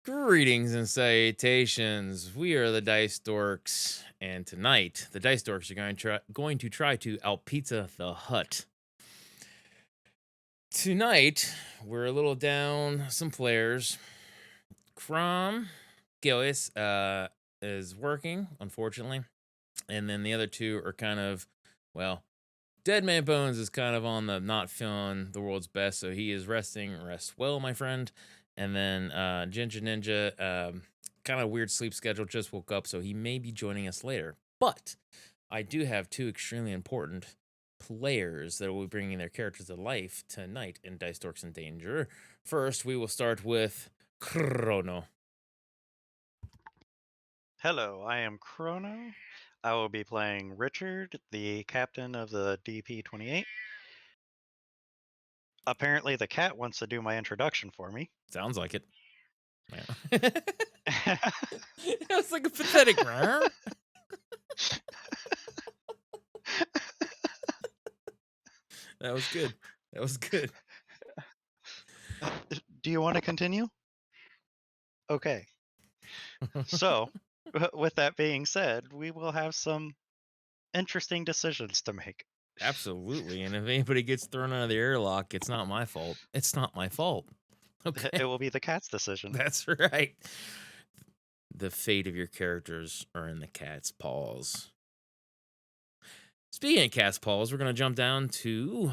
Greetings and salutations. We are the Dice Dorks, and tonight the Dice Dorks are going to try to outpizza the Hut. Tonight we're a little down some players. Crom Gillis is working, unfortunately, and then the other two are kind of well. Dead Man Bones is kind of on the not feeling the world's best, so he is resting. Rest well, my friend. And then Ginger Ninja, kind of weird sleep schedule, just woke up, so he may be joining us later. But I do have two extremely important players that will be bringing their characters to life tonight in Dice Dorks in Danger. First, we will start with Chrono. Hello, I am Chrono. I will be playing Richard, the captain of the DP-28. Apparently, the cat wants to do my introduction for me. Sounds like it. Yeah. It's like a pathetic. That was good. That was good. Do you want to continue? Okay. So, with that being said, we will have some interesting decisions to make. Absolutely. And if anybody gets thrown out of the airlock, it's not my fault. It's not my fault. It Okay. will be the cat's decision. That's right. The fate of your characters are in the cat's paws. Speaking of cat's paws, we're going to jump down to.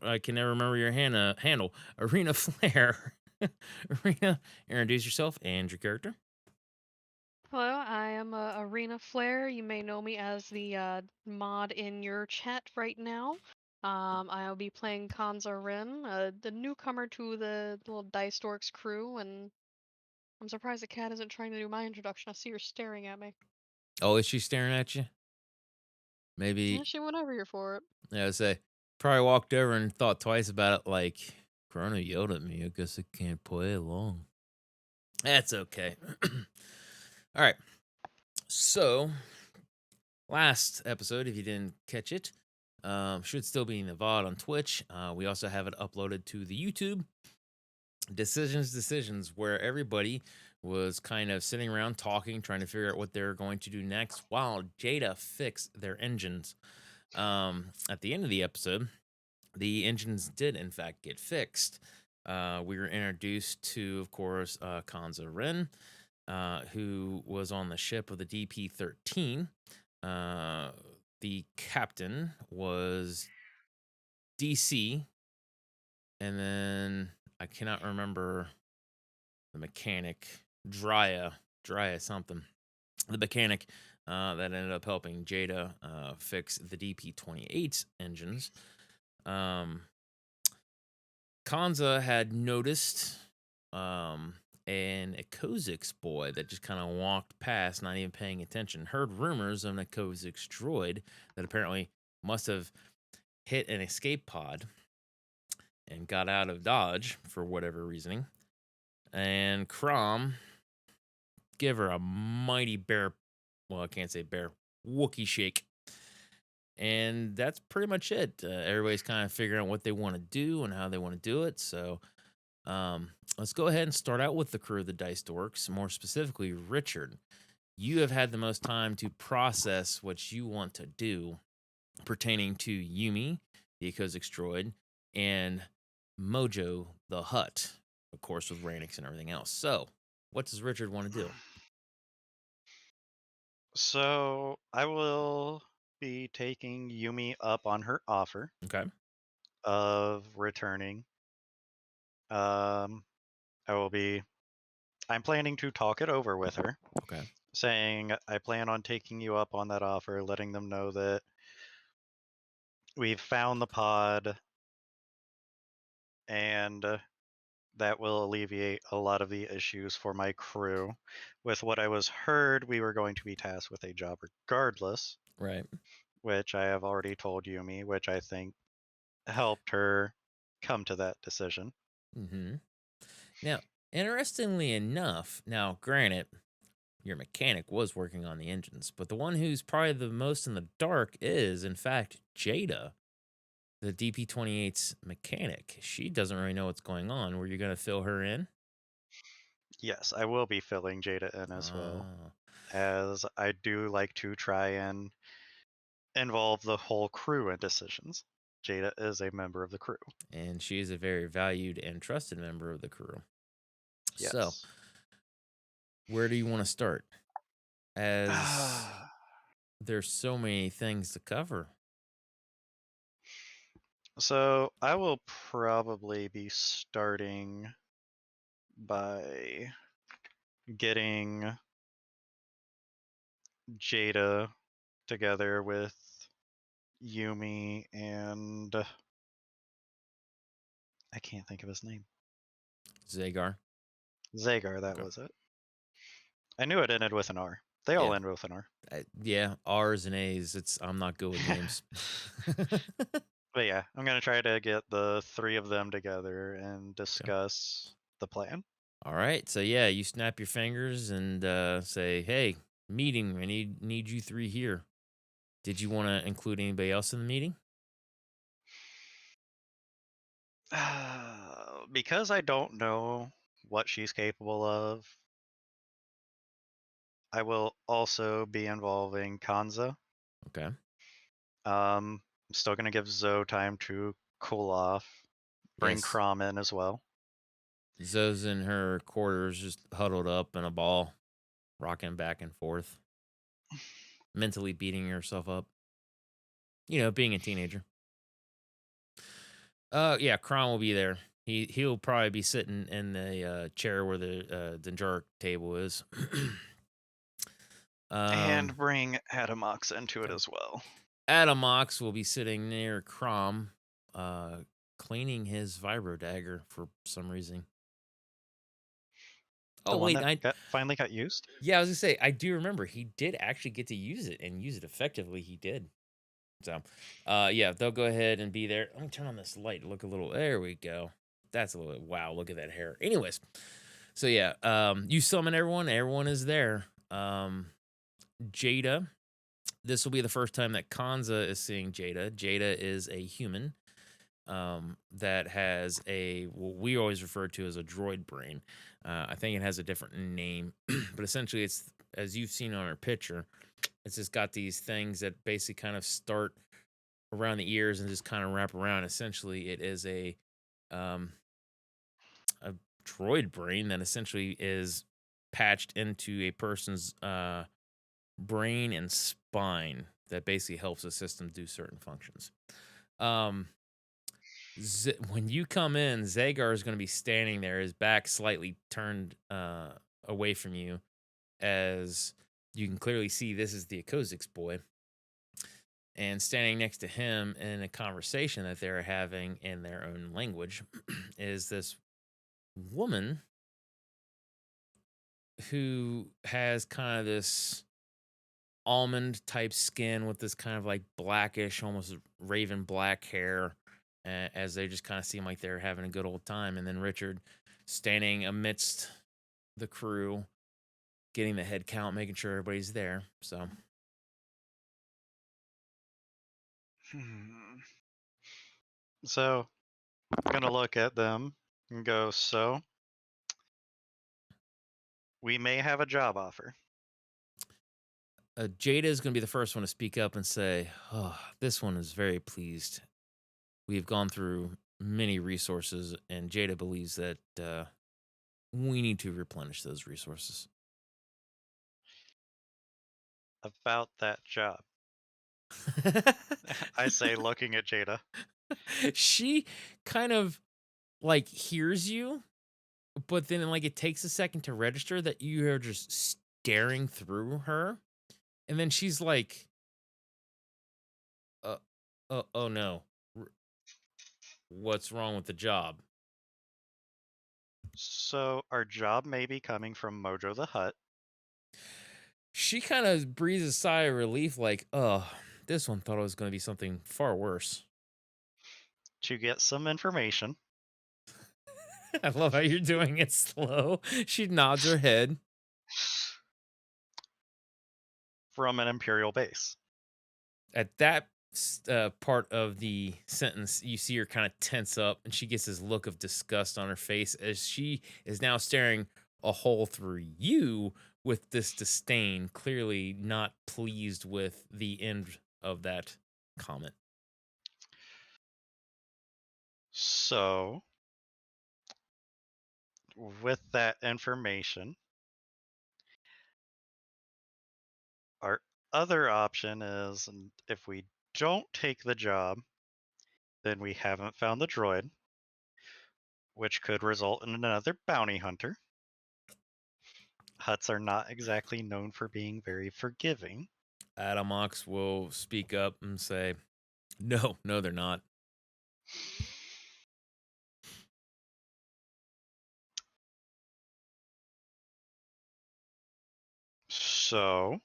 I can never remember your handle. Arena Flair. Arena, introduce yourself and your character. Hello, I am Arena Flare. You may know me as the mod in your chat right now. I'll be playing Kanza Rin, the newcomer to the little Dice Dorks crew, and I'm surprised the cat isn't trying to do my introduction. I see her staring at me. Oh, is she staring at you? Yeah, Maybe, she went over here for it. yeah, I say, probably walked over and thought twice about it, like, Corona yelled at me. I guess I can't play along. That's okay. All right. So, last episode, if you didn't catch it, should still be in the VOD on Twitch. We also have it uploaded to the YouTube. Decisions, where everybody was kind of sitting around talking, trying to figure out what they're going to do next while Jada fixed their engines. At the end of the episode, the engines did, in fact, get fixed. We were introduced to, of course, Kanza Ren, who was on the ship of the DP 13. The captain was DC, and then I cannot remember the mechanic, Drya something. The mechanic that ended up helping Jada fix the DP-28 engines. Kanza had noticed an Ekozix boy that just kind of walked past, not even paying attention. Heard rumors of an Ekozix droid that apparently must have hit an escape pod and got out of Dodge for whatever reasoning. And Crom give her a mighty bear, well, I can't say bear, Wookie shake. And that's pretty much it. Everybody's kind of figuring out what they want to do and how they want to do it. So let's go ahead and start out with the crew of the Dice Dorks, more specifically, Richard. You have had the most time to process what you want to do pertaining to Yumi, the Ekozix droid, and Mojo, the Hutt, of course, with Ranix and everything else. So, what does Richard want to do? So, I will be taking Yumi up on her offer Okay. of returning. Um, I will be. I'm planning to talk it over with her, Okay. saying I plan on taking you up on that offer, letting them know that we've found the pod and that will alleviate a lot of the issues for my crew. With what I was heard, we were going to be tasked with a job regardless, Right. which I have already told Yumi, which I think helped her come to that decision. Mm-hmm. Now, interestingly enough, now granted, your mechanic was working on the engines, but the one who's probably the most in the dark is, in fact, Jada, the DP-28's mechanic. She doesn't really know what's going on. Were you going to fill her in? Yes, I will be filling Jada in as well, Oh, as I do like to try and involve the whole crew in decisions. Jada is a member of the crew. and she is a very valued and trusted member of the crew. So, Yes. where do you want to start? As Ah, there's so many things to cover. so I will probably be starting by getting Jada together with Yumi and I can't think of his name. Zagar. Zagar, that Okay. was it. I knew it ended with an R. They all Yeah. end with an R. Yeah, R's and A's. I'm not good with names. But yeah, I'm gonna try to get the three of them together and Okay. discuss the plan. All right. So yeah, you snap your fingers and say, "Hey, meeting. I need you three here." Did you want to include anybody else in the meeting? Because I don't know what she's capable of, I will also be involving Kanza. Okay. I'm still gonna give Zoe time to cool off. Bring Yes. Crom in as well. Zoe's in her quarters, just huddled up in a ball, rocking back and forth, mentally beating herself up. Being a teenager. Yeah, Kron will be there. He'll probably be sitting in the chair where the jar table is. And um, bring Adamox into it okay. as well. Adamox will be sitting near Crom, uh, cleaning his vibro dagger for some reason. The Oh one wait, that finally got used? yeah, I was gonna say I do remember he did actually get to use it and use it effectively. He did. So, yeah, they'll go ahead and be there. Let me turn on this light. Look a little. There we go. That's a little. Wow, look at that hair. Anyways, so yeah, you summon everyone. Everyone is there. Jada. This will be the first time that Kanza is seeing Jada. Jada is a human that has what we always refer to as a droid brain. I think it has a different name, but essentially, it's as you've seen on her picture. It's just got these things that basically kind of start around the ears and just kind of wrap around. Essentially, it is um, a droid brain that essentially is patched into a person's brain and spine that basically helps the system do certain functions. Um, when you come in, Zagar is going to be standing there, his back slightly turned away from you, as you can clearly see this is the Akozix boy. And standing next to him in a conversation that they're having in their own language is this woman who has kind of this almond type skin with this kind of like blackish, almost raven black hair, as they just kind of seem like they're having a good old time. And then Richard standing amidst the crew, getting the head count, making sure everybody's there. So, So, I'm gonna look at them and go, so, we may have a job offer. Jada is going to be the first one to speak up and say, "Oh, this one is very pleased. We've gone through many resources, and Jada believes that we need to replenish those resources." About that job. I say, looking at Jada. She kind of like hears you, but then like it takes a second to register that you are just staring through her, and then she's like, "Uh, oh no, what's wrong with the job?" So, our job may be coming from Mojo the Hutt. She kind of breathes a sigh of relief, like, "Oh, this one thought it was going to be something far worse." To get some information I love how you're doing it slow. She nods her head. from an Imperial base. At that part of the sentence, you see her kind of tense up and she gets this look of disgust on her face as she is now staring a hole through you with this disdain, clearly not pleased with the end of that comment. So, with that information, our other option is if we don't take the job, then we haven't found the droid, which could result in another bounty hunter. Hutts are not exactly known for being very forgiving. Adamox will speak up and say, no, they're not. So,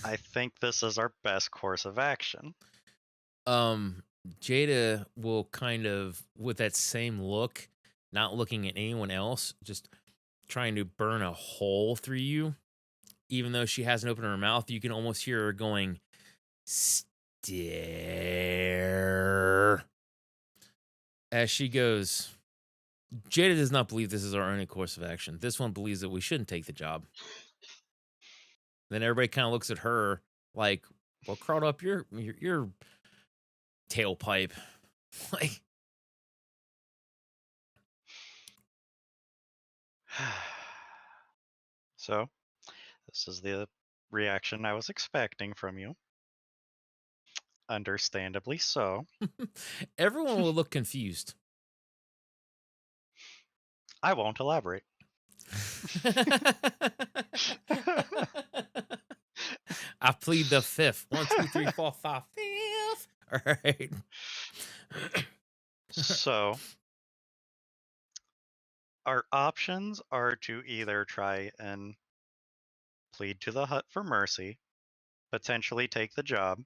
I think this is our best course of action. Jada will kind of, with that same look, not looking at anyone else, just trying to burn a hole through you. Even though she hasn't opened her mouth, you can almost hear her going, stare. As she goes, Jada does not believe this is our only course of action. This one believes that we shouldn't take the job. Then everybody kind of looks at her like, what crawled up your tailpipe? Like, So, this is the reaction I was expecting from you. Understandably so. everyone will look confused. I won't elaborate. I plead the fifth. 1, 2, 3, 4, 5, fifth. All right. So, our options are to either try and plead to the Hutt for mercy, potentially take the job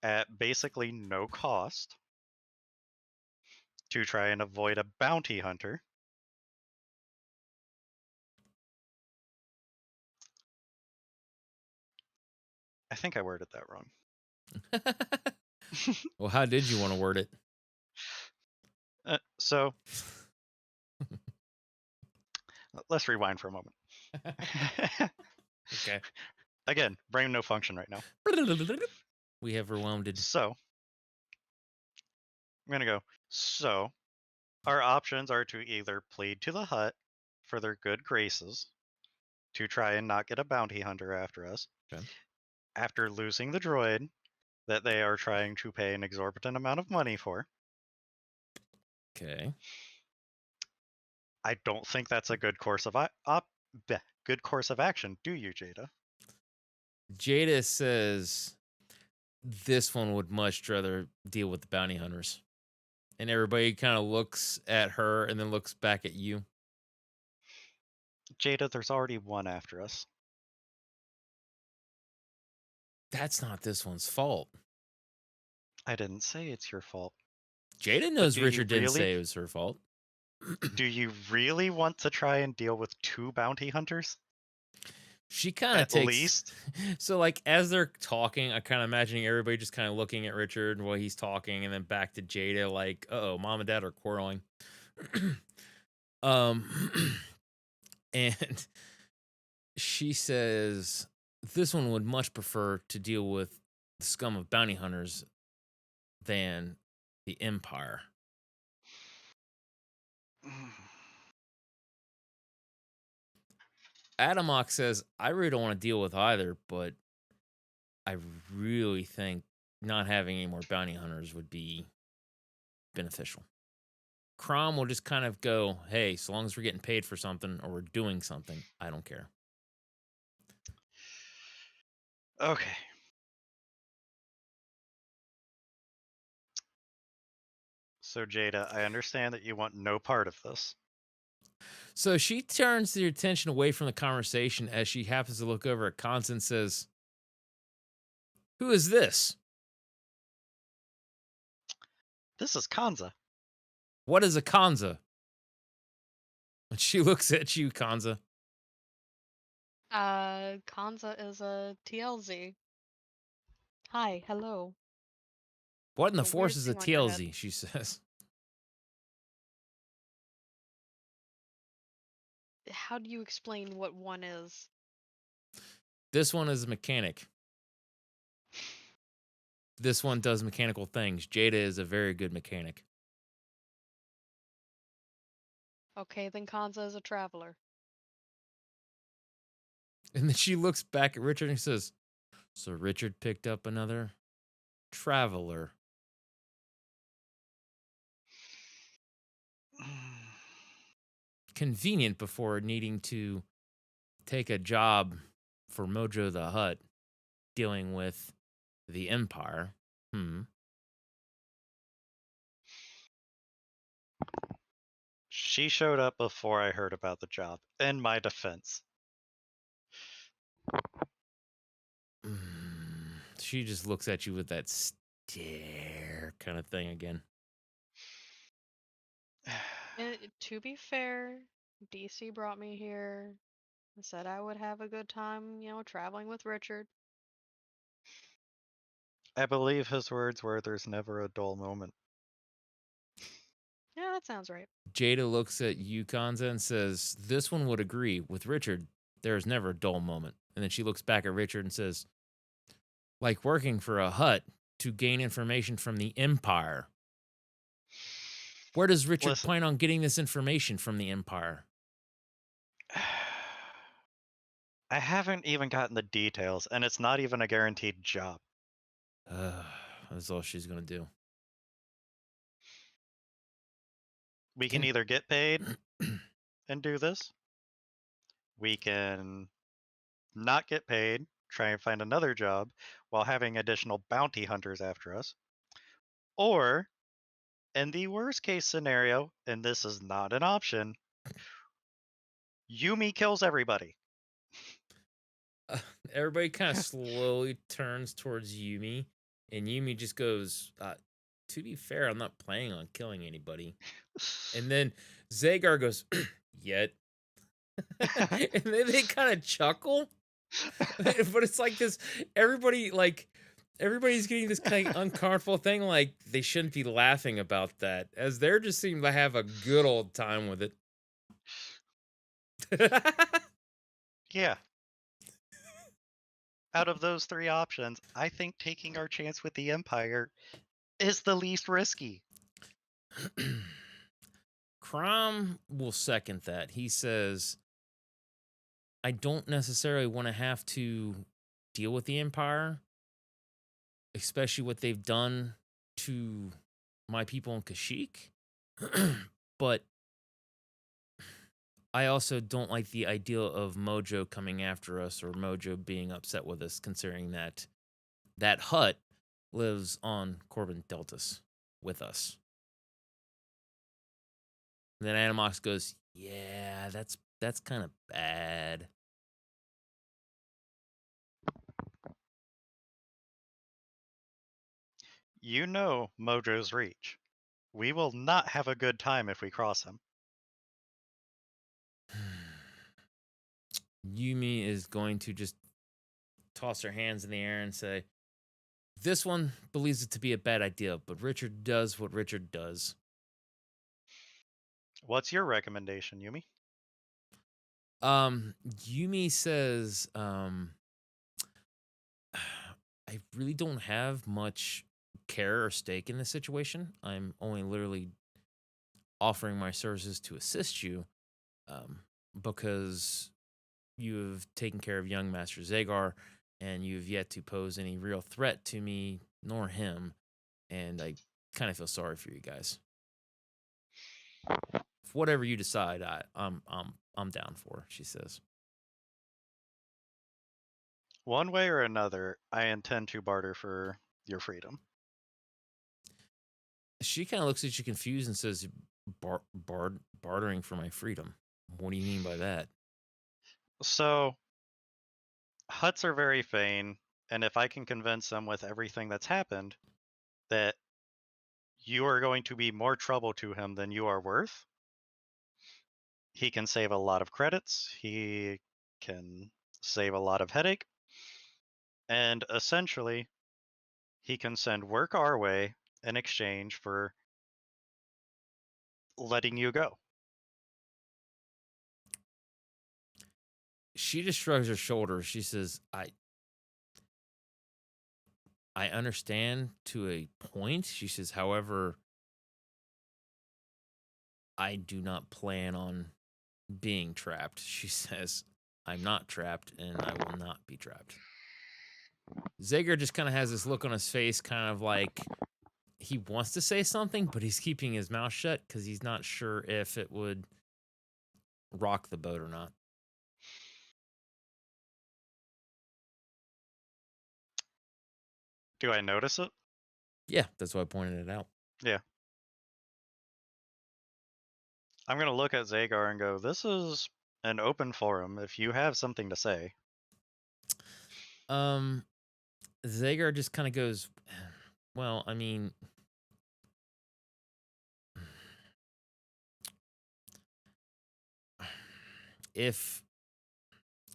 at basically no cost, to try and avoid a bounty hunter. I think I worded that wrong. Well, how did you want to word it? So, let's rewind for a moment. Okay. Again, brain no function right now. We have rewounded. So, I'm going to go. So, our options are to either plead to the Hutt for their good graces, to try and not get a bounty hunter after us, Okay. after losing the droid that they are trying to pay an exorbitant amount of money for. Okay. I don't think that's a good course of good course of action, do you, Jada? Jada says this one would much rather deal with the bounty hunters. And everybody kind of looks at her and then looks back at you. Jada, there's already one after us. That's not this one's fault. I didn't say it's your fault. Jada knows do you Richard didn't really- say it was her fault. Do you really want to try and deal with two bounty hunters? She kind of At takes. least? So, like, as they're talking, I kind of imagining everybody just kind of looking at Richard while he's talking, and then back to Jada, like, oh, mom and dad are quarreling. And she says this one would much prefer to deal with the scum of bounty hunters than the Empire. Adamox says, I really don't want to deal with either, but I really think not having any more bounty hunters would be beneficial. Crom will just kind of go, hey, so long as we're getting paid for something or we're doing something, I don't care. Okay. So, Jada, I understand that you want no part of this. So she turns the attention away from the conversation as she happens to look over at Cons and says, who is this? This is Kanza. What is a Kanza? And she looks at you, Kanza. Kanza is a TLZ. Hi, hello. What in the A force weird is a thing on your head. TLZ? She says. how do you explain what one is? This one is a mechanic. This one does mechanical things. Jada is a very good mechanic. Okay, then Kanza is a traveler. And then she looks back at Richard and says, "So Richard picked up another traveler." Convenient before needing to take a job for Mojo the Hutt dealing with the Empire. She showed up before I heard about the job, in my defense. She just looks at you with that stare kind of thing again. And to be fair, DC brought me here and said I would have a good time, traveling with Richard. I believe his words were, "There's never a dull moment." Yeah, that sounds right. Jada looks at you, Kanza, and says, "This one would agree with Richard. There is never a dull moment." And then she looks back at Richard and says, "Like working for a Hutt to gain information from the Empire." Where does Richard Listen. plan on getting this information from the Empire? I haven't even gotten the details, and it's not even a guaranteed job. That's all she's going to do. We can either get paid and do this. We can not get paid, try and find another job while having additional bounty hunters after us. Or, in the worst case scenario, and this is not an option, Yumi kills everybody. Everybody kind of slowly turns towards Yumi, and Yumi just goes, "To be fair, I'm not planning on killing anybody." And then Zagar goes, "Yet." And then they kind of chuckle. But it's like this, everybody's getting this kind of uncomfortable thing, like they shouldn't be laughing about that, as they're just seem to have a good old time with it. Yeah. Out of those three options, I think taking our chance with the Empire is the least risky. Crom will second that. He says, "I don't necessarily want to have to deal with the Empire, especially what they've done to my people in Kashyyyk. But I also don't like the idea of Mojo coming after us or Mojo being upset with us, considering that that Hutt lives on Corbin Deltas with us." And then Animox goes, "Yeah, that's kind of bad." You know Mojo's reach. We will not have a good time if we cross him. Yumi is going to just toss her hands in the air and say, "This one believes it to be a bad idea, but Richard does what Richard does." What's your recommendation, Yumi? Yumi says, "I really don't have much care or stake in this situation. I'm only literally offering my services to assist you, because you have taken care of young Master Zagar, and you have yet to pose any real threat to me nor him. And I kind of feel sorry for you guys. Whatever you decide, I'm down for," she says. One way or another, I intend to barter for your freedom. She kind of looks at you confused and says, Bartering for my freedom. What do you mean by that?" So, Hutts are very vain, and if I can convince them with everything that's happened that you are going to be more trouble to him than you are worth, he can save a lot of credits, he can save a lot of headache, and essentially, he can send work our way in exchange for letting you go. She just shrugs her shoulders. She says, I understand to a point. She says, however, I do not plan on being trapped. She says, I'm not trapped and I will not be trapped. Zager just kind of has this look on his face, kind of like he wants to say something, but he's keeping his mouth shut because he's not sure if it would rock the boat or not. Do I notice it? Yeah, that's why I pointed it out. Yeah. I'm going to look at Zagar and go, this is an open forum if you have something to say. Zagar just kind of goes, well, I mean, if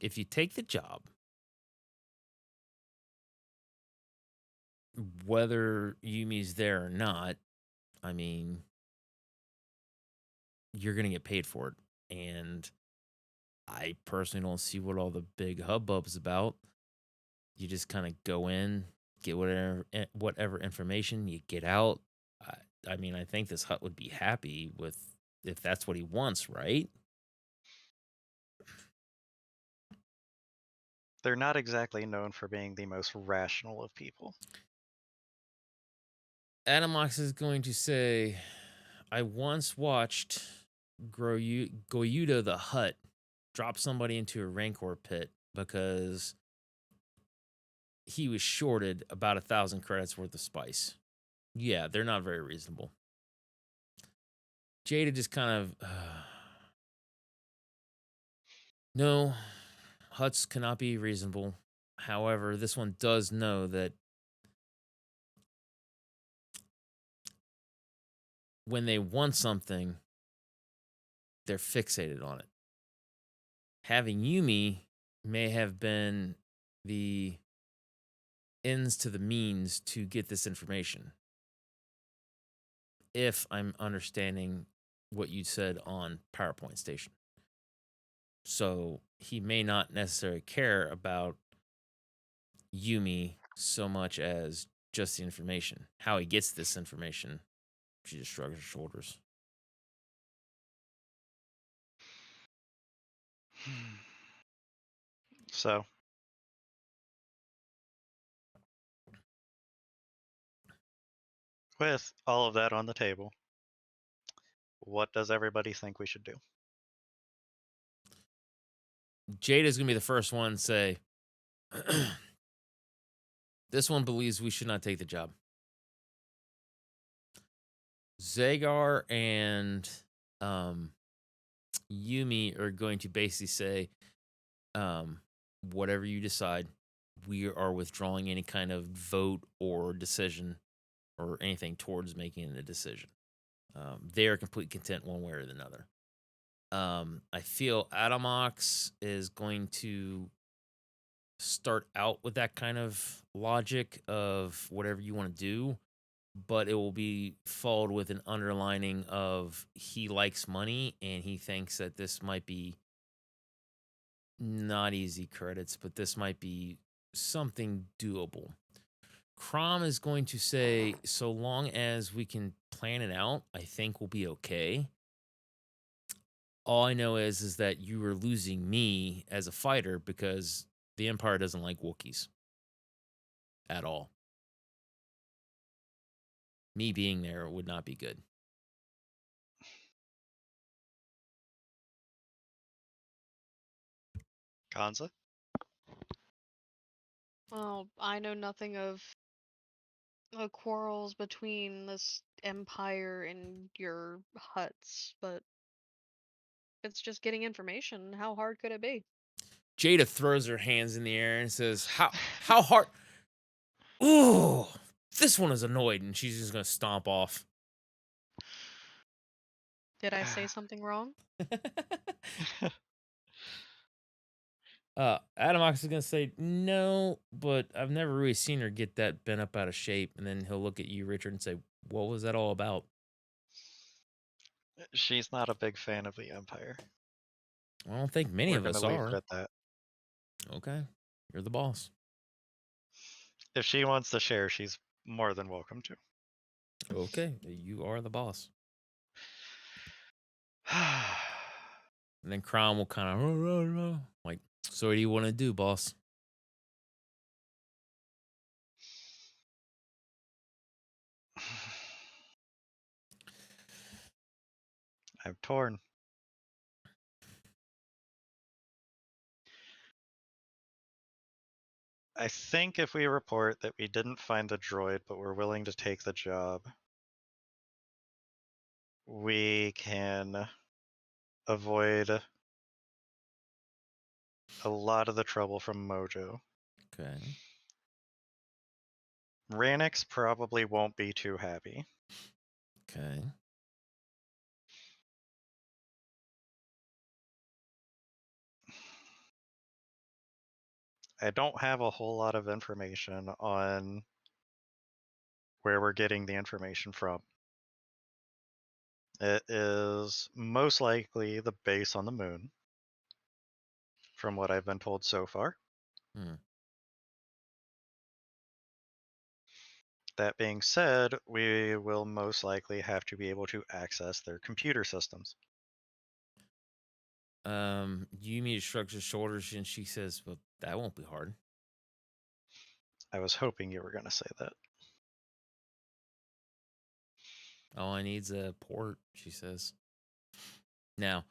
you take the job, whether Yumi's there or not, I mean, you're gonna get paid for it. And I personally don't see what all the big hubbub's about. You just kind of go in, get whatever information you get out. I mean, I think this Hutt would be happy with if that's what he wants, right? They're not exactly known for being the most rational of people. Adamox is going to say, I once watched Goyuda the Hutt drop somebody into a Rancor pit because he was shorted about 1,000 credits worth of spice. Yeah, they're not very reasonable. Jada just kind of, no, Hutts cannot be reasonable. However, this one does know that when they want something, they're fixated on it. Having Yumi may have been the ends to the means to get this information. If I'm understanding what you said on PowerPoint Station. So he may not necessarily care about Yumi so much as just the information. How he gets this information, she just shrugs her shoulders. So, with all of that on the table, what does everybody think we should do? Jada's going to be the first one to say, this one believes we should not take the job. Zagar and Yumi are going to basically say, whatever you decide, we are withdrawing any kind of vote or decision or anything towards making a decision. They are completely content one way or another. I feel Adamox is going to start out with that kind of logic of whatever you want to do, but it will be followed with an underlining of he likes money and he thinks that this might be not easy credits, but this might be something doable. Crom is going to say, so long as we can plan it out, I think we'll be okay. All I know is that you are losing me as a fighter because the Empire doesn't like Wookiees at all. Me being there would not be good. Kanza? Well, I know nothing of the quarrels between this empire and your Hutts, but it's just getting information. How hard could it be? Jada throws her hands in the air and says, How hard? Ooh, this one is annoyed, and she's just gonna stomp off. Did I say something wrong? Adamox is gonna say no, but I've never really seen her get that bent up out of shape. And then he'll look at you, Richard, and say, "What was that all about?" She's not a big fan of the Empire. I don't think many We're of going to us leave it are. at that. Okay. You're the boss. If she wants to share, she's more than welcome to. Okay. You are the boss. And then Crown will kind of like, so what do you want to do, boss? I'm torn. I think if we report that we didn't find the droid, but we're willing to take the job, we can avoid a lot of the trouble from Mojo. Okay. Ranix probably won't be too happy. Okay. I don't have a whole lot of information on where we're getting the information from. It is most likely the base on the moon, from what I've been told so far. Hmm. That being said, we will most likely have to be able to access their computer systems. Yumi shrugs her shoulders and she says, well, that won't be hard. I was hoping you were going to say that. All I need's a port, she says. Now,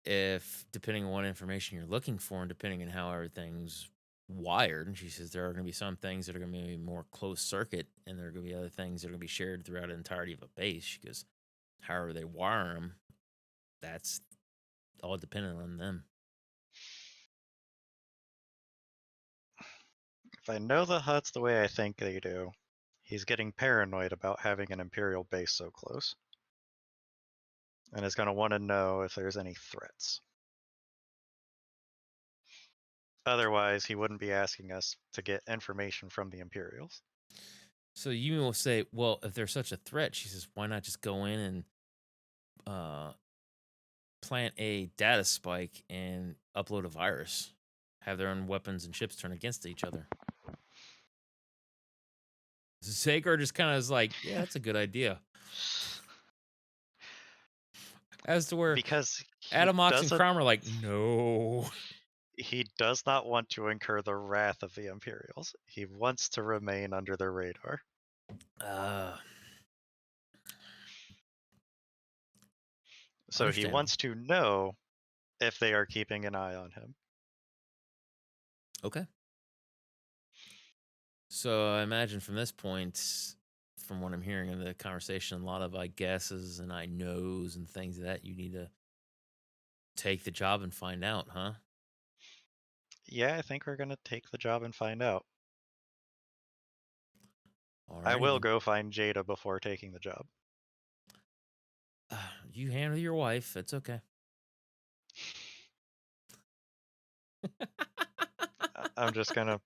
if depending on what information you're looking for and depending on how everything's wired, and she says there are going to be some things that are going to be more closed circuit, and there are going to be other things that are going to be shared throughout the entirety of a base. She goes, however they wire them, that's all dependent on them. If I know the Hutts the way I think they do, he's getting paranoid about having an Imperial base so close. And is going to want to know if there's any threats. Otherwise, he wouldn't be asking us to get information from the Imperials. So Yumi will say, well, if there's such a threat, she says, why not just go in and plant a data spike and upload a virus, have their own weapons and ships turn against each other. Sagar just kind of is like, yeah, that's a good idea. As to where Because Adamox and Crommer are like, no. He does not want to incur the wrath of the Imperials. He wants to remain under their radar. So he wants to know if they are keeping an eye on him. Okay. So I imagine from this point, from what I'm hearing in the conversation, a lot of I guesses and I knows and things that you need to take the job and find out, huh? Yeah, I think we're going to take the job and find out. I Alrighty will then. go find Jada before taking the job. You handle your wife. It's okay. I'm just going to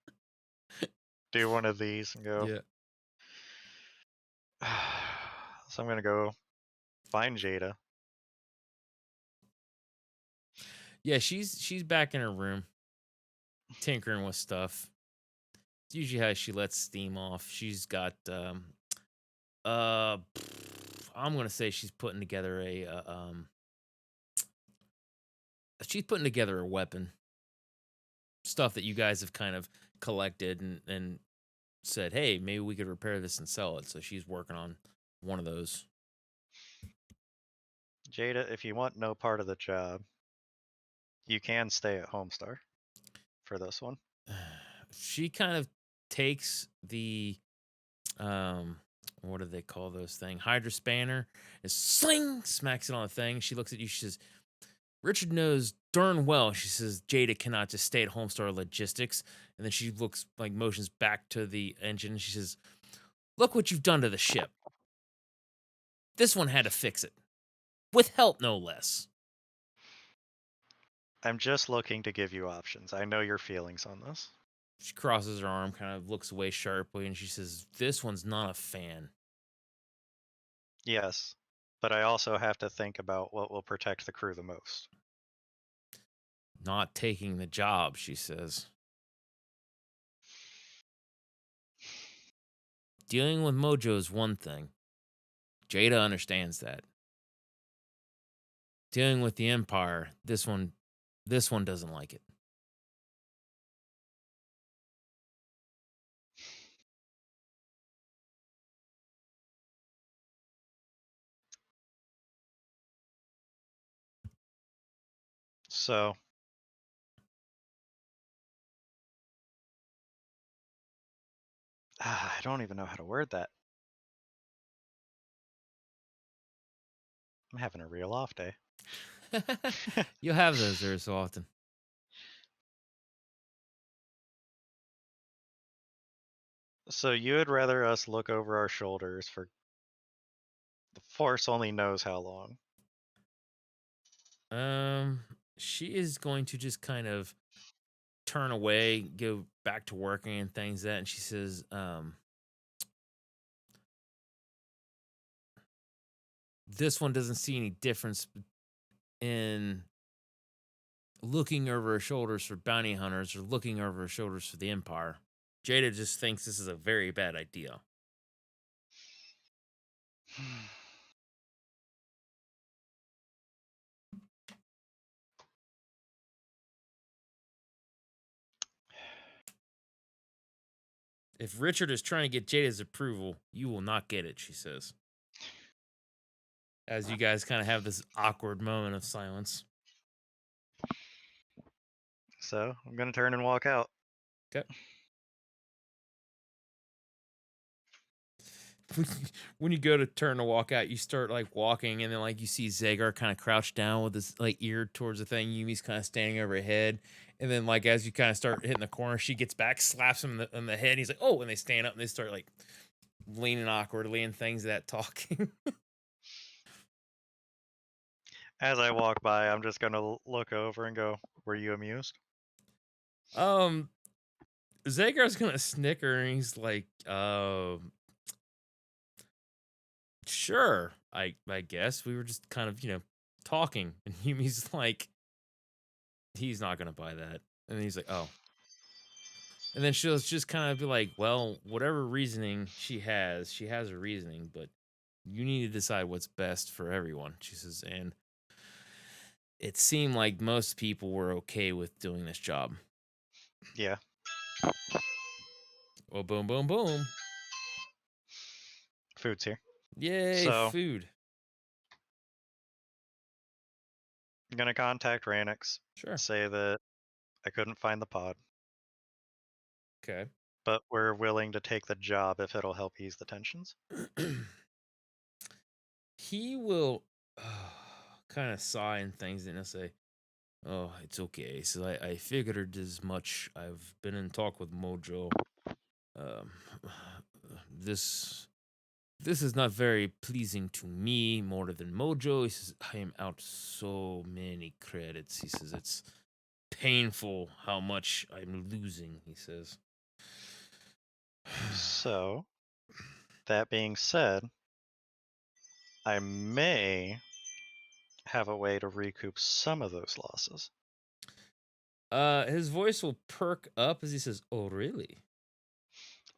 do one of these and go. Yeah. So I'm going to go find Jada. Yeah, she's back in her room, tinkering with stuff. It's usually how she lets steam off. She's got I'm gonna say she's putting together she's putting together a weapon. Stuff that you guys have kind of collected and said, hey, maybe we could repair this and sell it. So she's working on one of those. Jada, if you want no part of the job, you can stay at Homestar for this one. She kind of takes the what do they call those things? Hydra spanner. Is sling, smacks it on the thing. She looks at you. She says, Richard knows darn well. She says Jada cannot just stay at Homestar Logistics. And then she looks like motions back to the engine. She says, look what you've done to the ship. This one had to fix it. With help, no less. I'm just looking to give you options. I know your feelings on this. She crosses her arm, kind of looks away sharply, and she says, this one's not a fan. Yes, but I also have to think about what will protect the crew the most. Not taking the job, she says. Dealing with Mojo is one thing. Jada understands that. Dealing with the Empire, this one doesn't like it. So, I don't even know how to word that. I'm having a real off day. You'll have those there so often. So you would rather us look over our shoulders for the Force only knows how long. She is going to just kind of turn away, go back to working and things that, and she says, this one doesn't see any difference in looking over her shoulders for bounty hunters or looking over her shoulders for the Empire. Jada just thinks this is a very bad idea. If Richard is trying to get Jada's approval, you will not get it, she says. As you guys kind of have this awkward moment of silence. So I'm gonna turn and walk out. Okay. When you go to turn to walk out, you start like walking, and then like you see Zagar kind of crouched down with his like ear towards the thing. Yumi's kind of standing over her head, and then like as you kind of start hitting the corner, she gets back, slaps him in the head. And he's like, "Oh!" And they stand up and they start like leaning awkwardly and things that talking. As I walk by, I'm just gonna look over and go, "Were you amused?" Zagar's gonna snicker and he's like, sure, I guess we were just kind of talking." And Yumi's like, he's not gonna buy that, and he's like, "Oh." And then she'll just kind of be like, well, whatever reasoning she has a reasoning, but you need to decide what's best for everyone, she says. And it seemed like most people were okay with doing this job. Yeah. Oh, boom, boom, boom. Food's here. Yay, So food. I'm gonna contact Ranix. Sure. Say that I couldn't find the pod, Okay. but we're willing to take the job if it'll help ease the tensions. He will kind of sigh and things and he'll say, "Oh, it's okay." So I figured as much. I've been in talk with Mojo. Um, this is not very pleasing to me more than Mojo. He says, I am out so many credits. He says, it's painful how much I'm losing, he says. So, that being said, I may have a way to recoup some of those losses. His voice will perk up as he says, "Oh, really?"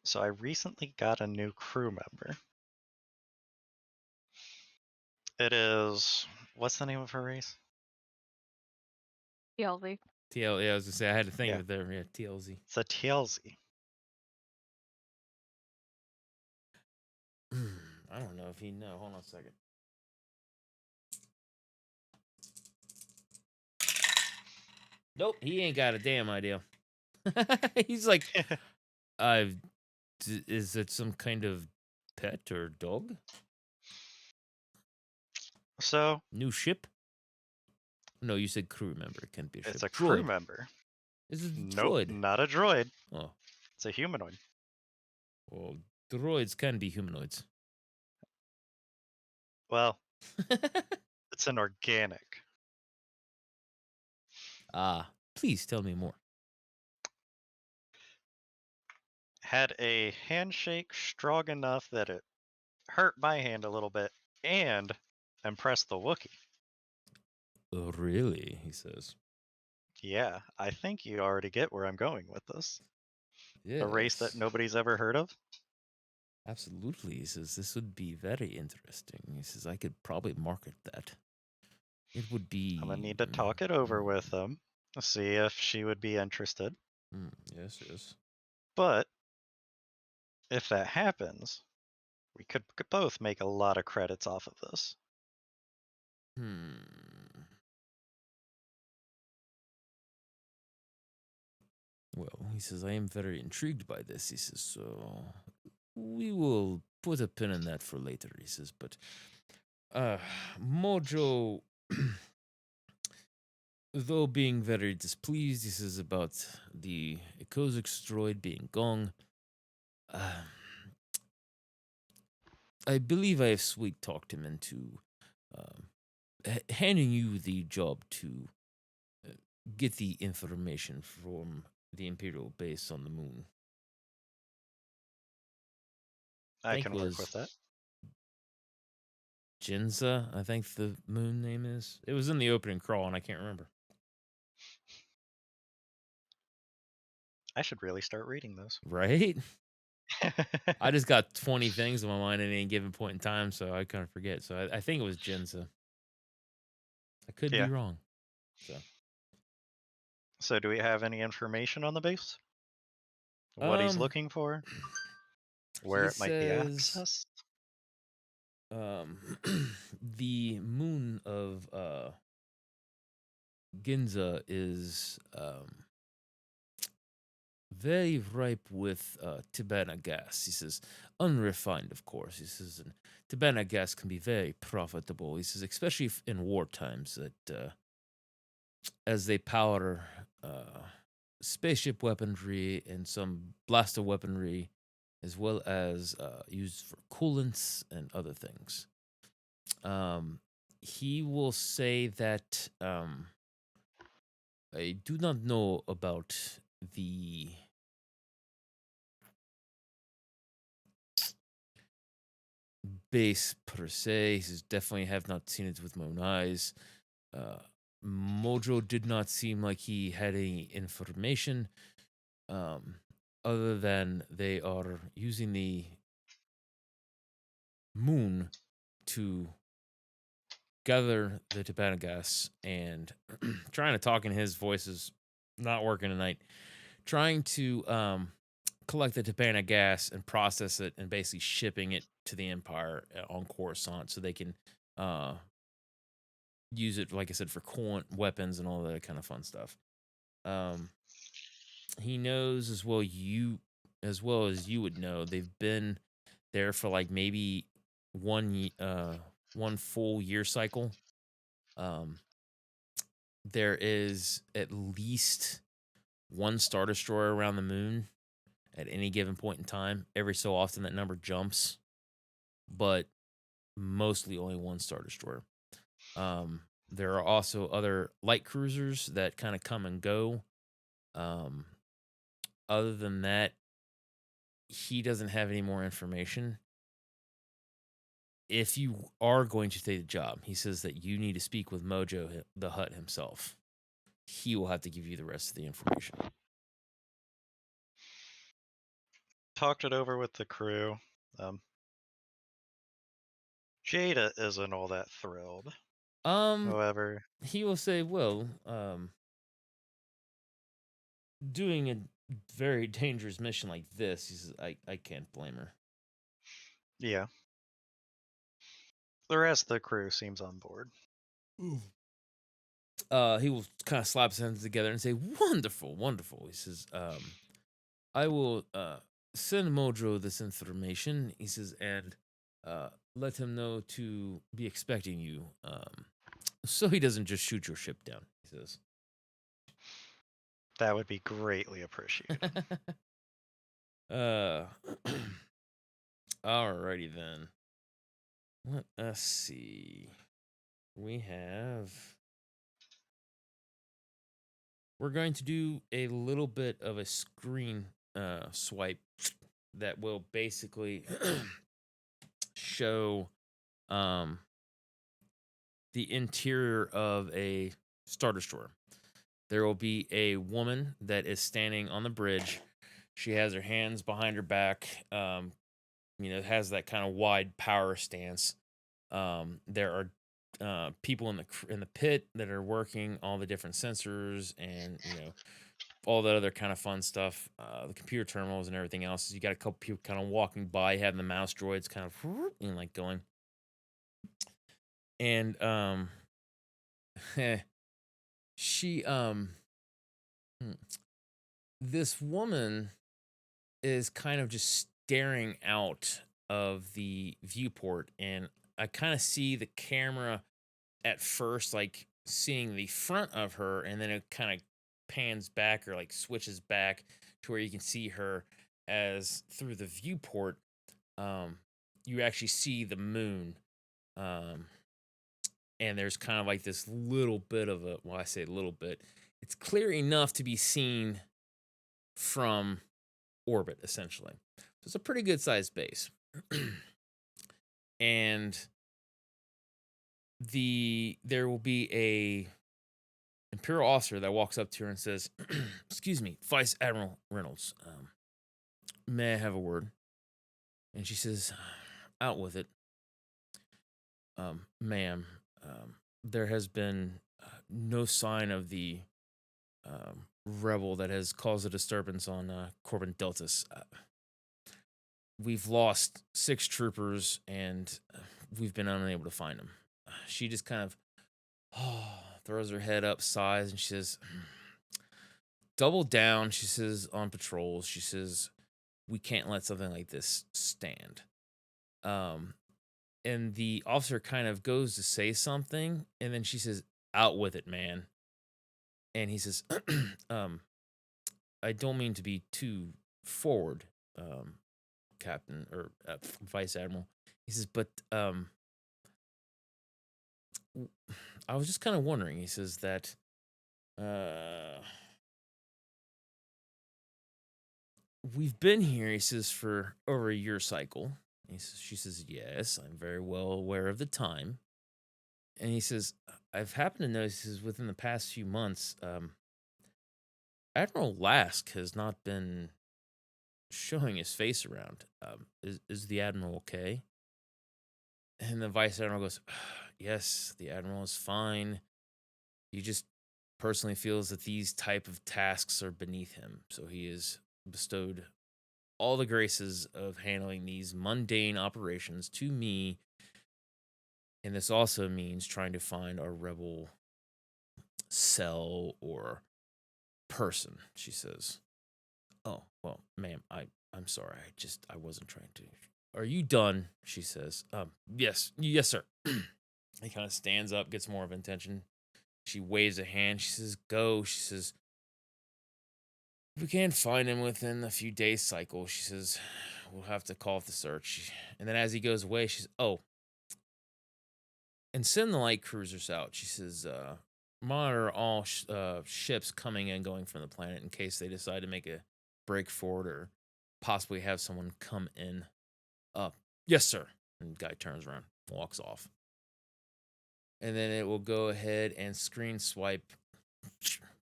So I recently got a new crew member. It is, what's the name of her race? TLZ. TL, yeah, I was gonna say I had to think Yeah. of it there. Yeah, TLZ. It's a TLZ. I don't know if he know. Hold on a second. Nope, he ain't got a damn idea. He's like, is it some kind of pet or dog? So New ship? No, you said crew member. It can't be a ship. it's a Droid. crew member. Is it a Nope, droid? not a droid. Oh, It's a humanoid. well, droids can be humanoids. Well, it's an organic. Please tell me more. Had a handshake strong enough that it hurt my hand a little bit and impressed the Wookiee. Oh, really? He says. Yeah, I think you already get where I'm going with this. A race that Yes, nobody's ever heard of? absolutely. He says this would be very interesting. He says I could probably market that. It would I'm gonna be. need to talk it over with them, see if she would be interested. Yes, yes. But if that happens, we could both make a lot of credits off of this. Hmm. Well, he says I am very intrigued by this. He says so. We will put a pin in that for later. He says, but uh, Mojo, though being very displeased, he says about the Kozik's droid being gone. Uh, I believe I have sweet talked him into handing you the job to uh, get the information from the Imperial base on the moon. I I think can work was with that. Jinza, I think the moon name is. It was in the opening crawl, and I can't remember. I should really start reading those. Right? I just got 20 things in my mind at any given point in time, so I kind of forget. So I think it was Jinza. I could be Yeah. wrong. So, So do we have any information on the base? What he's um, looking for? Where he it might be says, accessed? um, the moon of Ginza is very ripe with Tibanna gas. He says, unrefined, of course. He says, and Tibanna gas can be very profitable. He says, especially in war times, that as they power spaceship weaponry and some blaster weaponry, as well as used for coolants and other things. He will say that I do not know about the base per se. He says definitely have not seen it with my own eyes. Uh, Mojo did not seem like he had any information, um, other than they are using the moon to gather the Tibanna gas and trying to talk in his voice is not working tonight. Trying to collect the Tibanna gas and process it and basically shipping it to the Empire on Coruscant so they can use it, like I said, for coolant, weapons, and all that kind of fun stuff. Um, he knows as well as you would know, they've been there for like maybe one full year cycle. Um, there is at least one Star Destroyer around the moon at any given point in time. Every so often, that number jumps, but mostly only one Star Destroyer. There are also other light cruisers that kind of come and go. Um, Other than that, he doesn't have any more information. If you are going to take the job, he says that you need to speak with Mojo, the Hutt himself. He will have to give you the rest of the information. Talked it over with the crew. Jada isn't all that thrilled. Um, However, he will say, well, doing a very dangerous mission like this, he says, I can't blame her. yeah. The rest of the crew seems on board. He will kind of slap his hands together and say, wonderful, wonderful. He says, I will send Mojo this information. He says, and let him know to be expecting you. So he doesn't just shoot your ship down, he says. That would be greatly appreciated. uh Alrighty then. Let us see. We're going to do a little bit of a screen swipe that will basically show um the interior of a Star Destroyer. There will be a woman that is standing on the bridge. She has her hands behind her back. Has that kind of wide power stance. There are people in the pit that are working all the different sensors and all that other kind of fun stuff. The computer terminals and everything else. You got a couple people kind of walking by, having the mouse droids kind of like going. And she hmm, this woman is kind of just staring out of the viewport, and I kind of see the camera at first like seeing the front of her, and then it kind of pans back or like switches back to where you can see her as through the viewport. You actually see the moon. um and there's kind of like this little bit of a, well, I say little bit, it's clear enough to be seen from orbit essentially. So it's a pretty good sized base. And there will be a imperial officer that walks up to her and says, "Excuse me, Vice Admiral Reynolds, may I have a word?" And she says, "Out with it, ma'am. There has been no sign of the rebel that has caused a disturbance on Corbin Deltas. We've lost 6 troopers, and we've been unable to find them." She just kind of throws her head up, sighs, and she says, "Double down," she says, "on patrols." She says, "We can't let something like this stand." Um, and the officer kind of goes to say something, and then she says, "Out with it, man." And he says, um, "I don't mean to be too forward, um, Captain or Vice Admiral." He says, "But I was just kind of wondering." He says that uh, we've been here, he says, for over a year cycle. She says, "Yes, I'm very well aware of the time." And he says, "I've happened to notice," he says, "within the past few months, Admiral Lask has not been showing his face around. Is the Admiral okay?" And the Vice Admiral goes, "Yes, the Admiral is fine. He just personally feels that these type of tasks are beneath him. So he is bestowed all the graces of handling these mundane operations to me. And this also means trying to find a rebel cell or person," she says. "Oh, well, ma'am, I'm sorry. I wasn't trying to." "Are you done?" she says. Yes, yes, sir." He kind of stands up, gets more of attention. She waves a hand. She says, "Go." She says, "We can't find him within a few days cycle." She says, "We'll have to call off the search." And then as he goes away, she says, "Oh, and send the light cruisers out." She says, "Monitor all ships coming and going from the planet in case they decide to make a break forward or possibly have someone come in." Uh, "Yes, sir." And the guy turns around, walks off. And then it will go ahead and screen swipe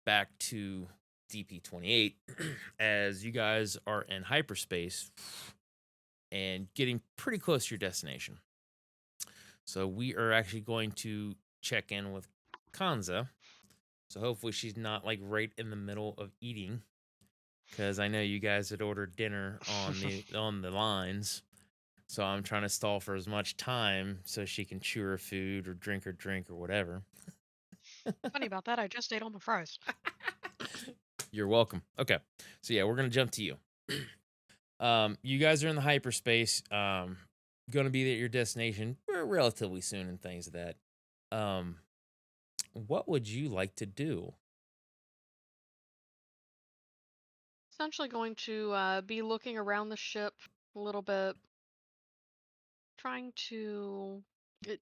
back to DP-28 as you guys are in hyperspace and getting pretty close to your destination. So we are actually going to check in with Kanza. So hopefully she's not like right in the middle of eating, because I know you guys had ordered dinner on the lines. So I'm trying to stall for as much time so she can chew her food or drink her drink or whatever. Funny about that, I just ate all my fries. You're welcome. Okay. So yeah, we're gonna jump to you. You guys are in the hyperspace. Gonna be at your destination relatively soon and things of that. Um, what would you like to do? Essentially going to be looking around the ship a little bit, trying to get,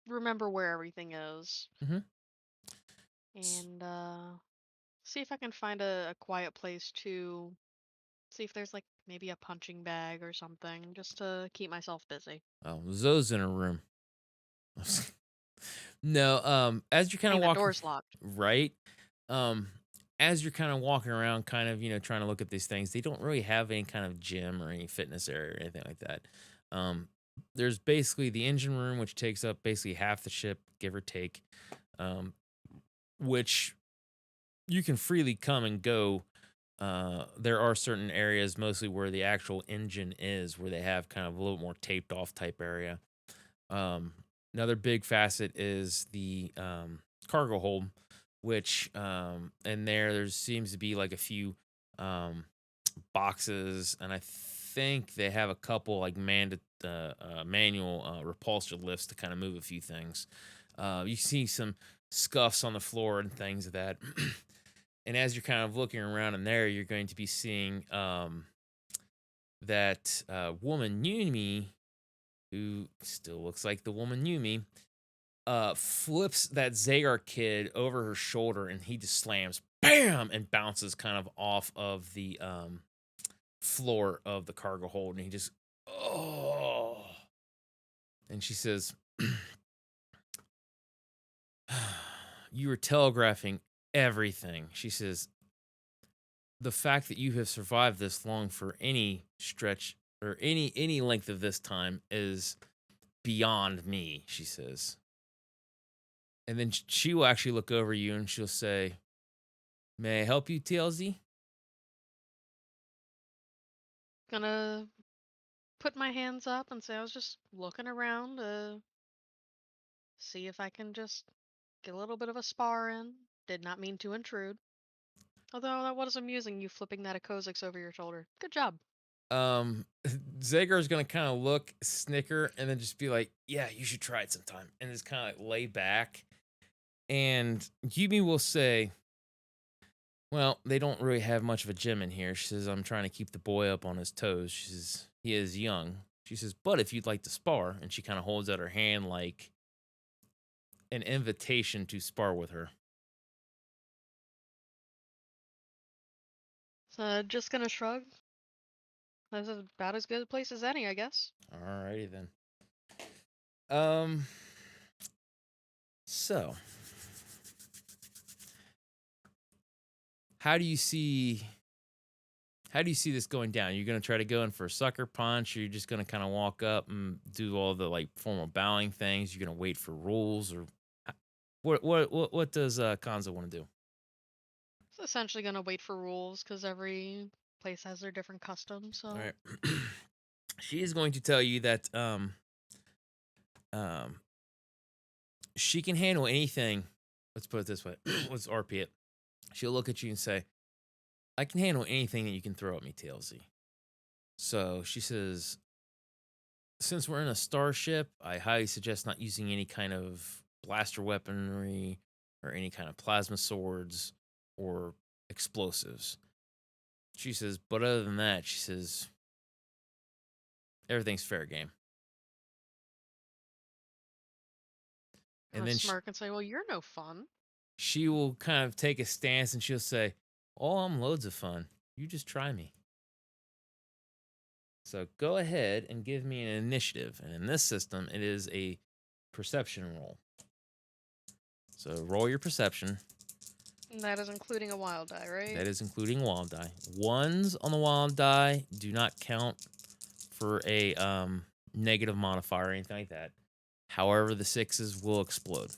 remember where everything is, Mm-hmm. and see if I can find a quiet place to see if there's like maybe a punching bag or something, just to keep myself busy. Oh, Zoe's in her room. No, as you I kind of mean, the walk door's locked. right, Um, as you're kind of walking around, kind of, trying to look at these things, they don't really have any kind of gym or any fitness area or anything like that. Um, there's basically the engine room, which takes up basically half the ship, give or take, um, which you can freely come and go. There are certain areas, mostly where the actual engine is, where they have kind of a little more taped off type area. Um, Another big facet is the cargo hold, which in there seems to be like a few um, boxes, and I think they have a couple like manual repulsor lifts to kind of move a few things. You see some scuffs on the floor and things of that. And as you're kind of looking around in there, you're going to be seeing that woman Yumi, who still looks like the woman Yumi, flips that Zagar kid over her shoulder, and he just slams, bam, and bounces kind of off of the floor of the cargo hold, and he just, oh. And she says, "You were telegraphing everything." She says, "The fact that you have survived this long for any stretch or any length of this time is beyond me," she says. And then she will actually look over you and she'll say, "May I help you, TLZ?" Gonna put my hands up and say I was just looking around to see if I can just get a little bit of a spar in. Did not mean to intrude. Although that was amusing, you flipping that Akozix over your shoulder. Good job. Zagar's gonna kind of look, snicker, and then just be like, "Yeah, you should try it sometime," and just kind of like lay back. And Yumi will say, "Well, they don't really have much of a gym in here." She says, "I'm trying to keep the boy up on his toes." She says, "He is young." She says, "But if you'd like to spar," and she kind of holds out her hand like an invitation to spar with her. So just gonna shrug. This is about as good a place as any, I guess. Alrighty then. Um. So, how do you see this going down? You're gonna try to go in for a sucker punch, or you're just gonna kind of walk up and do all the like formal bowing things? You're gonna wait for rules, or what does Kanza want to do? It's essentially gonna wait for rules because every place has their different customs. All So right. She is going to tell you that um she can handle anything. Let's put it this way. Let's RP it. She'll look at you and say, "I can handle anything that you can throw at me, TLZ." So she says, "Since we're in a starship, I highly suggest not using any kind of blaster weaponry or any kind of plasma swords or explosives." She says, "But other than that," she says, "everything's fair game." I'm And gonna then smirk and say, "Well, you're no fun." she will kind of take a stance and she'll say, "Oh, I'm loads of fun. You just try me." So go ahead and give me an initiative. And in this system, it is a perception roll. So roll your perception. And that is including a wild die, right? That is including wild die. Ones on the wild die do not count for a negative modifier or anything like that. However, the sixes will explode.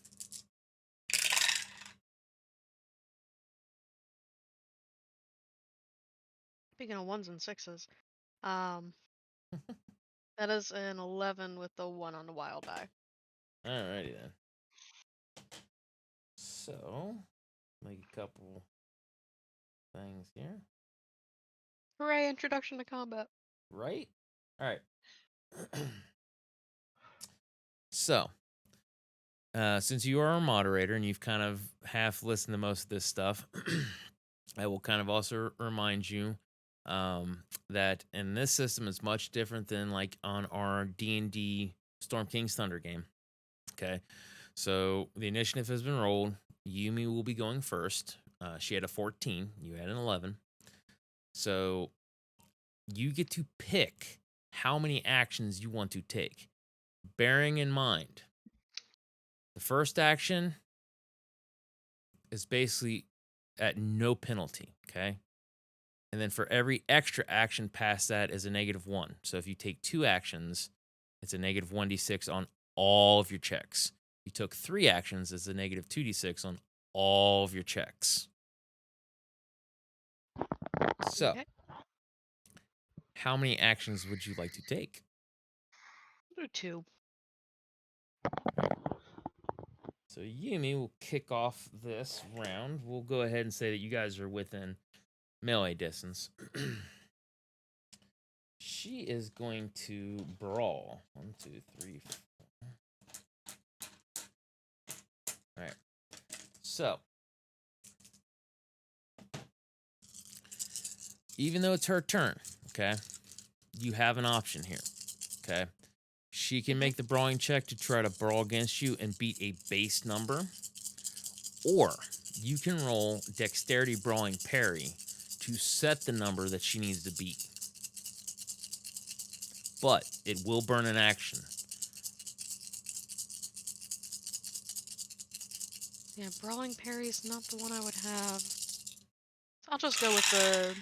Speaking of ones and sixes, um, that is an 11 with the one on the wild die. Alrighty then. So, make a couple things here. Hooray! Introduction to combat. Right? Alright. So, since you are a moderator and you've kind of half listened to most of this stuff, I will kind of also remind you that in this system is much different than like on our D&D Storm King's Thunder game. Okay, so the initiative has been rolled. Yumi will be going first. She had a 14. You had an 11. So you get to pick how many actions you want to take, bearing in mind the first action is basically at no penalty. Okay. And then for every extra action past that is a -1. So if you take 2 actions, it's a -1d6 on all of your checks. If you took 3 actions, it's a -2d6 on all of your checks. So, Okay. how many actions would you like to take? Do 2. So Yumi will kick off this round. We'll go ahead and say that you guys are within melee distance. She is going to brawl. 1, 2, 3, 4. All right. So, even though it's her turn, okay, you have an option here. Okay. She can make the brawling check to try to brawl against you and beat a base number, or you can roll dexterity brawling parry to set the number that she needs to beat. But it will burn an action. Yeah, brawling parry's not the one I would have. I'll just go with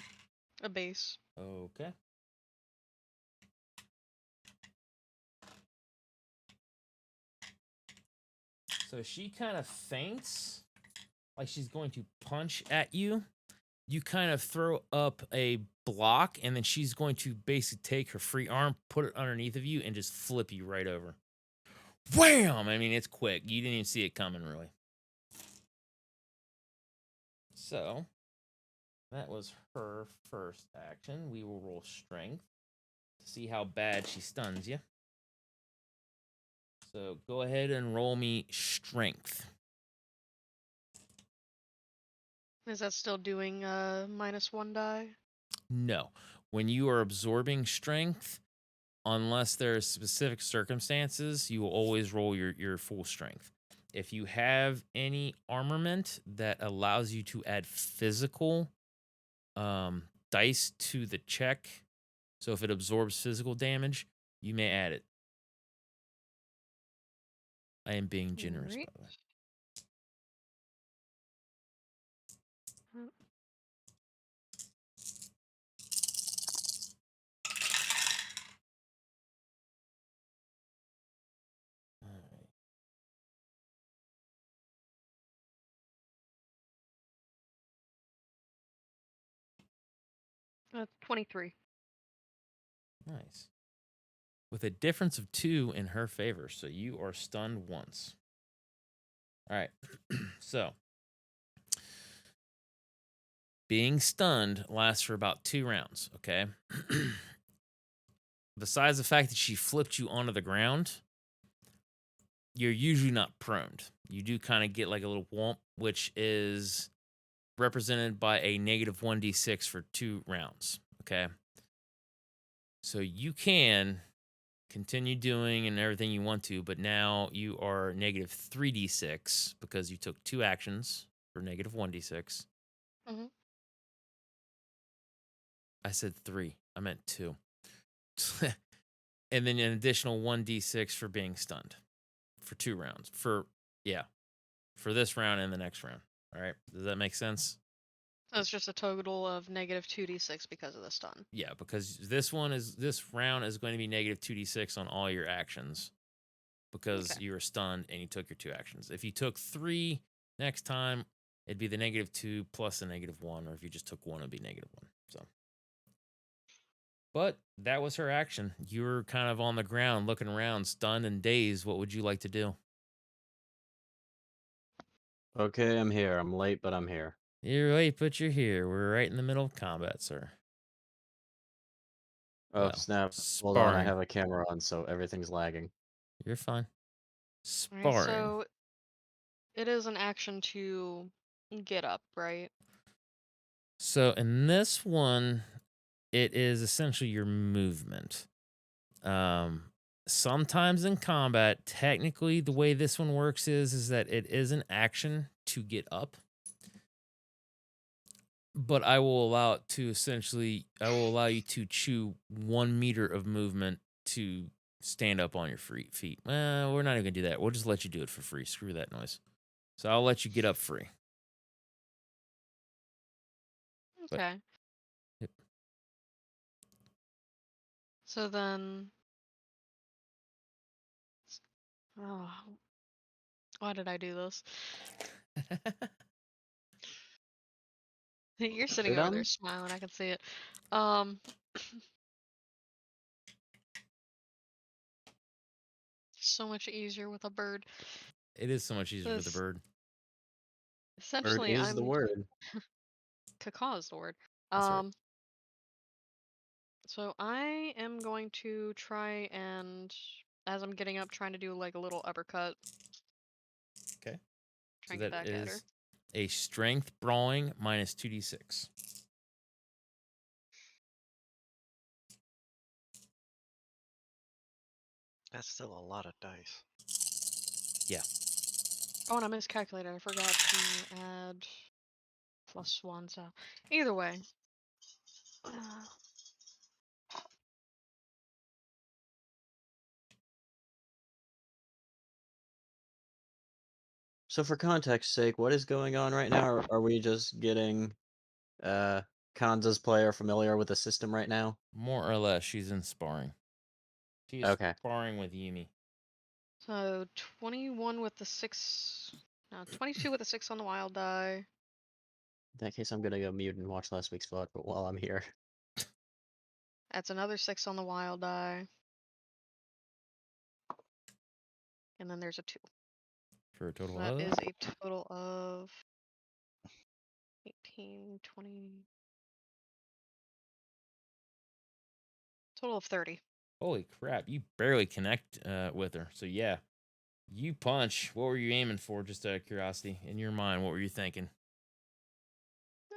a base. Okay. So she kind of feints like she's going to punch at you. You kind of throw up a block, and then she's going to basically take her free arm, put it underneath of you, and just flip you right over. Wham! I mean, it's quick. You didn't even see it coming, really. So, that was her first action. We will roll strength to see how bad she stuns you. So, go ahead and roll me strength. Is that still doing -1 die? No. When you are absorbing strength, unless there are specific circumstances, you will always roll your full strength. If you have any armament that allows you to add physical dice to the check, so if it absorbs physical damage, you may add it. I am being generous, Right. by the way. Uh, 23. Nice. With a difference of 2 in her favor, so you are stunned once. All right. So, being stunned lasts for about 2 rounds, okay? Besides the fact that she flipped you onto the ground, you're usually not prone. You do kind of get like a little whomp, which is represented by a -1d6 for 2 rounds, okay? So you can continue doing and everything you want to, but now you are -3d6 because you took 2 actions for -1d6. Mm-hmm. I said 3. I meant 2. And then an additional 1d6 for being stunned for 2 rounds. For this round and the next round. All right. Does that make sense? So it's just a total of -2d6 because of the stun. Yeah, because this round is going to be -2d6 on all your actions because Okay. you were stunned and you took your 2 actions. If you took 3 next time, it'd be the -2 plus a -1, or if you just took 1, it'd be -1. So, but that was her action. You were kind of on the ground looking around, stunned and dazed. What would you like to do? Okay, I'm here. I'm late, but I'm here. You're late, but you're here. We're right in the middle of combat, sir. Oh, Well, snap. Hold on, I sparring. have a camera on, so everything's lagging. You're fine. Alright, Sparring. so it is an action to get up, right? So in this one, it is essentially your movement. Um, Sometimes in combat, technically, the way this one works is that it is an action to get up, but I will allow you to chew 1 meter of movement to stand up on your feet. Well, we're not even gonna do that. We'll just let you do it for free. Screw that noise. So I'll let you get up free. But Okay. yep. So then, oh, why did I do this? You're sitting You're over there done? smiling. I can see it. Um, so much easier with a bird. It is so much easier with the This bird. Bird essentially, is the I'm word. caca is the word. That's right. So I am going to try and, as I'm getting up, trying to do like a little uppercut. Okay. Try So and get that back at her. is a strength brawling minus 2d6. That's still a lot of dice. Yeah. Oh, and I miscalculated. I forgot to add +1. So either way. So for context sake, what is going on right now? Are we just getting Kanza's player familiar with the system right now? More or less, she's in sparring. She is Okay. sparring with Yumi. So 21 with the 6. No, 22 with the 6 on the wild die. In that case, I'm gonna go mute and watch last week's VOD, but while I'm here. That's another 6 on the wild die. And then there's a 2. For a total That of? is a total of 18, 20. Total of 30. Holy crap, you barely connect with her. So yeah, you punch. What were you aiming for, just out of curiosity? In your mind, what were you thinking?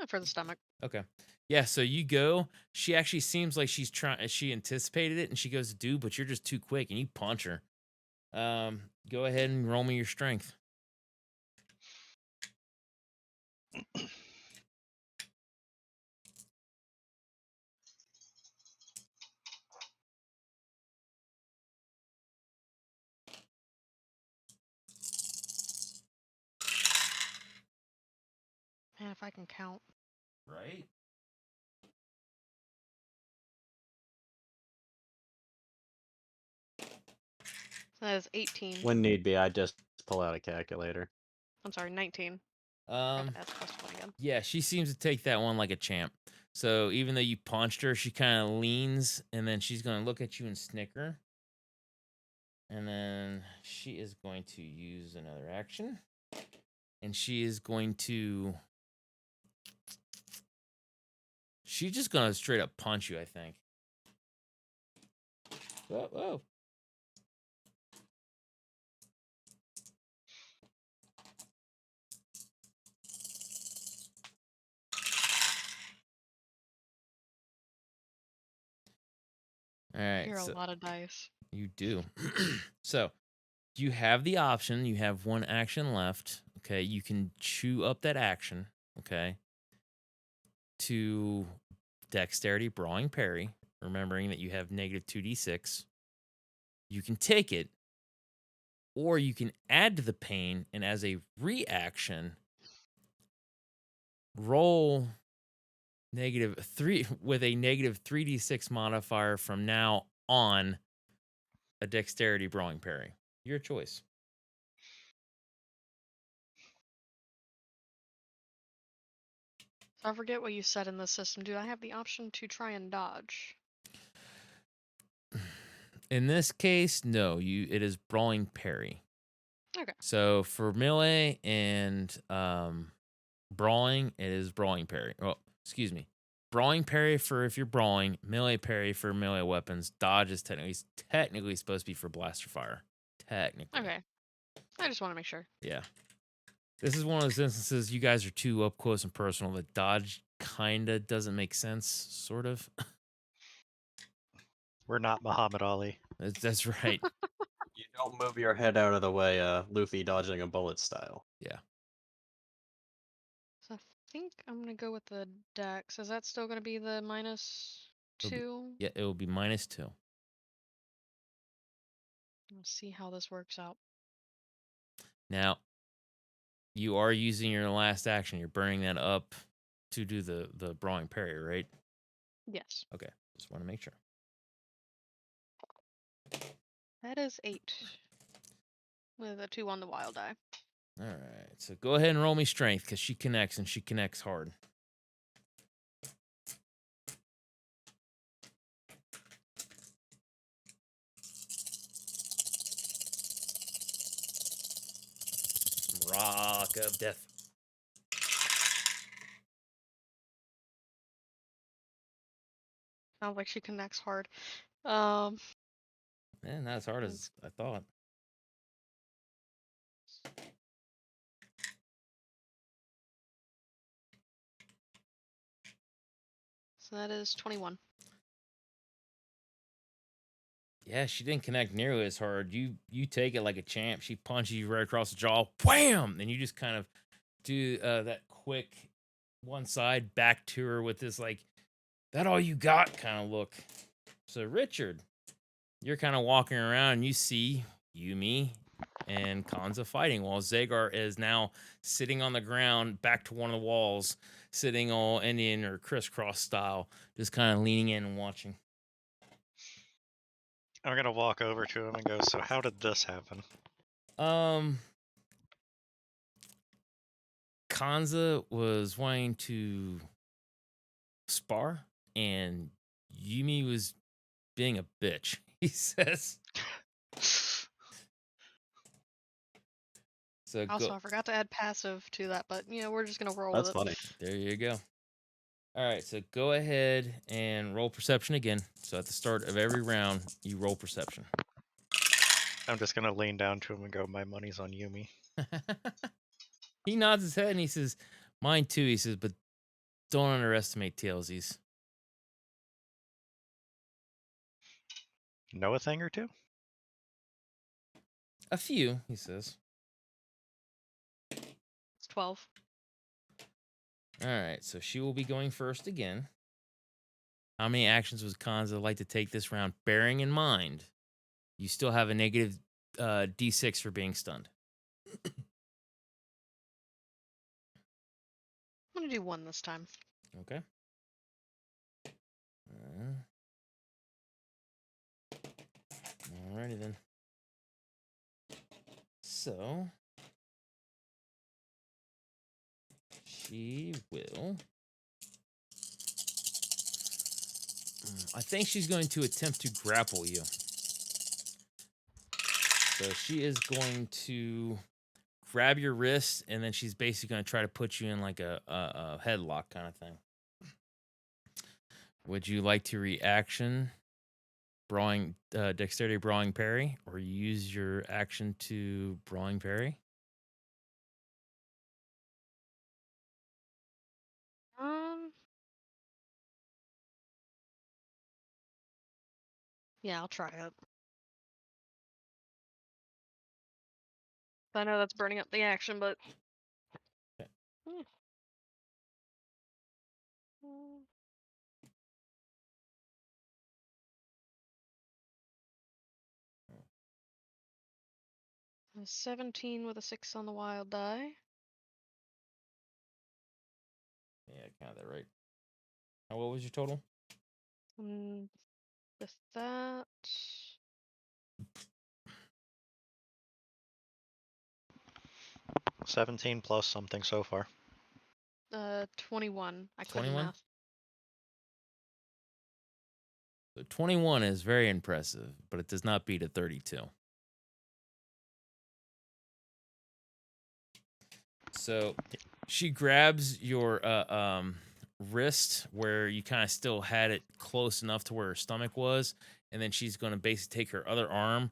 For the stomach. Okay. Yeah, so you go. She actually seems like she anticipated it and she goes to do, but you're just too quick and you punch her. Go ahead and roll me your strength. Man, if I can count. Right? That is 18. When need be, I just pull out a calculator. I'm sorry, 19. Forgot to add the +1 again. Yeah, she seems to take that one like a champ. So even though you punched her, she kind of leans and then she's going to look at you and snicker. And then she is going to use another action. And she is going to. She's just going to straight up punch you, I think. Whoa, whoa. All right. You're a So lot of dice. you do. So you have the option. You have one action left. Okay. You can chew up that action. Okay. To dexterity brawling parry, remembering that you have negative 2d6. You can take it, or you can add to the pain and as a reaction, roll -3 with a negative 3d6 modifier from now on a dexterity brawling parry. Your choice. So I forget what you said in the system. Do I have the option to try and dodge? In this case, no, it is brawling parry. Okay. So for melee and brawling, it is brawling parry. Oh, excuse me. Brawling parry for if you're brawling, melee parry for melee weapons. Dodge is technically supposed to be for blaster fire. Technically. Okay. I just want to make sure. Yeah. This is one of those instances you guys are too up close and personal that dodge kinda doesn't make sense, sort of. We're not Muhammad Ali. That's right. You don't move your head out of the way, Luffy dodging a bullet style. Yeah. So I think I'm going to go with the dex. Is that still going to be the -2? Yeah, it will be -2. Let's see how this works out. Now, you are using your last action. You're burning that up to do the brawling parry, right? Yes. Okay, just want to make sure. That is 8. With a 2 on the wild die. All right, so go ahead and roll me strength because she connects and she connects hard. Rock of death. Sounds like she connects hard. Man, not as hard as I thought. So that is 21. Yeah, she didn't connect nearly as hard. You take it like a champ. She punches you right across the jaw. Wham! And you just kind of do that quick one side back to her with this like, that all you got kind of look. So Richard, you're kind of walking around and you see Yumi and Kanza fighting while Zagar is now sitting on the ground back to one of the walls, sitting all Indian or crisscross style, just kind of leaning in and watching. I'm gonna walk over to him and go, so how did this happen? Kanza was wanting to spar, and Yumi was being a bitch, he says. So Also, go. I forgot to add passive to that, but we're just gonna roll That's with it. funny. There you go. All right, so go ahead and roll perception again. So at the start of every round, you roll perception. I'm just gonna lean down to him and go, my money's on Yumi. He nods his head and he says, mine too. He says, but don't underestimate tailsies. Know a thing or two? A few, he says. It's 12. All right, so she will be going first again. How many actions would Kanza like to take this round? Bearing in mind, you still have a negative D6 for being stunned. I'm gonna do 1 this time. Okay. Alrighty then. So she will. I think she's going to attempt to grapple you. So she is going to grab your wrist, and then she's basically going to try to put you in like a headlock kind of thing. Would you like to reaction brawling dexterity brawling parry, or use your action to brawling parry? Yeah, I'll try it. I know that's burning up the action, but Okay. Mm. 17 with a 6 on the wild die. Yeah, kind of that right. Now, what was your total? With that, 17 plus something so far. 21. I couldn't 21? math. So 21 is very impressive, but it does not beat a 32. So she grabs your wrist where you kind of still had it close enough to where her stomach was, and then she's going to basically take her other arm.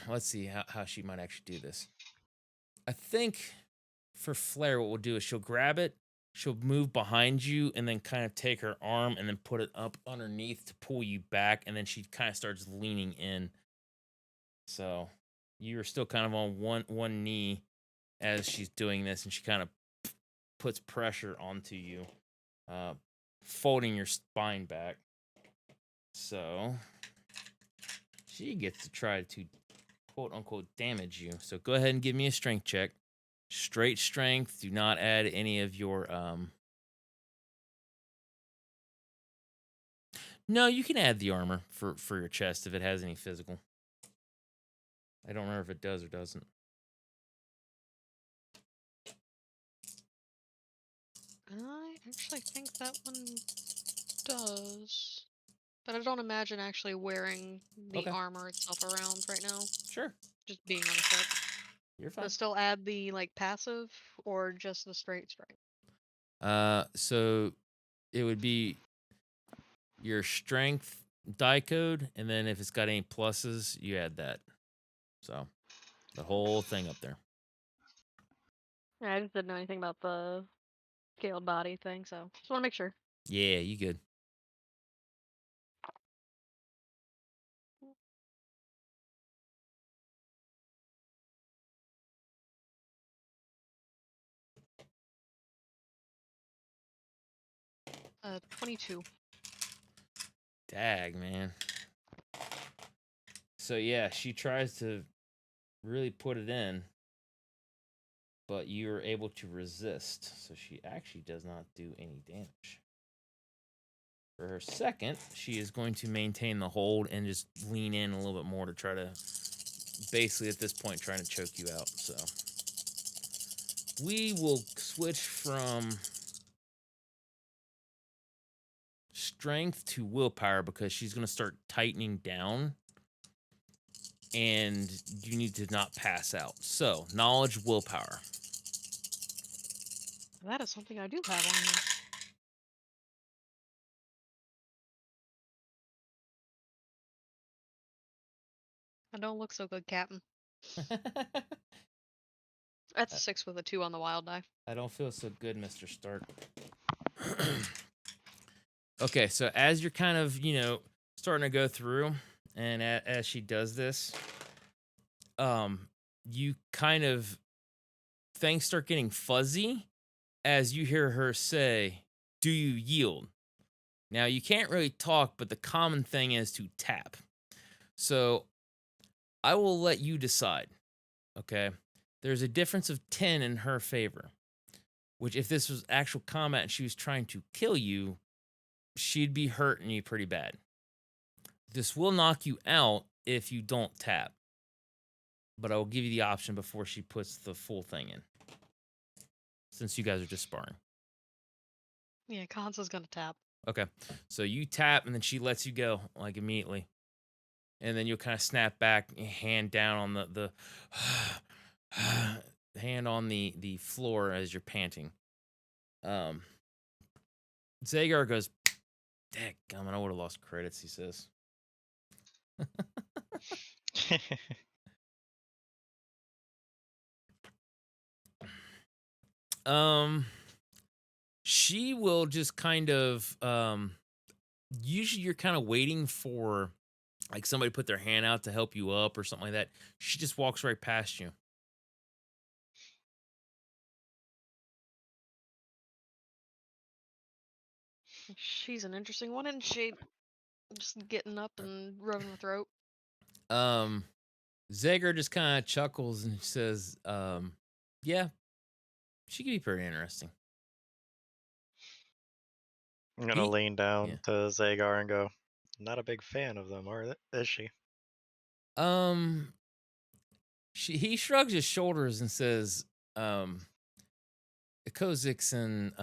Let's see how she might actually do this. I think for Flair, what we'll do is she'll grab it, she'll move behind you, and then kind of take her arm and then put it up underneath to pull you back, and then she kind of starts leaning in. So you're still kind of on one knee as she's doing this, and she kind of puts pressure onto you, folding your spine back. So she gets to try to quote unquote damage you. So go ahead and give me a strength check. Straight strength. Do not add any of your No, you can add the armor for your chest if it has any physical. I don't remember if it does or doesn't. I actually think that one does. But I don't imagine actually wearing the Okay. armor itself around right now. Sure. Just being on the ship. You're fine. But still add the like passive or just the straight strike? So it would be your strength die code, and then if it's got any pluses, you add that. So the whole thing up there. Yeah, I just didn't know anything about the scaled body thing, so just want to make sure. Yeah, you good. 22. Dag, man. So yeah, she tries to really put it in, but you're able to resist. So she actually does not do any damage. For her second, she is going to maintain the hold and just lean in a little bit more to try to, basically at this point, trying to choke you out. So we will switch from strength to willpower because she's going to start tightening down and you need to not pass out. So knowledge, willpower. That is something I do have on here. I don't look so good, Captain. That's a 6 with a 2 on the wild die. I don't feel so good, Mr. Stark. Okay, so as you're kind of, starting to go through, and as she does this, you kind of, things start getting fuzzy as you hear her say, "Do you yield?" Now, you can't really talk, but the common thing is to tap. So I will let you decide, okay? There's a difference of 10 in her favor, which if this was actual combat and she was trying to kill you, she'd be hurting you pretty bad. This will knock you out if you don't tap, but I will give you the option before she puts the full thing in, since you guys are just sparring. Yeah, Kansa's gonna tap. Okay, so you tap and then she lets you go like immediately, and then you'll kind of snap back, hand down on the hand on the floor as you're panting. Zagar goes, "Dadgummit, I would have lost credits," he says. She will just kind of usually you're kind of waiting for like somebody put their hand out to help you up or something like that. She just walks right past you. She's an interesting one, isn't she? Just getting up and rubbing the throat. Zager just kind of chuckles and says, yeah, she could be pretty interesting. I'm gonna lean down yeah. to Zagar and go, "Not a big fan of them, is she?" He shrugs his shoulders and says, the Koziks and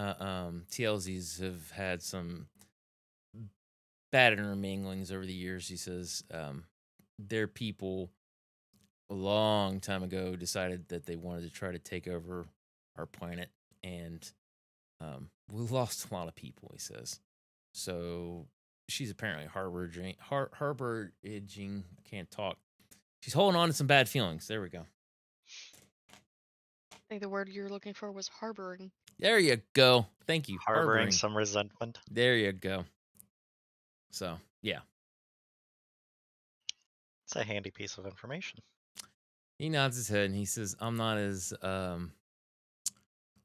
TLZs have had some bad interminglings over the years. He says, their people a long time ago decided that they wanted to try to take over our planet, and we lost a lot of people, he says. So she's apparently harboring, I can't talk. She's holding on to some bad feelings. There we go. I think the word you're looking for was harboring. There you go. Thank you. Harboring some resentment. There you go. So, yeah. It's a handy piece of information. He nods his head and he says, I'm not as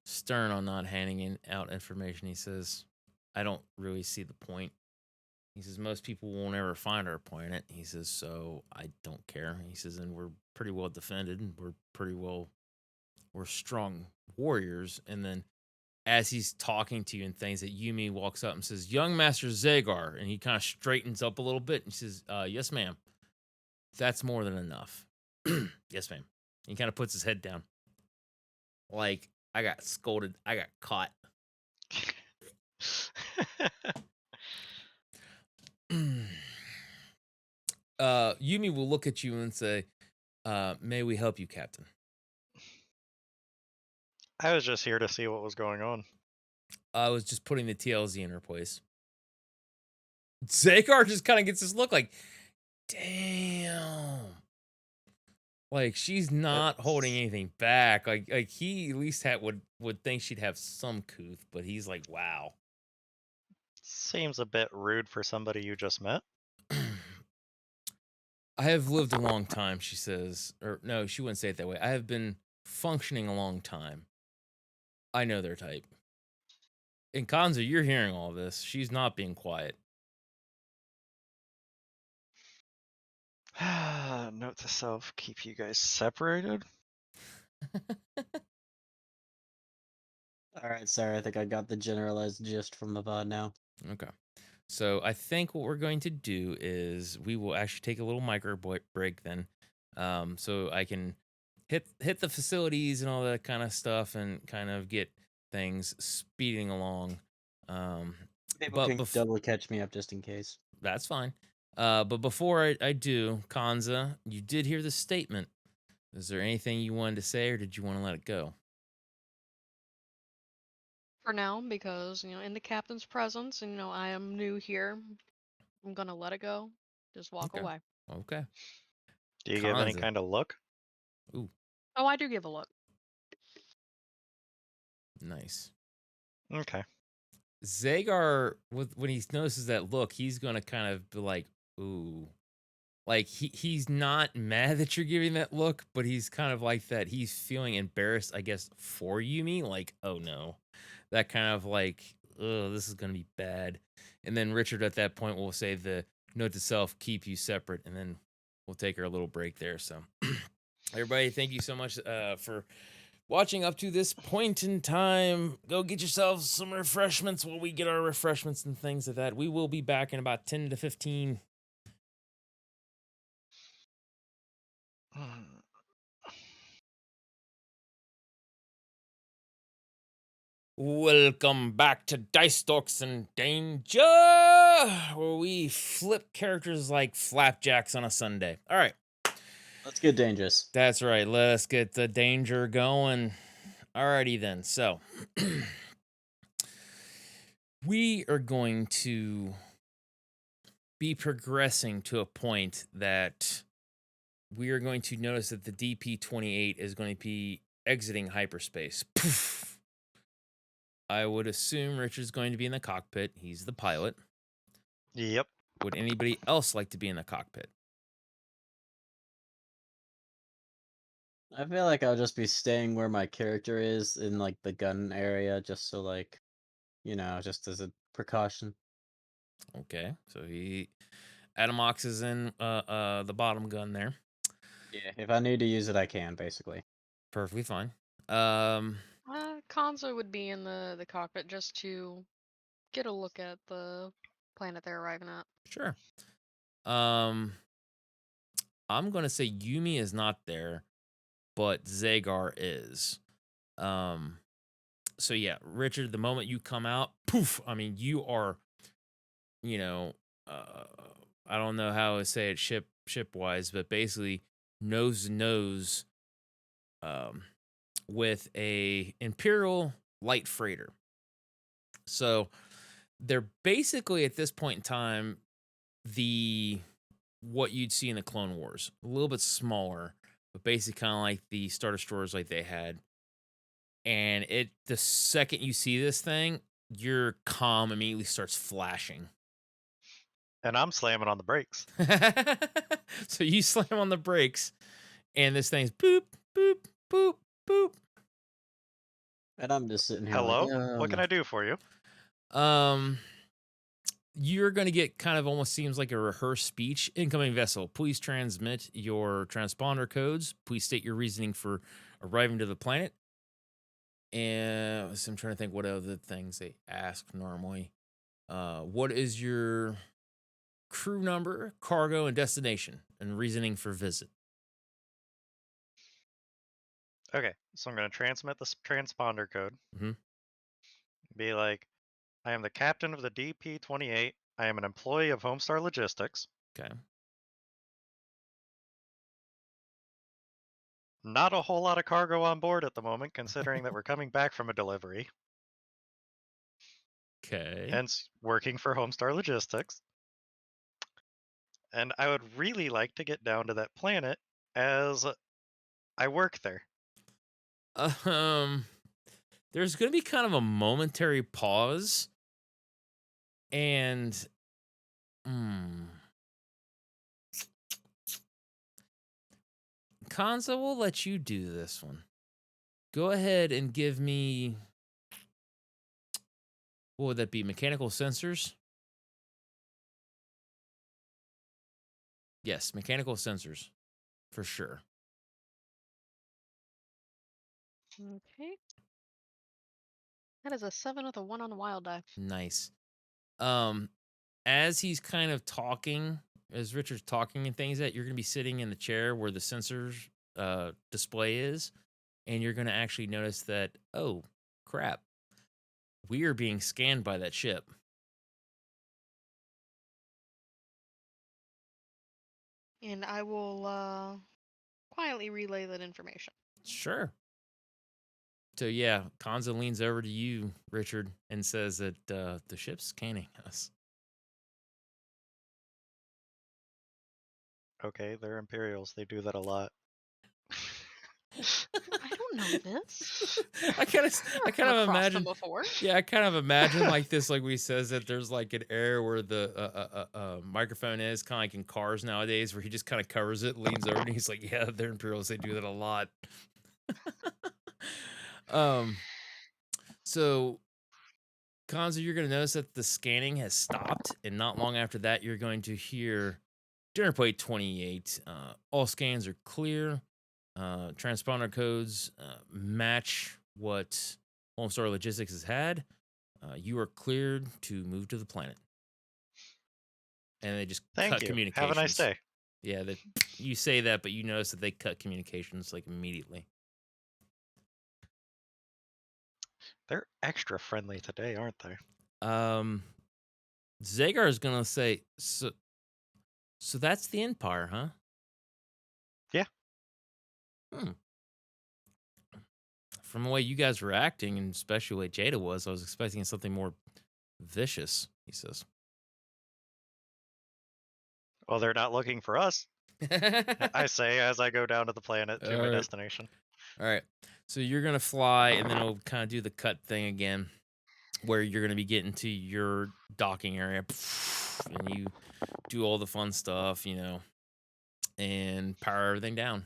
stern on not handing out information. He says, I don't really see the point. He says, most people won't ever find our planet. He says, so I don't care. He says, and we're pretty well defended. And we're strong warriors. And then as he's talking to you and things, that Yumi walks up and says, "Young Master Zagar," and he kind of straightens up a little bit and says, "Yes, ma'am. That's more than enough." "Yes, ma'am." He kind of puts his head down. Like, I got scolded. I got caught. Yumi will look at you and say, "May we help you, Captain?" I was just here to see what was going on. I was just putting the TLZ in her place. Zagar just kind of gets this look like, damn. Like, she's not holding It's- anything back. Like he at least would think she'd have some couth, but he's like, wow. Seems a bit rude for somebody you just met. I have lived a long time, she says. Or no, she wouldn't say it that way. I have been functioning a long time. I know their type. And Kanza, you're hearing all this. She's not being quiet. Note to self: keep you guys separated. All right, sorry. I think I got the generalized gist from the VOD now. Okay. So I think what we're going to do is we will actually take a little micro break then. So I can hit the facilities and all that kind of stuff and kind of get things speeding along. People But can double catch me up just in case. that's fine. But before I do, Kanza, you did hear the statement. Is there anything you wanted to say, or did you want to let it go? For now, because, in the captain's presence, and, I am new here, I'm gonna let it go. Just walk Okay. away. Okay. Do you give any Kanza. kind of look? Ooh, Oh, I do give a look. nice. Okay. Zagar, when he notices that look, he's gonna kind of be like, "Ooh," like he's not mad that you're giving that look, but he's kind of like that. He's feeling embarrassed, I guess, for Yumi. Like, oh no, that kind of like, oh, this is gonna be bad. And then Richard at that point will say the note to self, "Keep you separate," and then we'll take our little break there. So, everybody, thank you so much for watching up to this point in time. Go get yourselves some refreshments while we get our refreshments and things like that. We will be back in about 10 to 15. Welcome back to Dice Dorks and Danger, where we flip characters like flapjacks on a Sunday. All right. Let's get dangerous. That's right. Let's get the danger going. Alrighty then. So we are going to be progressing to a point that we are going to notice that the DP-28 is going to be exiting hyperspace. Poof. I would assume Richard's going to be in the cockpit. He's the pilot. Yep. Would anybody else like to be in the cockpit? I feel like I'll just be staying where my character is in like the gun area, just so like, just as a precaution. Okay, so Adamox is in the bottom gun there. Yeah, if I need to use it, I can basically. Perfectly fine. Konzo would be in the cockpit just to get a look at the planet they're arriving at. Sure. I'm gonna say Yumi is not there, but Zagar is. So yeah, Richard, the moment you come out, poof, I mean, you are, you know, uh, I don't know how to say it ship wise, but basically nose to nose, um, with a Imperial light freighter. So they're basically at this point in time the what you'd see in the Clone Wars, a little bit smaller, but basically kind of like the Star Destroyers like they had. And the second you see this thing, your comm immediately starts flashing. And I'm slamming on the brakes. So you slam on the brakes, and this thing's boop, boop, boop, boop. And I'm just sitting here Hello? like, What can I do for you? You're going to get kind of almost seems like a rehearsed speech. Incoming vessel, please transmit your transponder codes. Please state your reasoning for arriving to the planet. And so I'm trying to think what other things they ask normally. What is your crew number, cargo, and destination, and reasoning for visit? Okay, so I'm going to transmit the transponder code. Mm-hmm. Be like, I am the captain of the DP-28. I am an employee of Homestar Logistics. Okay. Not a whole lot of cargo on board at the moment, considering that we're coming back from a delivery. Okay. Hence, working for Homestar Logistics. And I would really like to get down to that planet as I work there. There's gonna be kind of a momentary pause, and Kanza will let you do this one. Go ahead and give me, what would that be? Mechanical sensors? Yes, mechanical sensors for sure. Okay. That is a 7 with a 1 on the wild die. Nice. As he's kind of talking, as Richard's talking and things, that you're gonna be sitting in the chair where the sensors display is, and you're gonna actually notice that, oh crap, we are being scanned by that ship. And I will quietly relay that information. Sure. So yeah, Kanza leans over to you, Richard, and says that the ship's scanning us. Okay, they're Imperials. They do that a lot. I don't know this. I kind Never come of across them imagine. before. Yeah, I kind of imagine like this, like we says that there's like an area where the microphone is kind of like in cars nowadays, where he just kind of covers it, leans over, and he's like, "Yeah, they're Imperials. They do that a lot." So Kanza, you're going to notice that the scanning has stopped, and not long after that, you're going to hear dinner plate 28. All scans are clear. Transponder codes match what Homestar Logistics has had. You are cleared to move to the planet. And they just Thank cut you. communications. Have a nice day. Yeah, you say that, but you notice that they cut communications like immediately. They're extra friendly today, aren't they? Zagar is gonna say, so that's the Empire, huh? Yeah. From the way you guys were acting, and especially the way Jada was, I was expecting something more vicious, he says. Well, they're not looking for us, I say as I go down to the planet to my destination. All right. So you're going to fly, and then it'll kind of do the cut thing again, where you're going to be getting to your docking area, and you do all the fun stuff, and power everything down.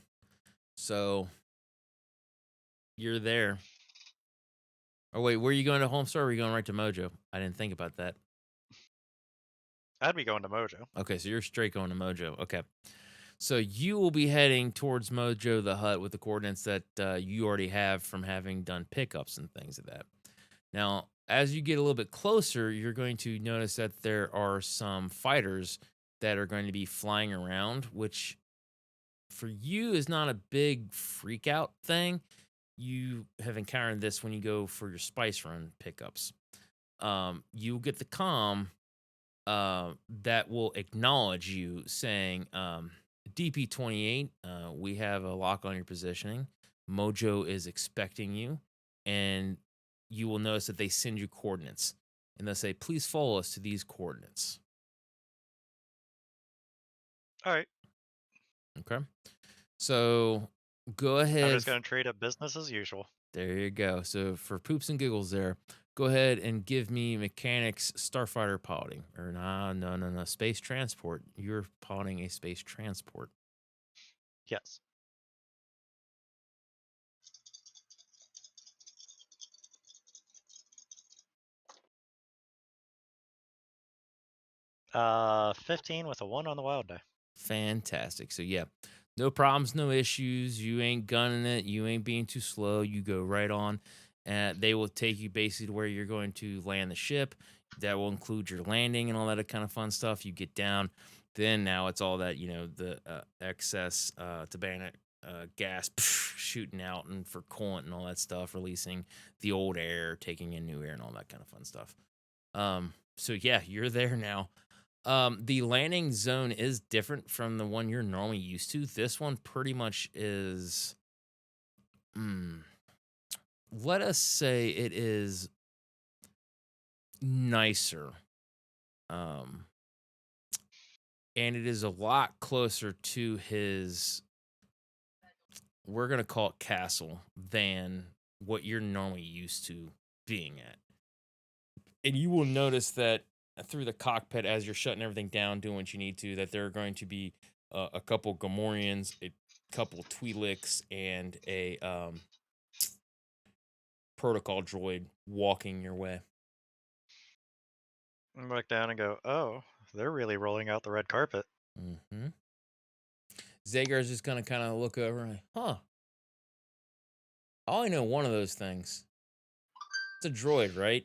So you're there. Oh, wait, where are you going to Homestar, or are you going right to Mojo? I didn't think about that. I'd be going to Mojo. Okay, so you're straight going to Mojo. Okay. So you will be heading towards Mojo the Hutt with the coordinates that you already have from having done pickups and things of that. Now, as you get a little bit closer, you're going to notice that there are some fighters that are going to be flying around, which for you is not a big freak out thing. You have encountered this when you go for your spice run pickups. You'll get the comm that will acknowledge you saying, DP-28, we have a lock on your positioning. Mojo is expecting you, and you will notice that they send you coordinates, and they'll say, please follow us to these coordinates. All right. Okay. So go ahead. I'm just going to treat it business as usual. There you go. So for poops and giggles there, go ahead and give me mechanics starfighter piloting. Or no, space transport. You're piloting a space transport. Yes. Uh, 15 with a 1 on the wild die. Fantastic. So yeah, no problems, no issues. You ain't gunning it. You ain't being too slow. You go right on. They will take you basically to where you're going to land the ship. That will include your landing and all that kind of fun stuff. You get down, then now it's all that the excess tabanic gas shooting out and for coolant and all that stuff, releasing the old air, taking in new air and all that kind of fun stuff. So yeah, you're there now. The landing zone is different from the one you're normally used to. This one pretty much is, let us say it is nicer. And it is a lot closer to his, we're going to call it castle, than what you're normally used to being at. And you will notice that through the cockpit, as you're shutting everything down, doing what you need to, that there are going to be a couple Gamorreans, a couple Twi'leks, and a protocol droid walking your way. I look down and go, oh, they're really rolling out the red carpet. Mm-hmm. Zagar's just gonna kind of look over and like, huh. I only know one of those things. It's a droid, right?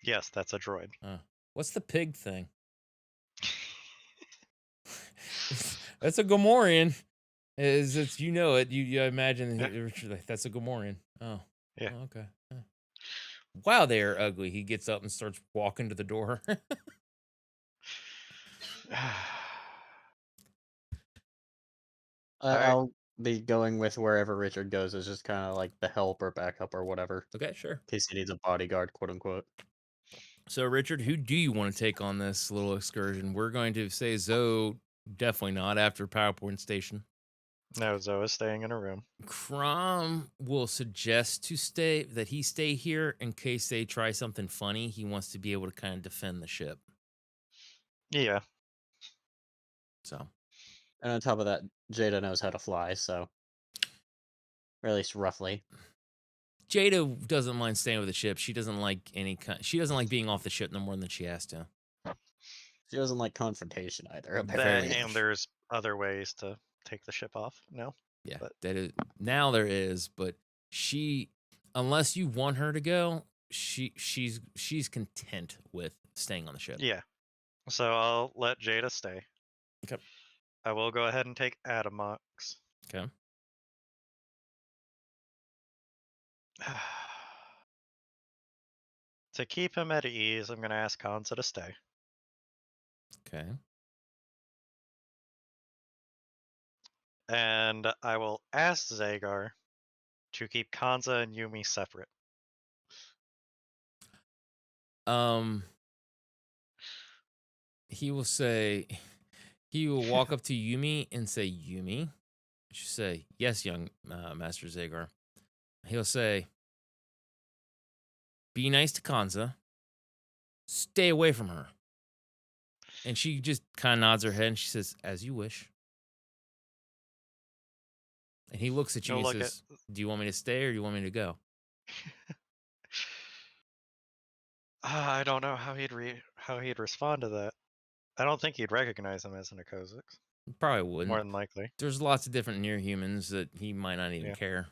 Yes, that's a droid. What's the pig thing? That's a Gamorrean. It's you know it. You imagine that's a Gamorrean. Oh. Yeah. Oh, okay. Yeah. Wow, they are ugly. He gets up and starts walking to the door. I'll be going with wherever Richard goes as just kind of like the help or backup or whatever, Okay, sure. in case he needs a bodyguard, quote unquote. So, Richard, who do you want to take on this little excursion? We're going to say Zoe, definitely not after PowerPoint Station. No, Zoe is staying in a room. Crom will suggest that he stay here in case they try something funny. He wants to be able to kind of defend the ship. Yeah. So. And on top of that, Jada knows how to fly, so. Or at least roughly. Jada doesn't mind staying with the ship. She doesn't like she doesn't like being off the ship no more than she has to. She doesn't like confrontation either. And there's other ways to take the ship off. No. Yeah, that is now there is, but she, unless you want her to go, she's content with staying on the ship. Yeah. So I'll let Jada stay. Okay. I will go ahead and take Adamox. Okay. To keep him at ease, I'm going to ask Kanza to stay. Okay. And I will ask Zagar to keep Kanza and Yumi separate. He will walk up to Yumi and say, Yumi. She'll say, yes, young Master Zagar. He'll say, be nice to Kanza. Stay away from her. And she just kind of nods her head and she says, as you wish. And he looks at you and says, do you want me to stay or do you want me to go? I don't know how he'd respond to that. I don't think he'd recognize him as an Akozix. Probably wouldn't. More than likely. There's lots of different near humans that he might not even care.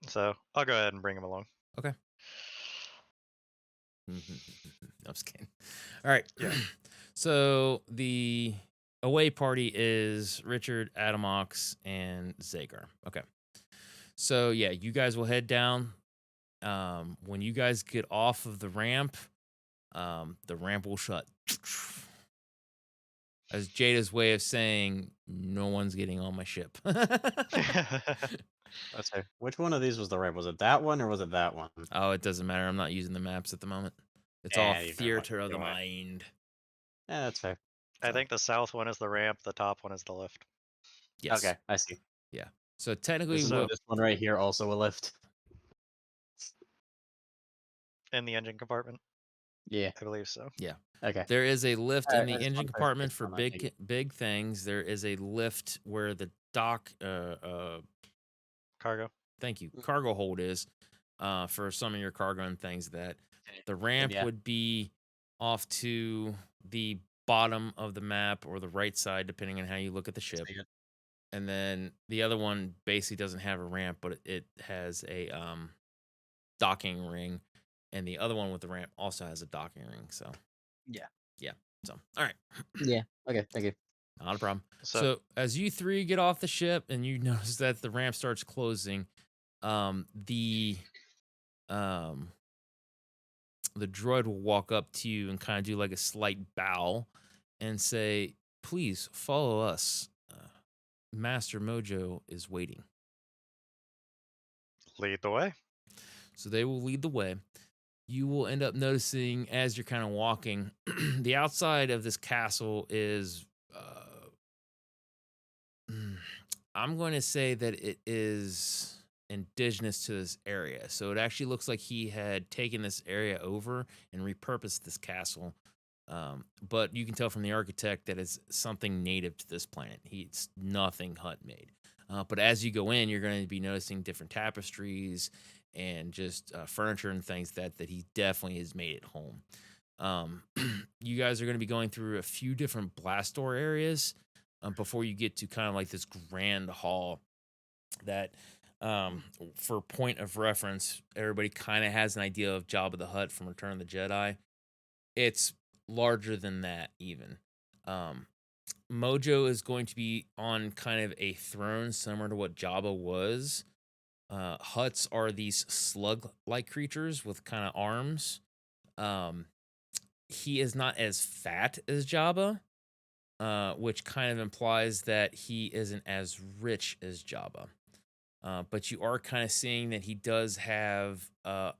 So I'll go ahead and bring him along. Okay. I'm just kidding. All right. Yeah. So the away party is Richard, Adamox, and Zagar. Okay. So yeah, you guys will head down. When you guys get off of the ramp will shut. As Jada's way of saying, no one's getting on my ship. Let's say, which one of these was the ramp? Was it that one or was it that one? Oh, it doesn't matter. I'm not using the maps at the moment. It's all theater of the mind. Yeah, that's fair. I think the south one is the ramp, the top one is the lift. Yes. Okay, I see. Yeah. So technically, this one right here also a lift. In the engine compartment? Yeah. I believe so. Yeah. Okay. There is a lift in the engine compartment for big things. There is a lift where the dock cargo. Thank you. Cargo hold is for some of your cargo and things that the ramp would be off to the bottom of the map or the right side, depending on how you look at the ship. And then the other one basically doesn't have a ramp, but it has a docking ring, and the other one with the ramp also has a docking ring. So Yeah. yeah. So all right, Yeah. Okay. Thank you. not a problem. So So as you three get off the ship and you notice that the ramp starts closing, the um the droid will walk up to you and kind of do like a slight bow and say, "Please follow us. Master Mojo is waiting." lead the way. So they will lead the way. You will end up noticing as you're kind of walking, the outside of this castle is. Mm, I'm going to say that it is indigenous to this area. So it actually looks like he had taken this area over and repurposed this castle. But you can tell from the architect that it's something native to this planet. It's nothing Hutt made. But as you go in, you're going to be noticing different tapestries and just furniture and things that he definitely has made at home. You guys are going to be going through a few different blast door areas before you get to kind of like this grand hall that, for point of reference, everybody kind of has an idea of Jabba the Hutt from Return of the Jedi. It's larger than that, even. Um, Mojo is going to be on kind of a throne similar to what Jabba was. Hutts are these slug like creatures with kind of arms. Um, he is not as fat as Jabba, which kind of implies that he isn't as rich as Jabba. But you are kind of seeing that he does have a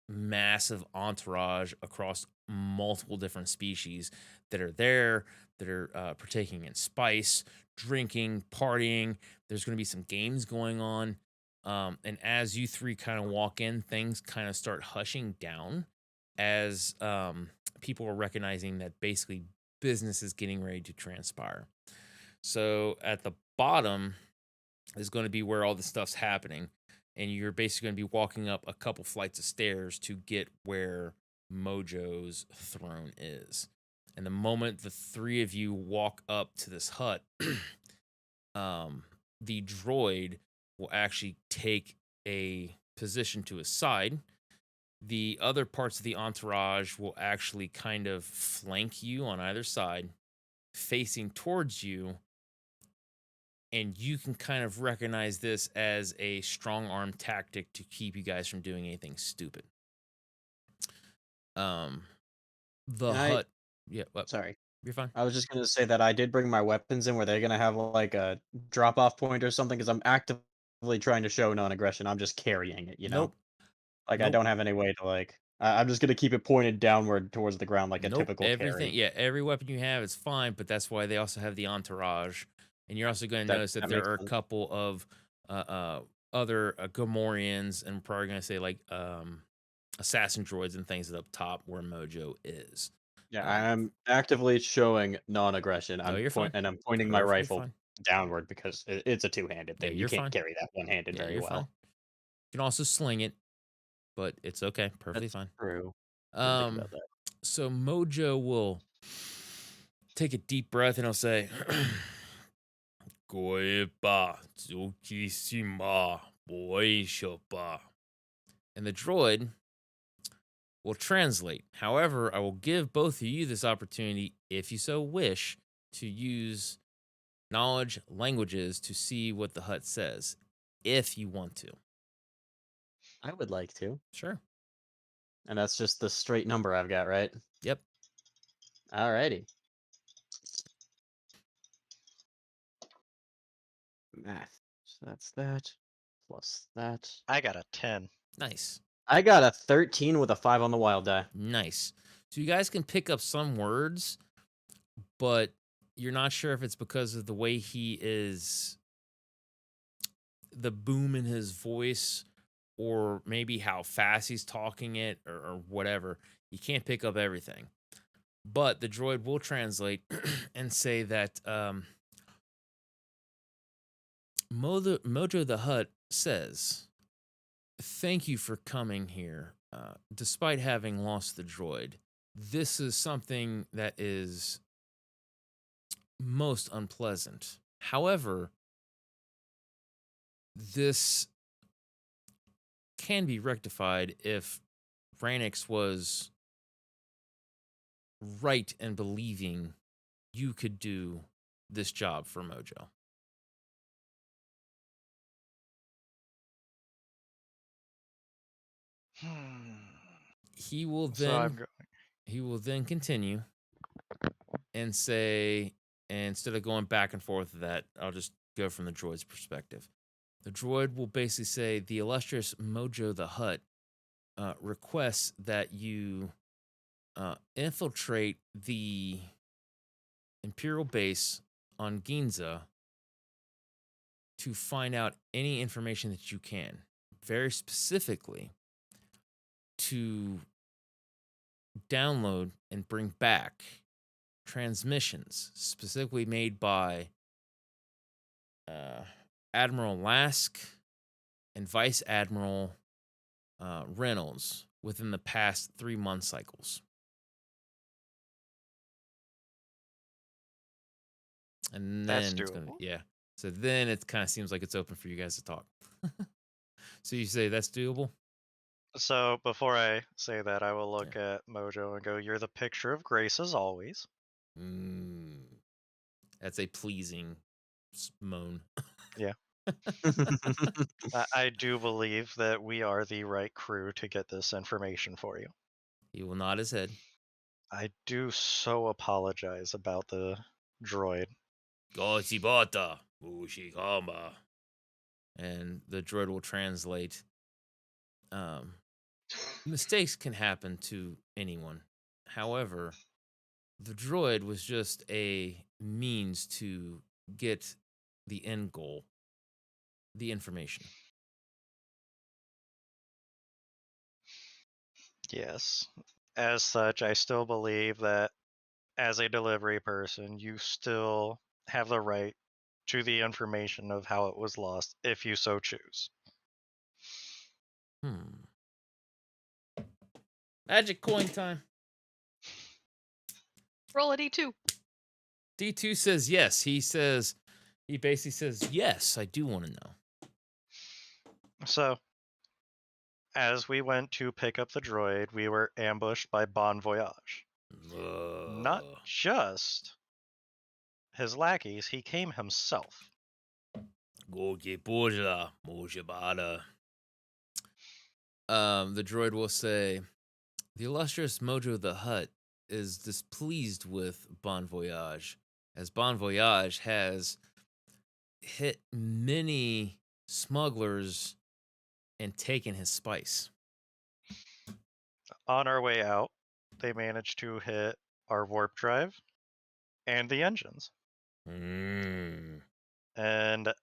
massive entourage across multiple different species that are there, that are partaking in spice, drinking, partying. There's going to be some games going on. And as you three kind of walk in, things kind of start hushing down as people are recognizing that basically business is getting ready to transpire. So at the bottom is going to be where all the stuff's happening. And you're basically going to be walking up a couple flights of stairs to get where Mojo's throne is. And the moment the three of you walk up to this hut, the droid will actually take a position to his side. The other parts of the entourage will actually kind of flank you on either side, facing towards you, and you can kind of recognize this as a strong arm tactic to keep you guys from doing anything stupid. Um, the Can I? hut, yeah, what? Sorry. You're fine. I was just gonna say that I did bring my weapons in. Were they gonna have like a drop off point or something? Because I'm actively trying to show non-aggression. I'm just carrying it, you know. Nope, Like I nope, don't have any way to like. I'm just gonna keep it pointed downward towards the ground like a nope. typical Everything, carry. yeah, every weapon you have is fine, but that's why they also have the entourage, and you're also going to notice that That there makes are a sense. couple of other Gamorreans, and probably going to say like assassin droids and things up top where Mojo is. Yeah, Um, I'm actively showing non-aggression. no, you're fine. I'm pointing my Perfectly rifle fine. downward because it's a two-handed Yeah, thing. You you're can't fine. carry that one-handed Yeah, very you're fine. well. You can also sling it, but it's okay. Perfectly That's fine. true. Didn't think Um, about that. so Mojo will take a deep breath and he'll say, Goeba tsukishima boishopa. And the droid will translate. However, I will give both of you this opportunity, if you so wish, to use knowledge languages to see what the hut says, if you want to. I would like to, Sure. and that's just the straight number I've got, right? Yep. Alrighty. Math. So that's that plus that. I got a 10. Nice. I got a 13 with a 5 on the wild die. Nice. So you guys can pick up some words, but you're not sure if it's because of the way he is, the boom in his voice, or maybe how fast he's talking it, or whatever. You can't pick up everything. But the droid will translate and say that Mojo the Hutt says, "Thank you for coming here. Despite having lost the droid, this is something that is most unpleasant. However, this can be rectified if Ranix was right in believing you could do this job for Mojo. He will So I'm then going. he will then continue and say, and instead of going back and forth with that, I'll just go from the droid's perspective. The droid will basically say, the illustrious Mojo the Hutt requests that you infiltrate the Imperial base on Ginza to find out any information that you can. Very specifically, to download and bring back transmissions specifically made by Admiral Lask and Vice Admiral Reynolds within the past 3 month cycles. And That's then it's gonna doable. yeah. So then it kind of seems like it's open for you guys to talk. So you say that's doable? So before I say that, I will look at Mojo and go, "You're the picture of grace as always." That's a pleasing moan. Yeah. I do believe that we are the right crew to get this information for you. He will nod his head. I do so apologize about the droid. Goshibata Mushikama. And the droid will translate. Mistakes can happen to anyone. However, the droid was just a means to get the end goal, the information. Yes. As such, I still believe that as a delivery person, you still have the right to the information of how it was lost if you so choose. Magic coin time. Roll a d2. D2 says yes. He basically says, yes, I do want to know. So, as we went to pick up the droid, we were ambushed by Bon Voyage. Not just his lackeys, he came himself. The droid will say, the illustrious Mojo the Hutt is displeased with Bon Voyage, as Bon Voyage has hit many smugglers and taken his spice. On our way out, they managed to hit our warp drive and the engines. And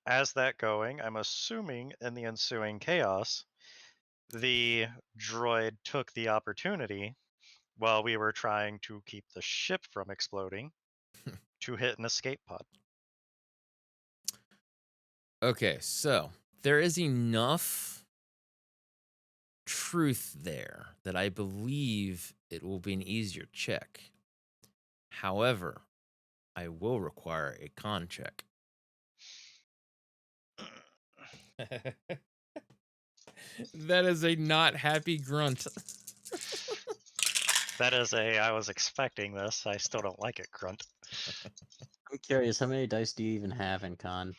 as that going, I'm assuming in the ensuing chaos, the droid took the opportunity while we were trying to keep the ship from exploding to hit an escape pod. Okay, so there is enough truth there that I believe it will be an easier check. However, I will require a con check. That is a not happy grunt. That is I was expecting this. I still don't like it, grunt. I'm curious, how many dice do you even have in con?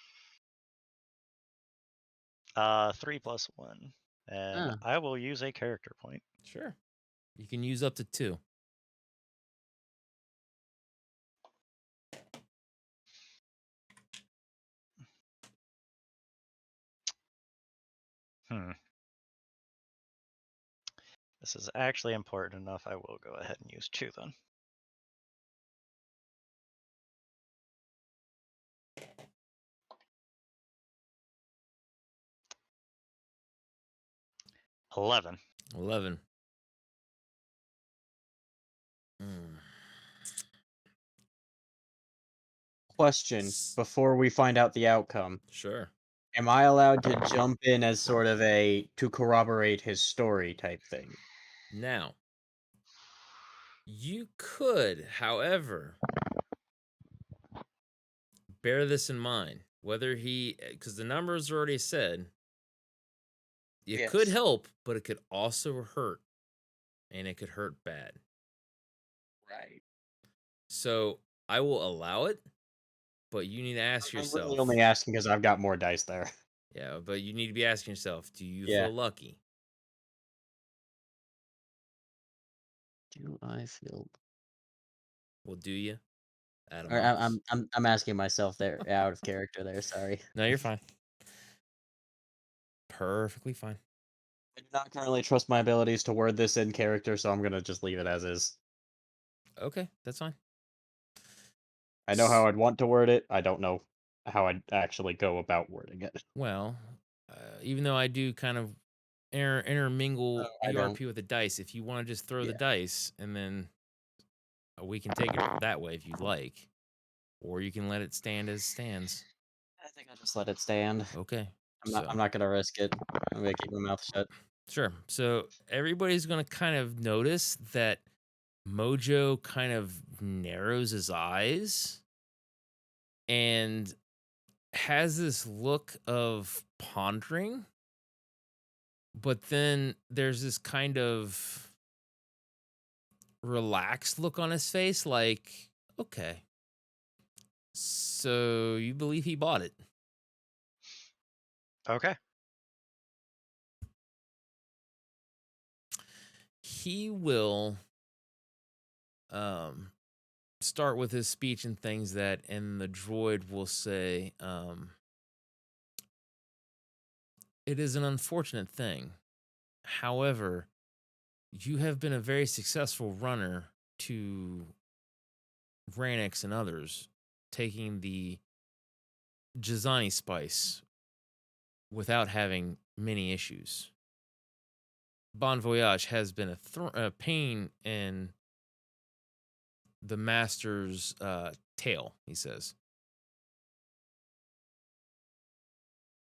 3 + 1. And Ah. I will use a character point. Sure. You can use up to 2. This is actually important enough. I will go ahead and use 2 then. $11. 11. Question before we find out the outcome. Sure. Am I allowed to jump in as sort of a to corroborate his story type thing? Now, you could, however, bear this in mind. Whether because the numbers are already said, it could Yes. help, but it could also hurt, and it could hurt bad. Right. So I will allow it, but you need to ask I'm really yourself. only asking because I've got more dice there. Yeah, but you need to be asking yourself, do you Yeah. feel lucky? Do I feel? Well, do you? Or Adamos. I'm asking myself there out of character there. Sorry. No, you're fine. Perfectly fine. I do not currently trust my abilities to word this in character, so I'm gonna just leave it as is. Okay, that's fine. I know how I'd want to word it. I don't know how I'd actually go about wording it. Well, even though I do kind of intermingle I don't. ERP with the dice, if you want to just throw the Yeah. dice and then we can take it that way if you'd like, or you can let it stand as it stands. I think I'll just let it stand. Okay, I'm so not gonna risk it. I'm gonna keep my mouth shut. sure. So everybody's gonna kind of notice that Mojo kind of narrows his eyes and has this look of pondering, but then there's this kind of relaxed look on his face, like, okay, so you believe he bought it? Okay. He will um start with his speech and things that, and the droid will say, it is an unfortunate thing. However, you have been a very successful runner to Ranix and others, taking the Jizani spice without having many issues. Bon Voyage has been a pain in the master's tail, he says.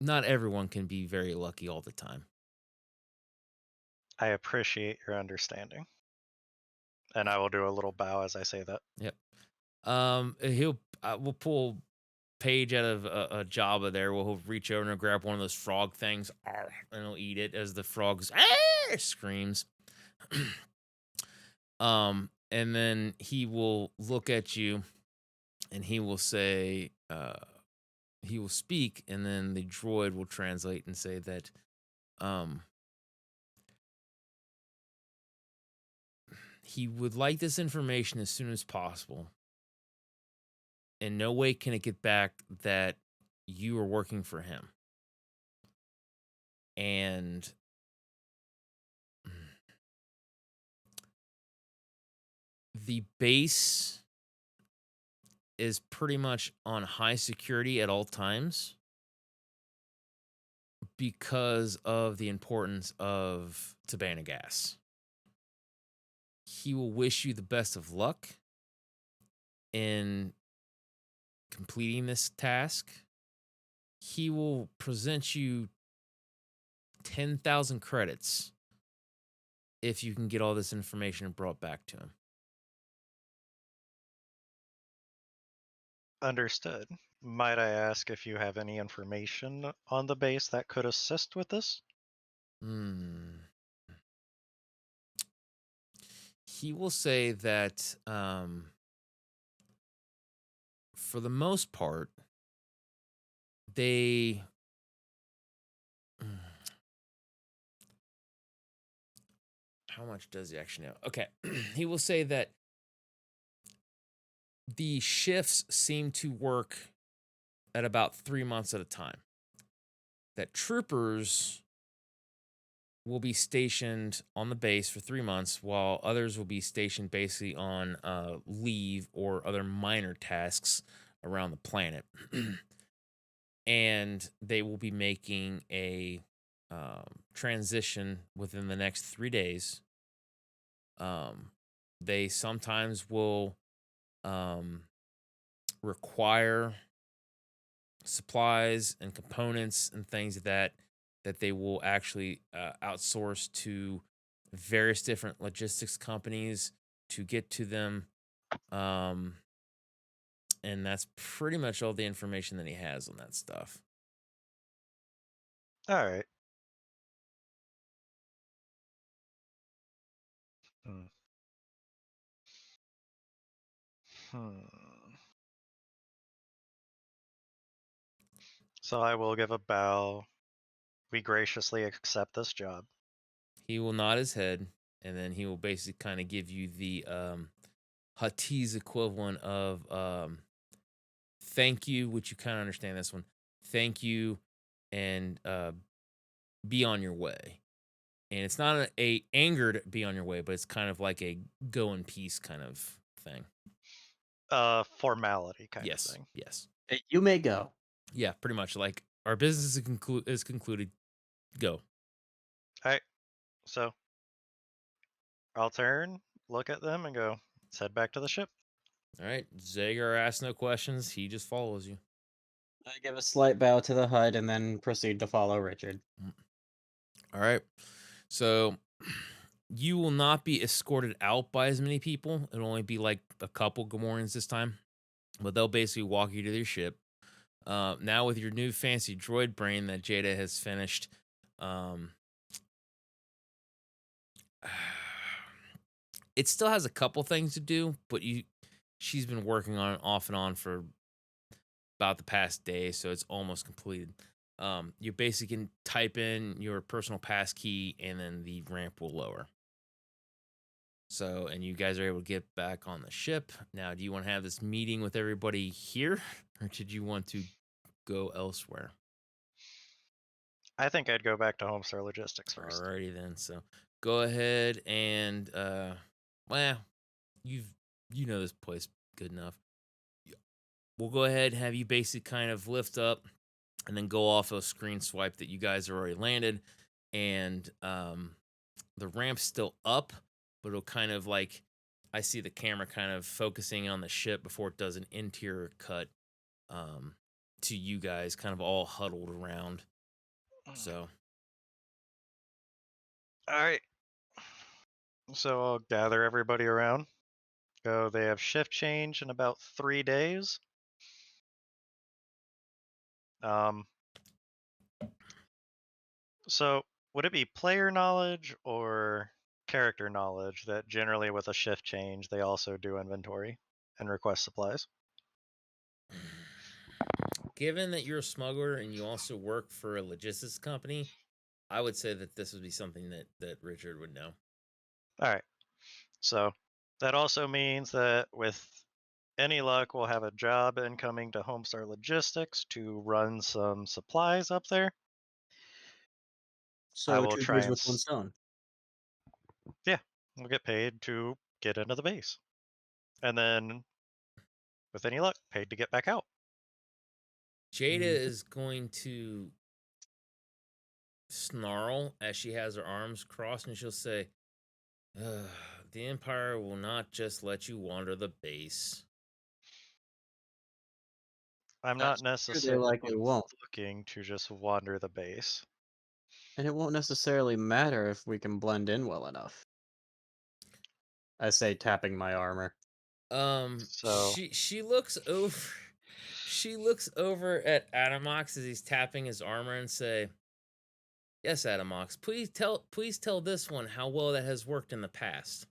Not everyone can be very lucky all the time. I appreciate your understanding. And I will do a little bow as I say that. Yep. We'll pull Paige out of a Jabba there. We'll reach over and grab one of those frog things, and he'll eat it as the frog screams. And then he will look at you, and he will say, he will speak, and then the droid will translate and say that, he would like this information as soon as possible. In no way can it get back that you are working for him. And the base is pretty much on high security at all times because of the importance of Tabana gas. He will wish you the best of luck in completing this task. He will present you 10,000 credits if you can get all this information brought back to him. Understood. Might I ask if you have any information on the base that could assist with this? He will say that, for the most part, they how much does he actually know? Okay. He will say that the shifts seem to work at about 3 months at a time. That troopers will be stationed on the base for 3 months, while others will be stationed basically on leave or other minor tasks around the planet. And they will be making a transition within the next 3 days. Um, they sometimes will, um, require supplies and components and things that they will actually outsource to various different logistics companies to get to them, um, and that's pretty much all the information that he has on that stuff. All right. Hmm. So I will give a bow. We graciously accept this job. He will nod his head, and then he will basically kind of give you the Huttese equivalent of thank you, which you kind of understand this one. Thank you, and be on your way. And it's not a angered be on your way, but it's kind of like a go in peace kind of thing. Formality kind of Yes, thing. yes, You may go. yeah, pretty much. Like our business is concluded. Go. All right. So I'll turn, look at them, and go, let's head back to the ship. All right, Zagar asks no questions. He just follows you. I give a slight bow to the Hutt and then proceed to follow Richard. All right. So you will not be escorted out by as many people. It'll only be like a couple Gamorreans this time, but they'll basically walk you to their ship. Now with your new fancy droid brain that Jada has finished, it still has a couple things to do, but she's been working on it off and on for about the past day, so it's almost completed. You basically can type in your personal pass key and then the ramp will lower. So, and you guys are able to get back on the ship. Now, do you want to have this meeting with everybody here, or did you want to go elsewhere? I think I'd go back to Homestar Logistics first. Alrighty then. So go ahead and well, you know this place good enough. We'll go ahead and have you basically kind of lift up and then go off a screen swipe that you guys are already landed, and the ramp's still up, but it'll kind of like I see the camera kind of focusing on the ship before it does an interior cut to you guys kind of all huddled around. So All right. So I'll gather everybody around. Go, they have shift change in about 3 days. So would it be player knowledge or character knowledge that generally with a shift change they also do inventory and request supplies? given that you're a smuggler and you also work for a logistics company, I would say that this would be something that Richard would know. All right. So that also means that with any luck, we'll have a job incoming to Homestar Logistics to run some supplies up there. I So will two try birds and with one stone. yeah, we'll get paid to get into the base, and then with any luck, paid to get back out. Jada Mhm. is going to snarl as she has her arms crossed and she'll say, the Empire will not just let you wander the base. I'm not That's true, they necessarily likely won't. looking to just wander the base. And it won't necessarily matter if we can blend in well enough. I say, tapping my armor. So She looks over she looks over at Adamox as he's tapping his armor and say, "Yes, Adamox, please tell this one how well that has worked in the past."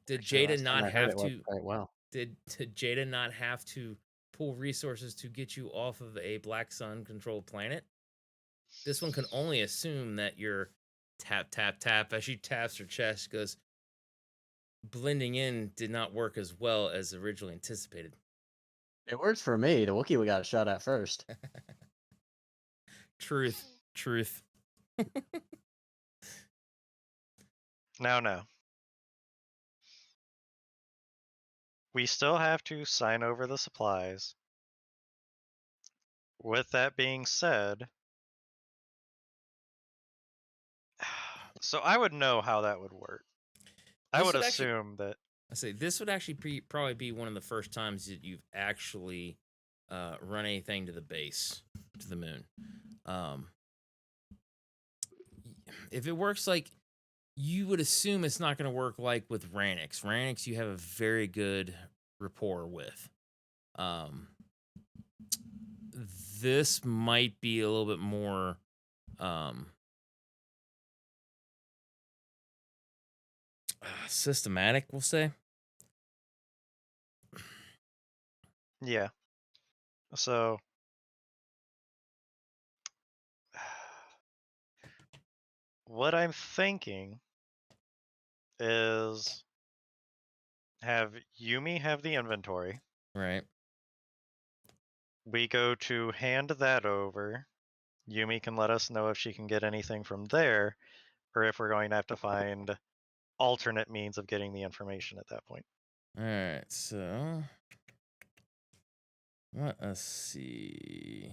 Did Actually, Jada last time not I heard have it worked to quite well. did Jada not have to pull resources to get you off of a Black Sun controlled planet? This one can only assume that you're tap tap tap as she taps her chest, goes, blending in did not work as well as originally anticipated. It worked for me. The Wookiee we got a shot at first. Truth. now, we still have to sign over the supplies. With that being said, so I would know how that would work. I This would would actually assume that I say this would actually probably be one of the first times that you've actually run anything to the base, to the moon. If it works like you would assume, it's not going to work like with Ranix. Ranix, you have a very good rapport with. Um, this might be a little bit more systematic, we'll say. Yeah. So what I'm thinking is have Yumi have the inventory. Right. We go to hand that over. Yumi can let us know if she can get anything from there, or if we're going to have to find alternate means of getting the information at that point. All right. So let us see.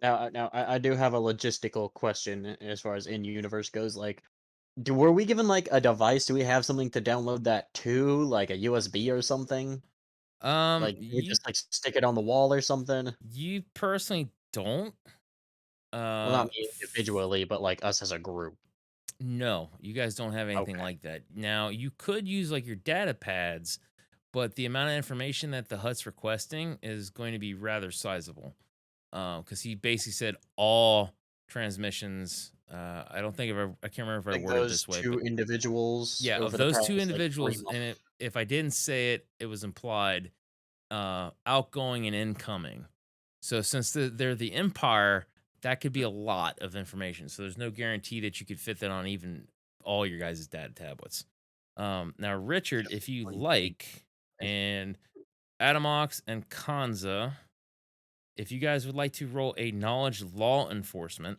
Now, I do have a logistical question as far as in universe goes. Like, were we given like a device? Do we have something to download that to, like a USB or something? Like, we You just like stick it on the wall or something? you personally don't. Well, not me F- individually, but like us as a group. no, you guys don't have anything Okay. like that. Now you could use like your data pads, but the amount of information that the Hutt's requesting is going to be rather sizable. Because he basically said all transmissions. I don't think I can't remember if I Like worded it those this way, but two individuals yeah, of over the those past two like 3 individuals, and months. if I didn't say it, it was implied. Outgoing and incoming. So since they're the Empire, that could be a lot of information. So there's no guarantee that you could fit that on even all your guys' data tablets. Now, Richard, Just if you one thing. like, and Adamox and Kanza, if you guys would like to roll a knowledge law enforcement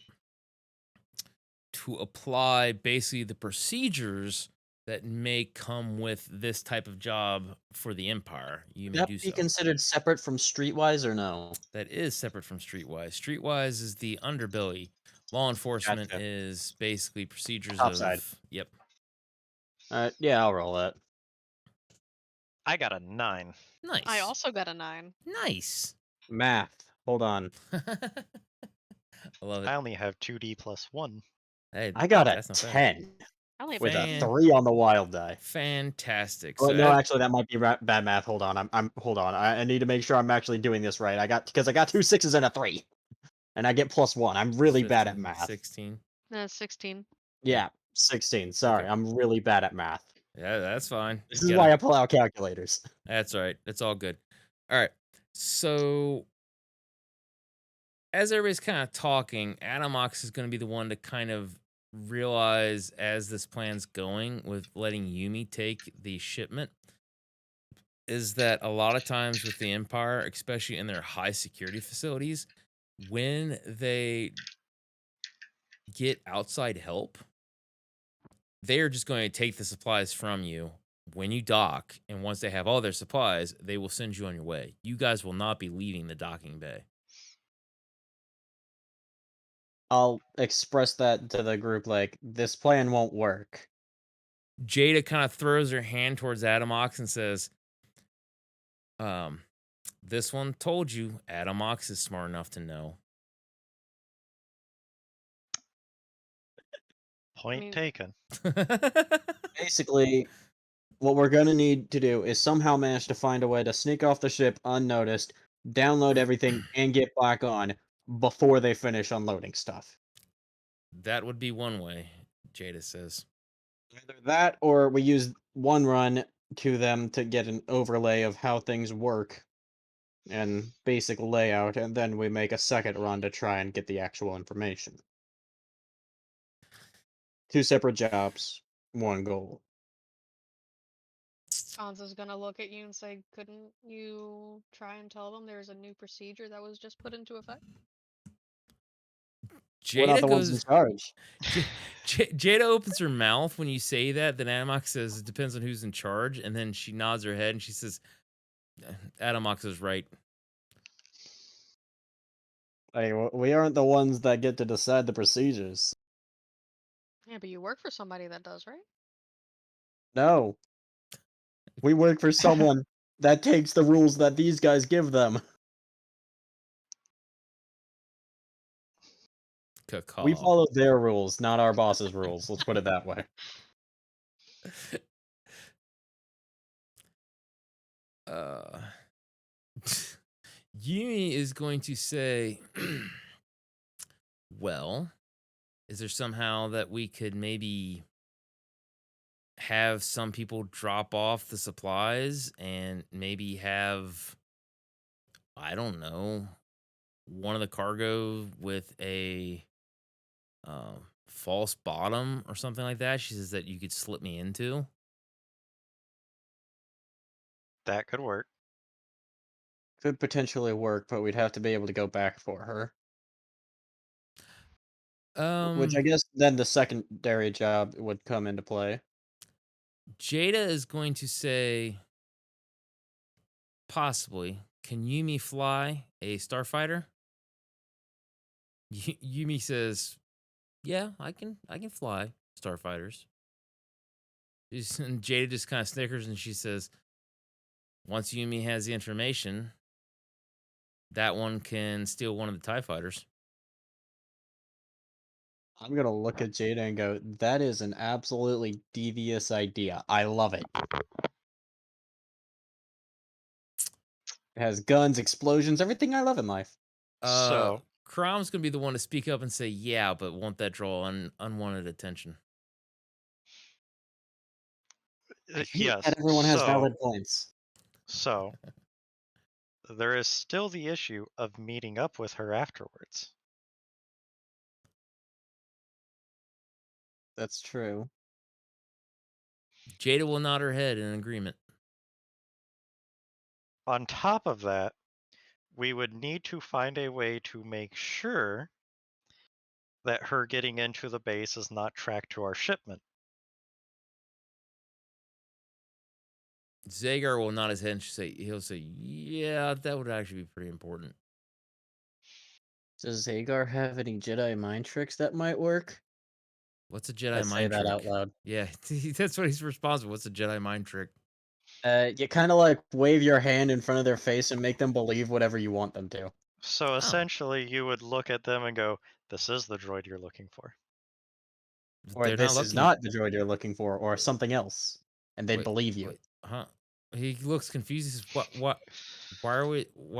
to apply basically the procedures that may come with this type of job for the Empire, you Would may that do be so. considered separate from Streetwise or no? That is separate from Streetwise. Streetwise is the underbelly. Law enforcement Gotcha. is basically procedures Top side. of. Yep. Alright, yeah, I'll roll that. I got a 9. I Nice. also got a 9. Nice. Math. Hold on. I love it. I only have 2D plus 1. Hey, I got a that's not bad. 10 I only have with a 15. 3 on the wild die. Fantastic. Oh, So, no, actually, that might be bad math. Hold on. Hold on. I need to make sure I'm actually doing this right. Because I got 2 6s and a 3, and I get +1. I'm really bad at 15, math. 16. 16. Yeah, 16. Okay. Sorry, I'm really bad at math. Yeah, that's fine. This You is gotta. why I pull out calculators. That's all right. It's all good. All right. So, as everybody's kind of talking, Adamox is going to be the one to kind of realize as this plan's going with letting Yumi take the shipment is that a lot of times with the Empire, especially in their high security facilities, when they get outside help, they are just going to take the supplies from you when you dock. And once they have all their supplies, they will send you on your way. You guys will not be leaving the docking bay. I'll express that to the group like, this plan won't work. Jada kind of throws her hand towards Adamox and says, um, this one told you Adamox is smart enough to know. Point taken. Basically, what we're gonna need to do is somehow manage to find a way to sneak off the ship unnoticed, download everything, and get back on before they finish unloading stuff. That would be one way, Jada says. Either that, or we use one run to them to get an overlay of how things work and basic layout, and then we make a second run to try and get the actual information. 2 separate jobs, 1 goal. Hanzo's gonna look at you and say, couldn't you try and tell them there's a new procedure that was just put into effect? We're not Jada the ones in goes. charge. Jada opens her mouth when you say that. Then Adamox says, it depends on who's in charge. And then she nods her head and she says, Adamox is right. Hey, we aren't the ones that get to decide the procedures. Yeah, but you work for somebody that does, right? No. We work for someone that takes the rules that these guys give them. We Cacaw. follow their rules, not our boss's rules. Let's put it that way. Uh, Yumi is going to say, well, is there somehow that we could maybe have some people drop off the supplies and maybe have, I don't know, one of the cargo with a false bottom or something like that? She says that you could slip me into. That could work. Could potentially work, but we'd have to be able to go back for her. Which I Um, guess then the secondary job would come into play. Jada is going to say, possibly, can Yumi fly a starfighter? Yumi says, yeah, I can fly starfighters. And Jada just kind of snickers and she says, once Yumi has the information, that one can steal one of the TIE fighters. I'm gonna look at Jada and go, that is an absolutely devious idea. I love it. It has guns, explosions, everything I love in life. So, Crom's gonna be the one to speak up and say, yeah, but won't that draw unwanted attention? I hate yes. that everyone has valid points. So there is still the issue of meeting up with her afterwards. That's true. Jada will nod her head in agreement. On top of that, we would need to find a way to make sure that her getting into the base is not tracked to our shipment. Zagar will nod his head and he'll say, yeah, that would actually be pretty important. Does Zagar have any Jedi mind tricks that might work? What's a I Jedi say mind that out trick? loud. Yeah, that's what he's responsible. What's a Jedi mind trick? You kind of like wave your hand in front of their face and make them believe whatever you want them to. So Oh, essentially, you would look at them and go, "This is the droid you're looking for." Or they're not this is looking. not the droid you're looking for, or something else. And they'd Wait, believe you. wait, huh? He looks confused. He says, what? Why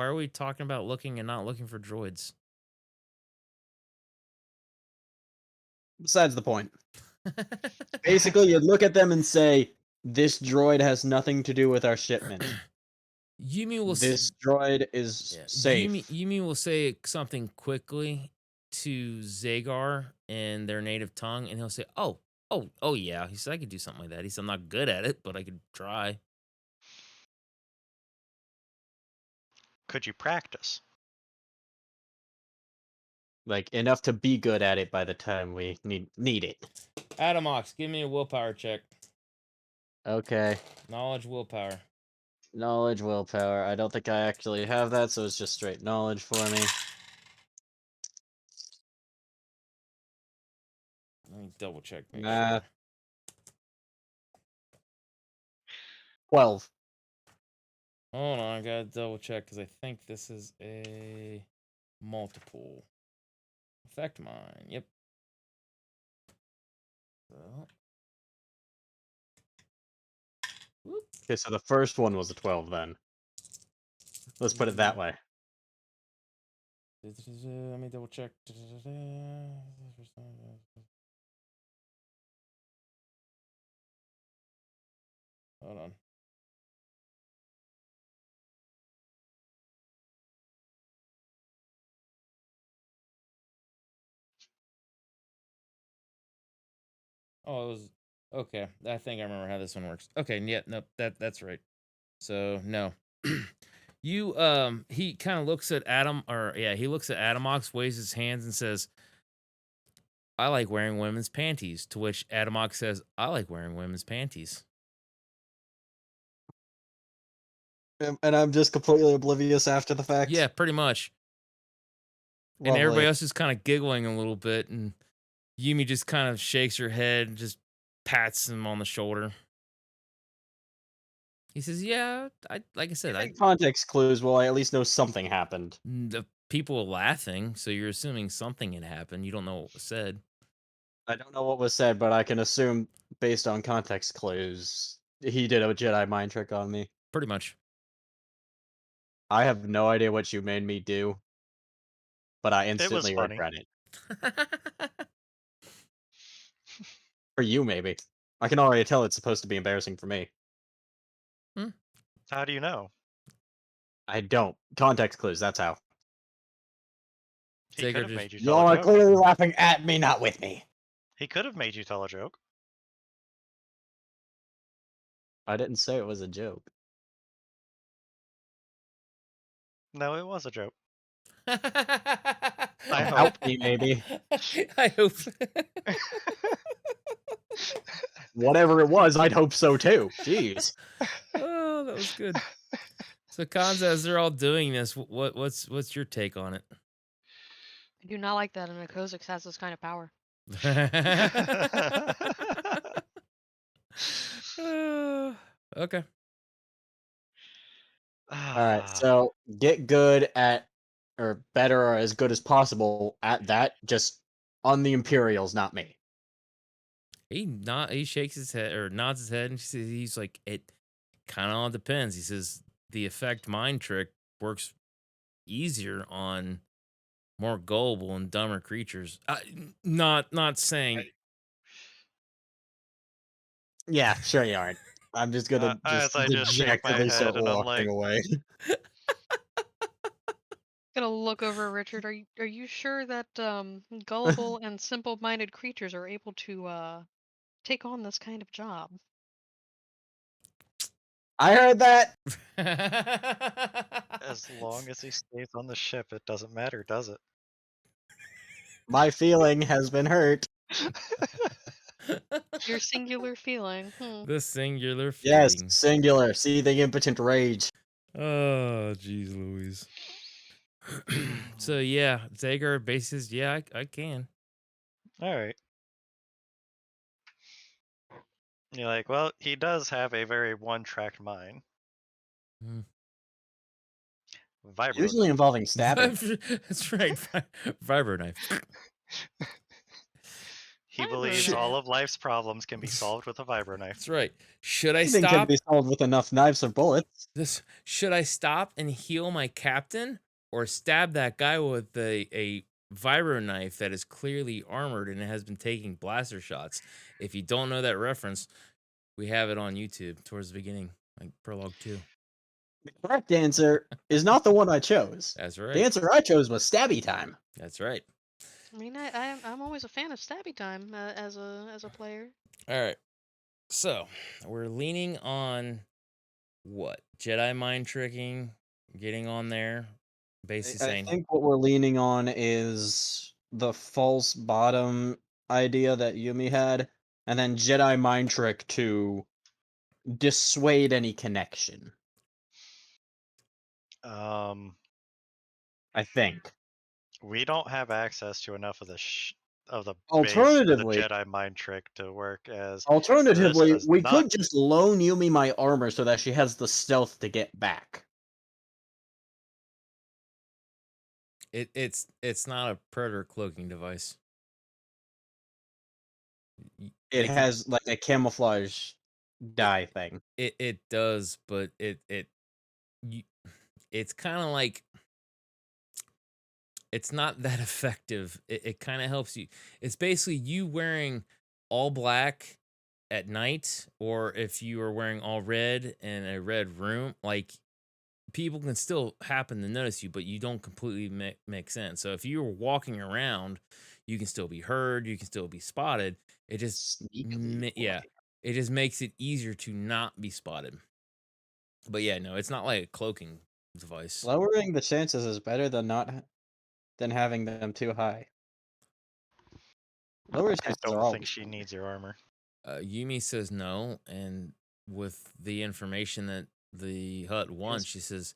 are we talking about looking and not looking for droids? Besides the point. Basically, you'd look at them and say, this droid has nothing to do with our shipment. Yumi will This droid is safe. Yumi will say something quickly to Zagar in their native tongue, and he'll say, "Oh, yeah." He said, "I could do something like that." He said, "I'm not good at it, but I could try." Could you practice? Like, enough to be good at it by the time we need it. Adamox, give me a willpower check. Okay. Knowledge, willpower. Knowledge, willpower. I don't think I actually have that, so it's just straight knowledge for me. Let me double check, make Nah. sure. 12. Hold on, I gotta double check because I think this is a multiple. Affect mine. Yep. So, whoop. Okay, so the first one was a 12 then. Let's put it that way. Let me double check. Hold on. Oh, it was okay. I think I remember how this one works. Okay, yeah, no, that's right. So no. You he kind of looks at Adam or yeah, he looks at Adamox, waves his hands and says, I like wearing women's panties. To which Adamox says, I like wearing women's panties. And I'm just completely oblivious after the fact. Yeah, pretty much. And everybody Lovely. else is kind of giggling a little bit, and Yumi just kind of shakes her head and just pats him on the shoulder. He says, "Yeah, I like I said, I Context clues, well, I at least know something happened. the people were laughing, so you're assuming something had happened. You don't know what was said. I don't know what was said, but I can assume, based on context clues, he did a Jedi mind trick on me. Pretty much. I have no idea what you made me do, but I It was instantly funny. regret it. For you, maybe. I can already tell it's supposed to be embarrassing for me. How do you know? I don't. Context clues, that's how. He could Taker have just made you tell a Y'all are joke. clearly laughing at me, not with me. He could have made you tell a joke. I didn't say it was a joke. No, it was a joke. I I hope. Help me, maybe. I hope. Whatever it was, I'd hope so too. Jeez. Oh, that was good. So, Kanza, as they're all doing this, what's your take on it? I do not like that an Kha'Zix has this kind of power. Okay. Alright, so get good at, or better or as good as possible at that, just on the Imperials, not me. He shakes his head or nods his head, and he's like, it kind of all depends. He says the effect mind trick works easier on more gullible and dumber creatures. Not saying. Yeah, sure you aren't. I'm just gonna just as I just shake my dejectedly start head and I'm walking like, away. Gonna look over at Richard. Are you sure that gullible and simple-minded creatures are able to take on this kind of job? I heard that! as long as he stays on the ship, it doesn't matter, does it? My feeling has been hurt. Your singular feeling. The singular Yes, feeling. singular, seething impotent rage. Oh, jeez, Louise. So yeah, Zagar bases. Yeah, I can. All right. You're like, well, he does have a very one-track mind. Mm. Vibro Usually knife. involving stabbing. That's right. Vibro knife. He Vibro believes knife. all of life's problems can be solved with a vibro knife. That's right. Should I Anything can stop be solved with enough knives or bullets. this? Should I stop and heal my captain, or stab that guy with a vibro knife that is clearly armored and has been taking blaster shots? If you don't know that reference, we have it on YouTube towards the beginning, like prologue 2. The correct answer is not the one I chose. That's The right. answer I chose was stabby time. That's right. I mean, I'm always a fan of stabby time as a player. All right. So we're leaning on what? Jedi mind tricking, getting on there, basically I saying, think what we're leaning on is the false bottom idea that Yumi had, and then Jedi mind trick to dissuade any connection. I think. We don't have access to enough of the of the base for the Alternatively, Jedi mind trick to work as this alternatively, does we not. could just loan Yumi my armor so that she has the stealth to get back. it's not a predator cloaking device. It They can has like a camouflage dye thing. it does, but you, it's kind of like it's not that effective. It kind of helps you. It's basically you wearing all black at night, or if you are wearing all red in a red room, like people can still happen to notice you, but you don't completely make sense. So if you were walking around, you can still be heard, you can still be spotted. It just Sneakily. yeah, it just makes it easier to not be spotted. But yeah, no, it's not like a cloaking device. Lowering the chances is better than than having them too high. Lower I chances are don't think always she better. needs your armor. Yumi says no, and with the information that the Hutt wants, she says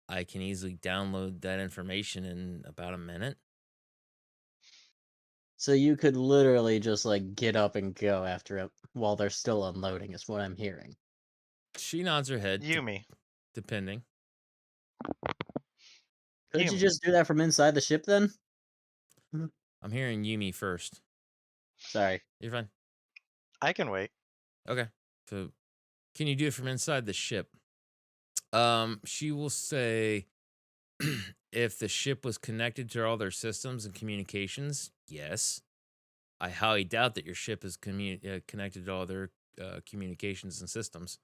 I can easily download that information in about a minute. So you could literally just like get up and go after it while they're still unloading, is what I'm hearing. She nods her head, Yumi. depending. Could you Yumi. just do that from inside the ship then? I'm hearing Yumi first. Sorry. You're fine. I can wait. Okay. So, can you do it from inside the ship? She will say if the ship was connected to all their systems and communications, yes. I highly doubt that your ship is connected to all their communications and systems.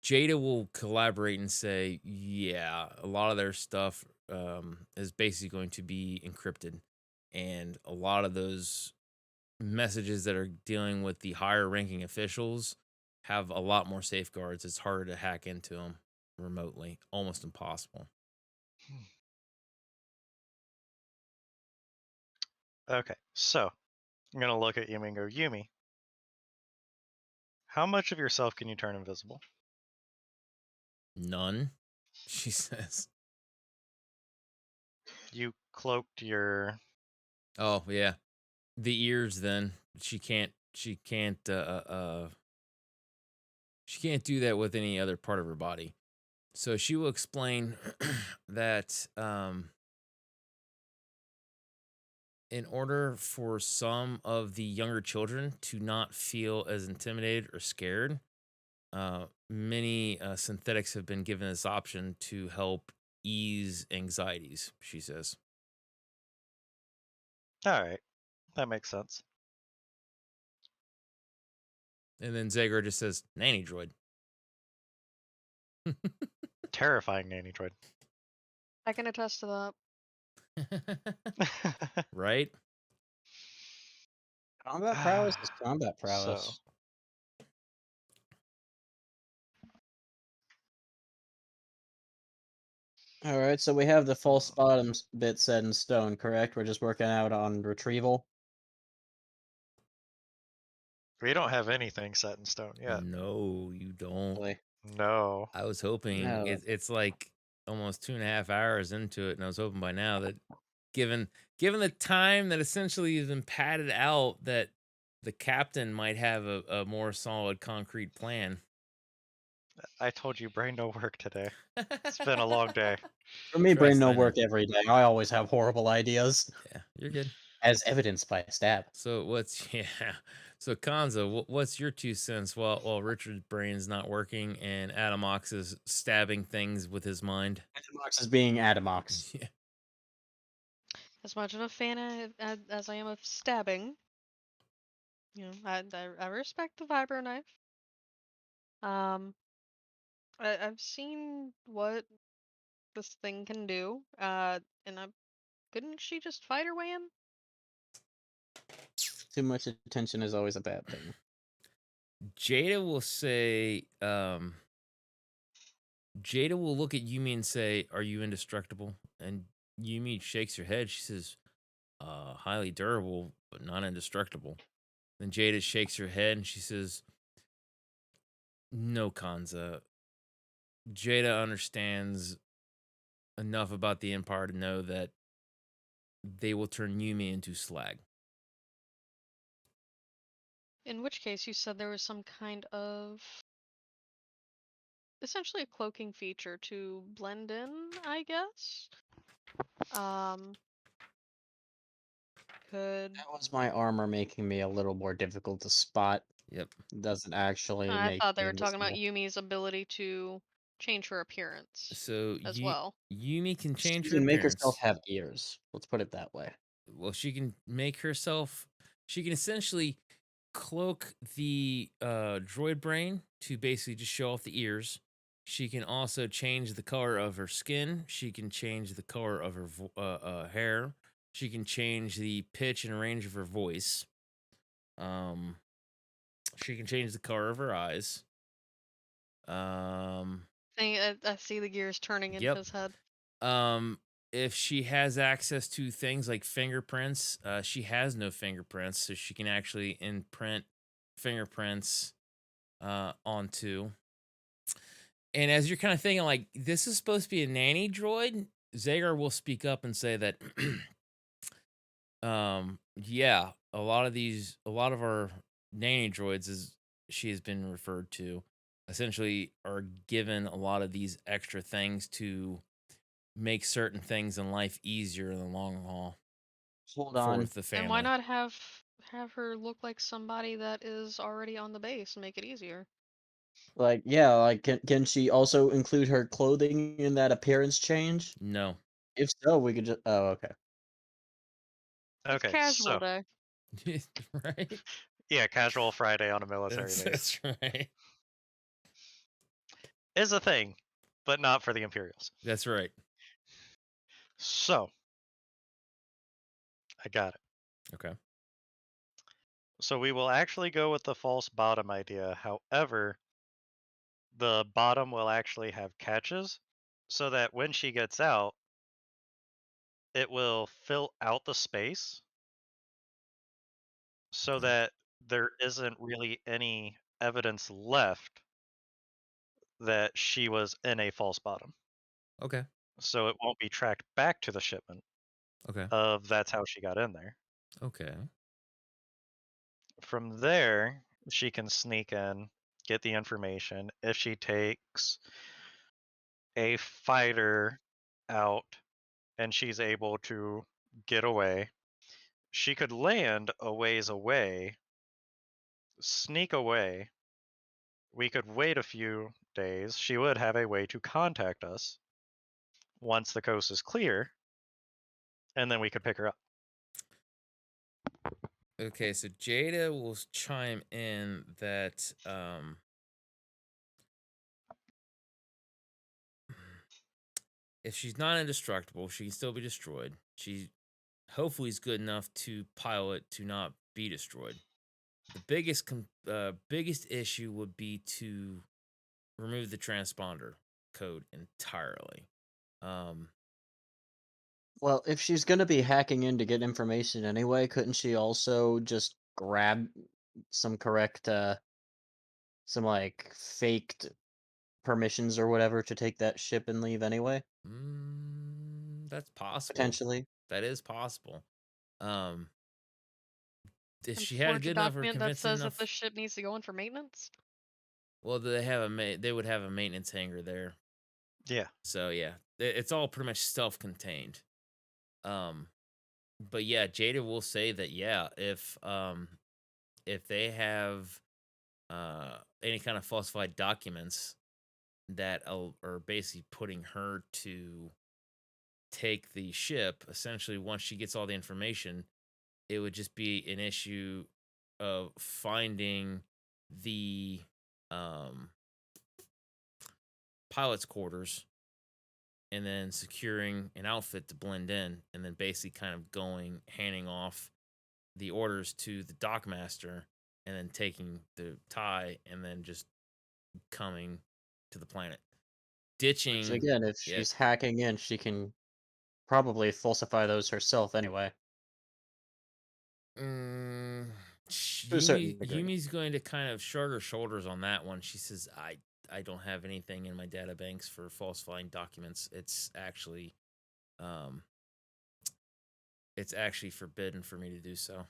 Jada will collaborate and say, yeah, a lot of their stuff is basically going to be encrypted. And a lot of those messages that are dealing with the higher ranking officials have a lot more safeguards. It's harder to hack into them remotely, almost impossible. Okay, so I'm gonna look at Yumi and go, Yumi, how much of yourself can you turn invisible? None, she says. You cloaked your. Oh, yeah. The ears then. She can't do that with any other part of her body. So she will explain that in order for some of the younger children to not feel as intimidated or scared, many synthetics have been given this option to help ease anxieties, she says. All right, that makes sense. And then Zagar just says, nanny droid. Terrifying nanny droid. I can attest to that. Right? Combat prowess is combat So, prowess. All right, so we have the false bottoms bit set in stone, correct? We're just working out on retrieval. we don't have anything set in stone yet. No, you don't. Really. No. I was hoping No. it's like almost 2.5 hours into it, and I was hoping by now that given the time that essentially has been padded out, that the captain might have a more solid concrete plan. I told you, brain no work today. It's been a long day. For me, brain Trust, no I know. work every day. I always have horrible ideas, Yeah, you're good. as evidenced by a stab. So what's yeah? So Kanza, what's your 2 cents while Richard's brain's not working and Adamox is stabbing things with his mind? Adamox is being Adamox. Yeah. As much of a fan as I am of stabbing, I respect the vibro knife. I've seen what this thing can do, and couldn't she just fight her way in? Too much attention is always a bad thing. Jada will say, Jada will look at Yumi and say, "Are you indestructible?" And Yumi shakes her head. She says, "Highly durable, but not indestructible." Then Jada shakes her head and she says, "No, Kanza. Jada understands enough about the Empire to know that they will turn Yumi into slag." In which case, you said there was some kind of essentially a cloaking feature to blend in, I guess. Could That was my armor making me a little more difficult to spot. Yep. Doesn't actually I make thought they me were talking about invisible. Yumi's ability to change her appearance So as well. Yumi can change She her can make herself appearance. have ears. Let's put it that way. Well, she can make herself. She can essentially cloak the droid brain to basically just show off the ears. She can also change the color of her skin. She can change the color of her hair. She can change the pitch and range of her voice. She can change the color of her eyes. I see the gears turning in Yep. his head. If she has access to things like fingerprints, she has no fingerprints, so she can actually imprint fingerprints onto. And as you're kind of thinking, like, this is supposed to be a nanny droid, Zagar will speak up and say that, yeah, a lot of our nanny droids, as she has been referred to, essentially are given a lot of these extra things to make certain things in life easier in the long haul Hold for on. the And why family. not have her look like somebody that is already on the base and make it easier? Like, yeah, like, can she also include her clothing in that appearance change? No. If so, we could just. Oh, okay. It's Okay, casual so day. Right? yeah, casual Friday on a military base That's right. is a thing, but not for the Imperials. That's right. So I got it. Okay. So we will actually go with the false bottom idea. However, the bottom will actually have catches so that when she gets out, it will fill out the space so Okay. that there isn't really any evidence left that she was in a false bottom. Okay. So it won't be tracked back to the shipment Okay. of that's how she got in there. Okay. From there, she can sneak in, get the information. If she takes a fighter out and she's able to get away, she could land a ways away, sneak away. We could wait a few days. She would have a way to contact us once the coast is clear, and then we could pick her up. Okay, so Jada will chime in that if she's not indestructible, she can still be destroyed. She hopefully is good enough to pilot to not be destroyed. The biggest issue would be to remove the transponder code entirely. Um, Well, if she's gonna be hacking in to get information anyway, couldn't she also just grab some correct, some like faked permissions or whatever to take that ship and leave anyway? that's possible. Potentially. That is possible. Um, if And she had a forge a good enough or document that convincing says that the enough, ship needs to go in for maintenance. well, they would have a maintenance hangar there. Yeah. So yeah, it's all pretty much self-contained. Um, but yeah, Jada will say that yeah, if they have any kind of falsified documents that are basically putting her to take the ship, essentially once she gets all the information, it would just be an issue of finding the um pilot's quarters and then securing an outfit to blend in and then basically kind of handing off the orders to the dockmaster and then taking the tie and then just coming to the planet. Which Ditching, again, if yeah. she's hacking in, she can probably falsify those herself anyway, Mm, to a certain degree. Yumi's going to kind of shrug her shoulders on that one. She says, I don't have anything in my data banks for falsifying documents. Um it's actually forbidden for me to do so."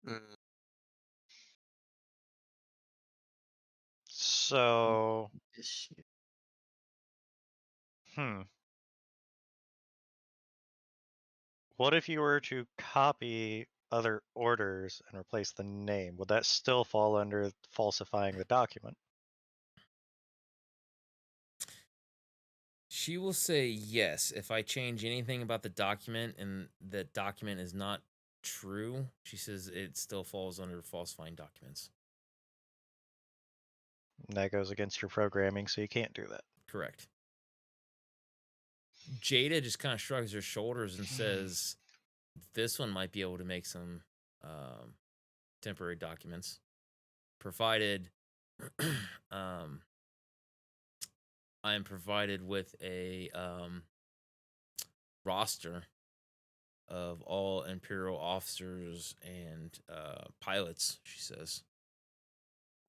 Mm. So, Issue. hmm. What if you were to copy other orders and replace the name? Would that still fall under falsifying the document? She will say yes if I change anything about the document and that document is not true. She says it still falls under falsifying documents. And that goes against your programming, so you can't do that. Correct. Jada just kind of shrugs her shoulders and says, "This one might be able to make some um, temporary documents, provided um, I am provided with a roster of all Imperial officers and pilots." She says.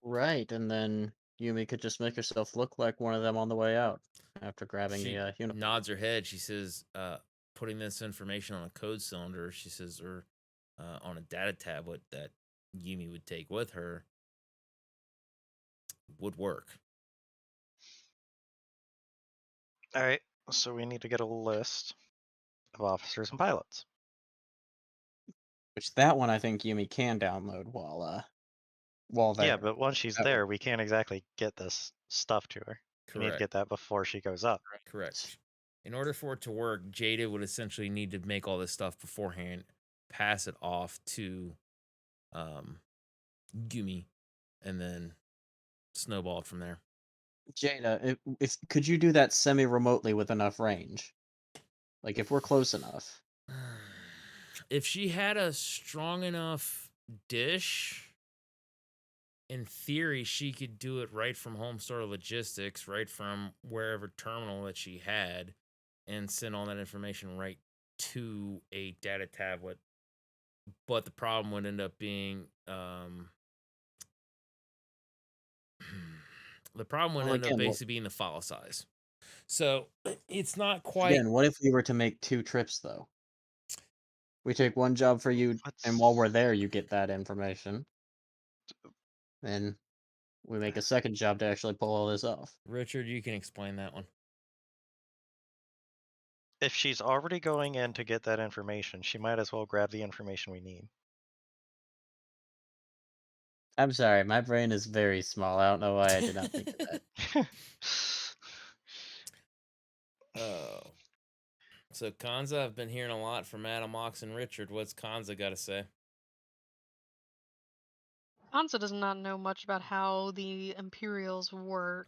Right, and then Yumi could just make herself look like one of them on the way out after grabbing the She uniform. nods her head. She says, "Putting this information on a code cylinder," she says, "or on a data tablet that Yumi would take with her would work." All right, so we need to get a list of officers and pilots. Which that one I think Yumi can download while while Yeah, there. but once she's That would there, we can't exactly get this stuff to her. We need to Correct. get that before she goes up. Correct. In order for it to work, Jada would essentially need to make all this stuff beforehand, pass it off to Gumi, and then snowball it from there. Jada, if could you do that semi-remotely with enough range? Like if we're close enough. If she had a strong enough dish, in theory, she could do it right from Home Store Logistics, right from wherever terminal that she had, and send all that information right to a data tablet. But the problem would end up being the problem would Well, end up again, basically being the file size. So it's not quite. again, what if we were to make 2 trips though? We take one job for you, and while we're Let's there, you get that information. Then we make a second job to actually pull all this off. Richard, you can explain that one. If she's already going in to get that information, she might as well grab the information we need. I'm sorry, my brain is very small. I don't know why I did not think of that. Oh. So Kanza, I've been hearing a lot from Adam, Ox, and Richard. What's Kanza got to say? Hansa does not know much about how the Imperials work.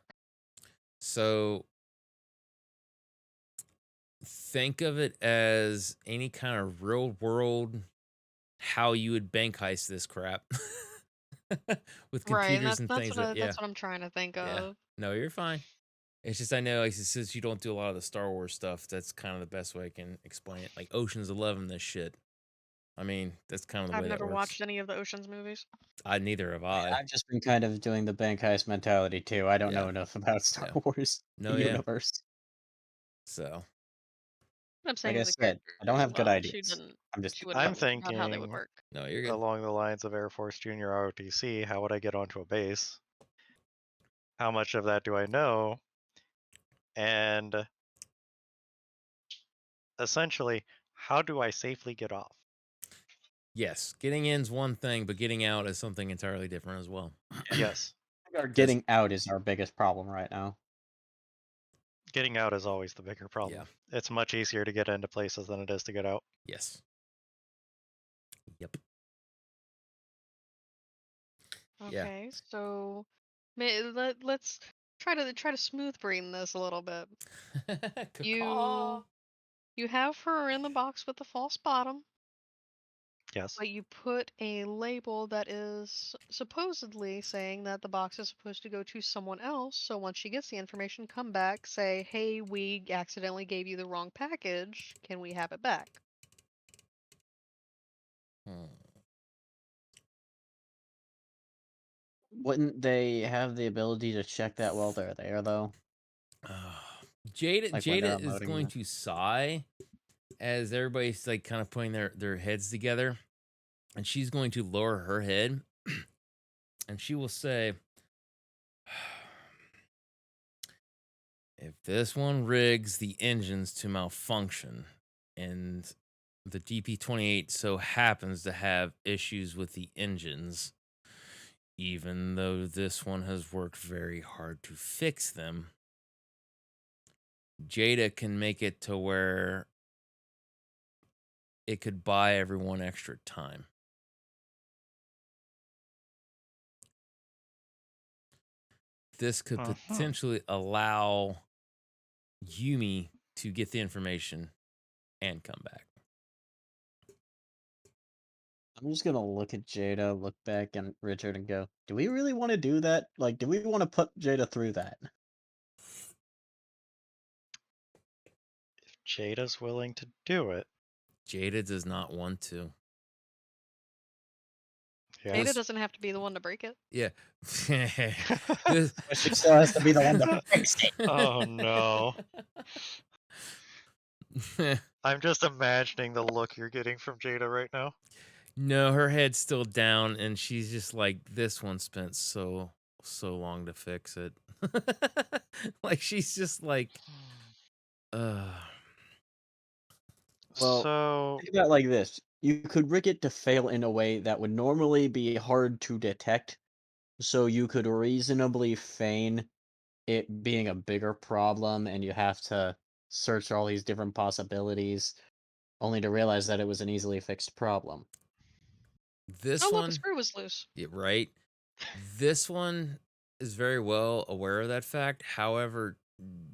So think of it as any kind of real world how you would bank heist this crap with Right, and computers and things that that's what I'm trying to think yeah. of. No, you're fine. It's just I know like since you don't do a lot of the Star Wars stuff, that's kind of the best way I can explain it. Like Ocean's 11, this shit. I mean, that's kind of the I've way that never works. watched any of the Ocean's movies. I neither have I. I've just been kind of doing the bank heist mentality too. I don't Yeah. know enough about Star Yeah. Wars No, yeah. universe. So What I'm saying Like I is the said, I don't characters have good well. She ideas. didn't. I'm just She wouldn't I'm know about how they would thinking work. no, you're good. along the lines of Air Force Junior ROTC. How would I get onto a base? How much of that do I know? And essentially, how do I safely get off? Yes, getting in's one thing, but getting out is something entirely different as well. Yes, I think our getting out is our biggest problem right now. getting out is always the bigger problem. Yeah. It's much easier to get into places than it is to get out. Yes. Yep. Yeah. Okay, so let's try to smooth brain this a little bit. Caw. You have her in the box with the false bottom, Yes. but you put a label that is supposedly saying that the box is supposed to go to someone else. So once she gets the information, come back, say, "Hey, we accidentally gave you the wrong package. Can we have it back?" Hmm. Wouldn't they have the ability to check that while they're there though? Jada Like when they're Jada is unloading going it? to sigh as everybody's like kind of putting their heads together, and she's going to lower her head, and she will say, "If this one rigs the engines to malfunction, and the DP-28 so happens to have issues with the engines, even though this one has worked very hard to fix them, Jada can make it to where it could buy everyone extra time." This could potentially allow Yumi to get the information and come back. I'm just gonna look at Jada, look back at Richard, and go, "Do we really want to do that? Like, do we want to put Jada through that?" If Jada's willing to do it, Jada does not want to. yeah. Data doesn't have to be the one to break it. Yeah. But she still has to be the one to fix it. Oh no. I'm just imagining the look you're getting from Jada right now. No, her head's still down, and she's just like, this one spent so long to fix it. Like she's just like, uh. Well, So think about it like this: you could rig it to fail in a way that would normally be hard to detect, So you could reasonably feign it being a bigger problem, and you have to search all these different possibilities, only to realize that it was an easily fixed problem. This Oh, look, a one, screw was loose. yeah, right? This one is very well aware of that fact. However,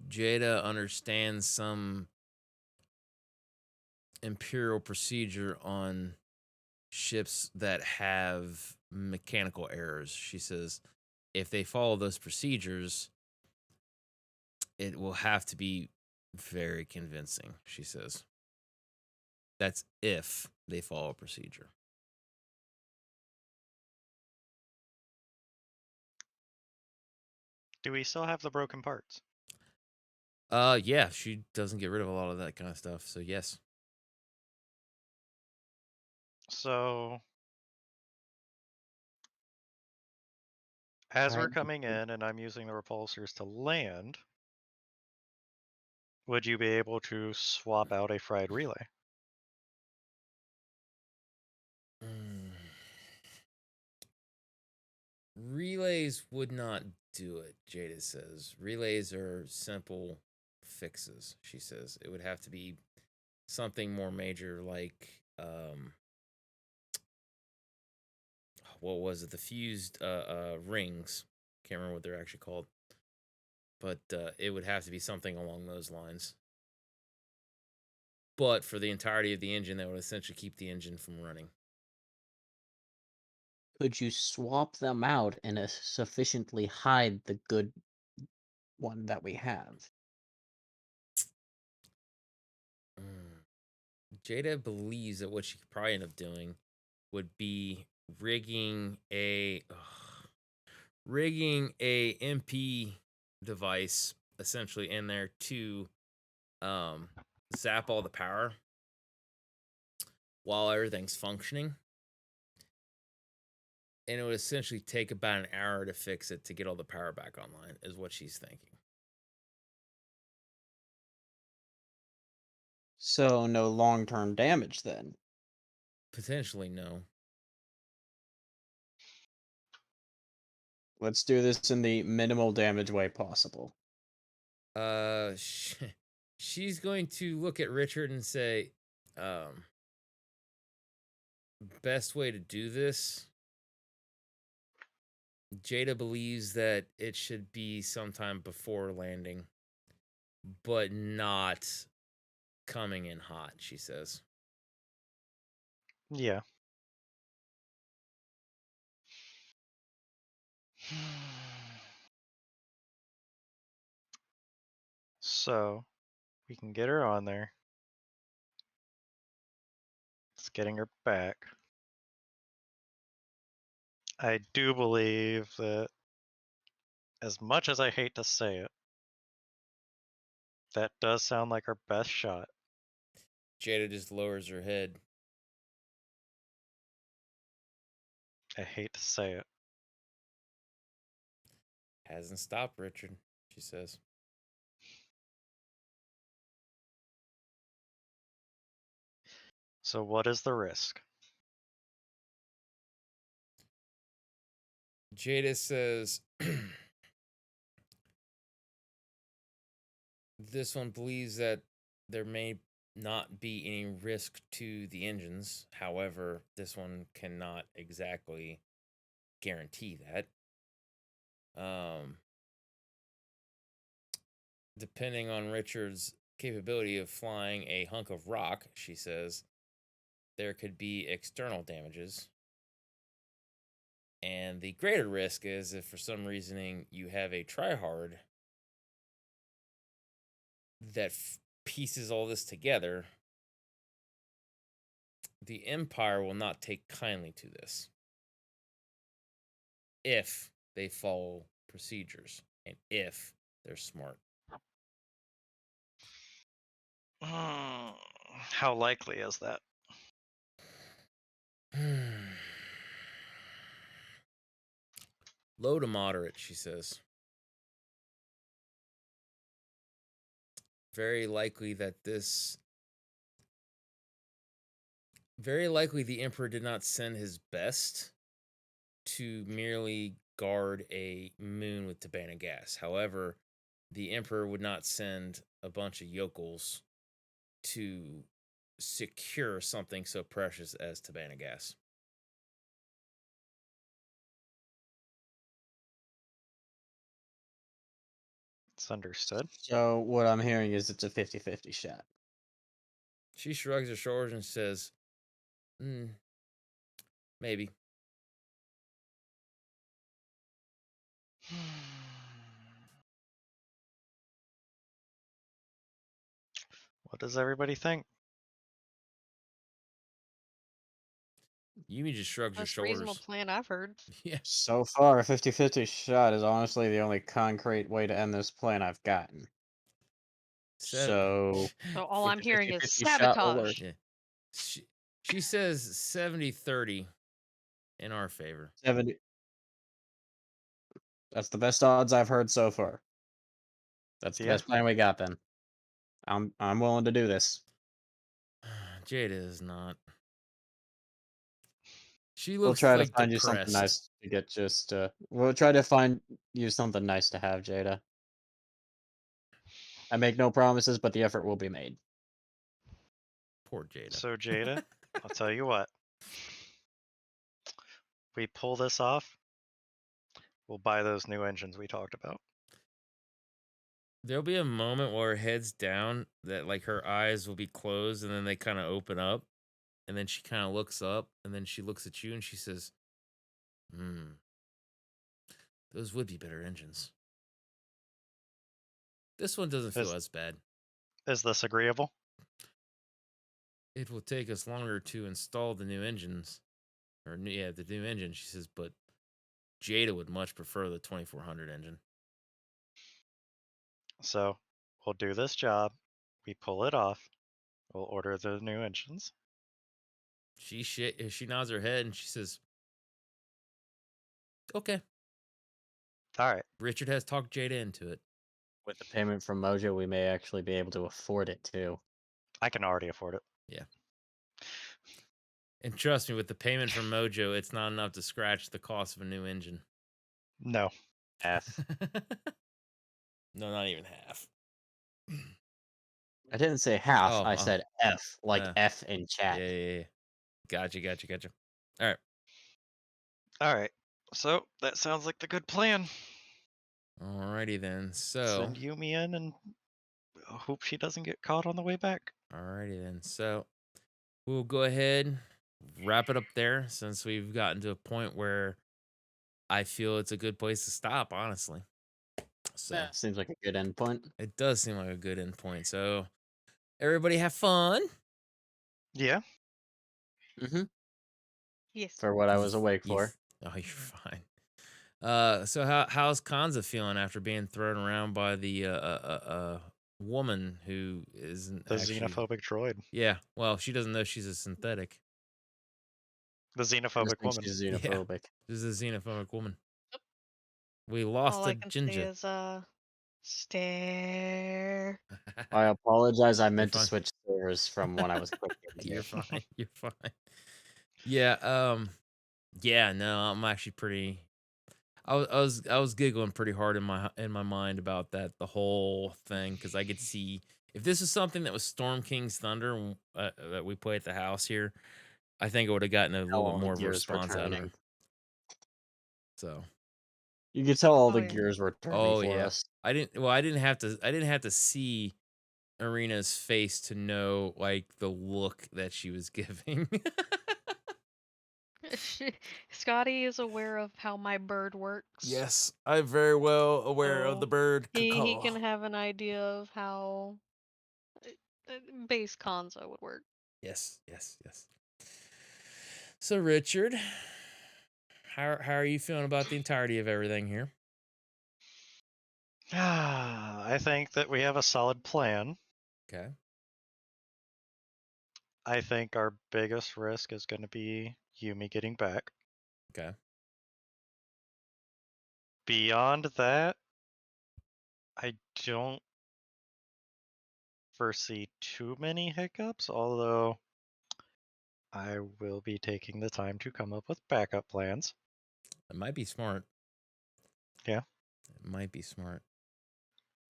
Jada understands some imperial procedure on ships that have mechanical errors. She says if they follow those procedures, it will have to be very convincing, she says. That's if they follow a procedure. Do we still have the broken parts? Yeah, she doesn't get rid of a lot of that kind of stuff. So yes. So, as we're Alright. coming in and I'm using the repulsors to land, would you be able to swap out a fried relay? Mm. Relays would not do it, Jada says. Relays are simple fixes, she says. It would have to be something more major like what was it? The fused rings. Can't remember what they're actually called. But it would have to be something along those lines. But for the entirety of the engine, that would essentially keep the engine from running. Could you swap them out and sufficiently hide the good one that we have? Jada believes that what she could probably end up doing would be rigging a MP device essentially in there to zap all the power while everything's functioning. And it would essentially take about an hour to fix it to get all the power back online, is what she's thinking. So no long-term damage then. Potentially, no. Let's do this in the minimal damage way possible. Uh, sh- she's going to look at Richard and say, best way to do this. Jada believes that it should be sometime before landing, but not coming in hot, she says. Yeah. So, we can get her on there. It's getting her back. I do believe that, as much as I hate to say it, that does sound like our best shot. Jada just lowers her head. I hate to say it. Hasn't stopped, Richard, she says. So, what is the risk? Jada says, this one believes that there may not be any risk to the engines. However, this one cannot exactly guarantee that. Depending on Richard's capability of flying a hunk of rock, she says, there could be external damages. And the greater risk is if for some reasoning you have a tryhard that pieces all this together, the Empire will not take kindly to this if they follow procedures and if they're smart. How likely is that? Low to moderate, she says. Very likely the Emperor did not send his best to merely guard a moon with Tabana gas. However, the Emperor would not send a bunch of yokels to secure something so precious as Tabana gas. It's understood. So what I'm hearing is it's a 50-50 shot. She shrugs her shoulders and says, maybe. What does everybody think? Yumi just shrugs her Most reasonable shoulders. plan I've heard. Yeah. So far, a 50-50 shot is honestly the only concrete way to end this plan I've gotten. So So all I'm hearing is 50-50 shot alert. sabotage. Yeah. She says 70-30 in our favor. 70. That's the best odds I've heard so far. That's the Yeah. best plan we got then. I'm willing to do this. Jada is not. She We'll looks try to like find you something depressed. nice to get just we'll try to find you something nice to have, Jada. I make no promises, but the effort will be made. Poor Jada. So Jada, I'll tell you what. We pull this off, we'll buy those new engines we talked about. There'll be a moment where her head's down that like her eyes will be closed and then they kind of open up. And then she kind of looks up and then she looks at you and she says, those would be better engines. This one doesn't feel as bad. Is this agreeable? It will take us longer to install the new engines. The new engine, she says, but Jada would much prefer the 2400 engine. So we'll do this job. We pull it off. We'll order the new engines. She nods her head and she says, okay. All right. Richard has talked Jada into it. With the payment from Mojo, we may actually be able to afford it too. I can already afford it. Yeah. And trust me, with the payment from Mojo, it's not enough to scratch the cost of a new engine. No. F. No, not even half. I didn't say half. Oh, I said F, like F in chat. Yeah. Gotcha. All right. All right. So that sounds like the good plan. Alrighty then. So send Yumi in and hope she doesn't get caught on the way back. Alrighty then. So we'll go ahead, wrap it up there since we've gotten to a point where I feel it's a good place to stop, honestly. So Yeah, seems like a good endpoint. it does seem like a good end point. So everybody have fun. Yeah. Mm-hmm. Yes. For what I was awake for. Oh, you're fine. So how's Kanza feeling after being thrown around by the woman who isn't The actually... xenophobic droid. Yeah, well, she doesn't know she's a synthetic. The xenophobic woman. She's xenophobic. Yeah, she's a xenophobic woman. We lost All the I can say ginger. is stare. I apologize. I meant to fine. switch servers from when I was clicking. You're fine. You're fine. Yeah. Yeah. No, I'm actually pretty. I was giggling pretty hard in my mind about that, the whole thing, because I could see if this was something that was Storm King's Thunder that we play at the house here, I think it would have gotten a little bit more of a response out of her. So you could tell all Oh, the yeah. gears were turning for us. I didn't have to see Arena's face to know like the look that she was giving. Scotty is aware of how my bird works. Yes, I'm very well aware of So the bird. he can have an idea of how base Kanza would work. Yes. So Richard, how are you feeling about the entirety of everything here? I think that we have a solid plan. Okay. I think our biggest risk is going to be Yumi getting back. Okay. Beyond that, I don't foresee too many hiccups, although I will be taking the time to come up with backup plans. That might be smart. Yeah. It might be smart.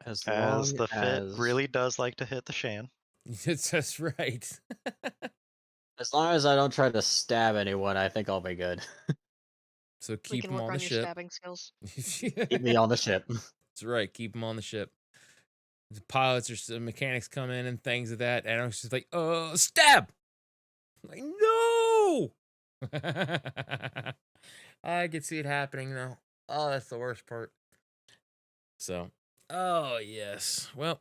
As As long the fit as really does like to hit the shan. That's right. I don't try to stab anyone, I think I'll be good. So We keep can them work on on the your ship. stabbing skills. Keep me on the ship. That's right. Keep them on the ship. The pilots or the mechanics come in and things of that, and I was just like, stab! Like, no! I could see it happening though. Oh, that's the worst part. So, oh yes. Well,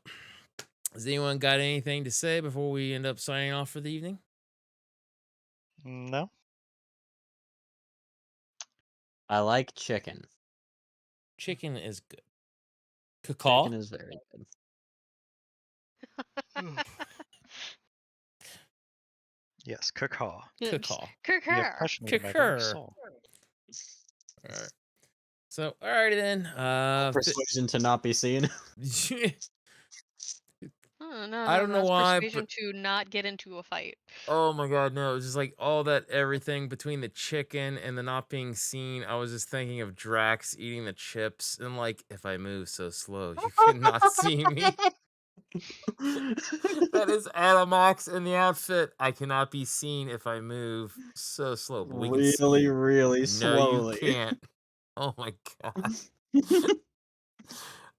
has anyone got anything to say before we end up signing off for the evening? No. I like chicken. Chicken is good. Chicken Cacaw? is very good. Yes, cacaw. Cacaw. You have Concur. touched me in my very Concur. soul. All right. So, alrighty then. Persuasion to not be seen. Oh, no, I no, don't know that's why, persuasion but to not get into a fight. oh my god, no! It was just like all that everything between the chicken and the not being seen. I was just thinking of Drax eating the chips and like, if I move so slow, you cannot see me. That is Adamax in the outfit. I cannot be seen if I move so slow, but we can see Really, you. really No, you slowly. can't. Oh my god.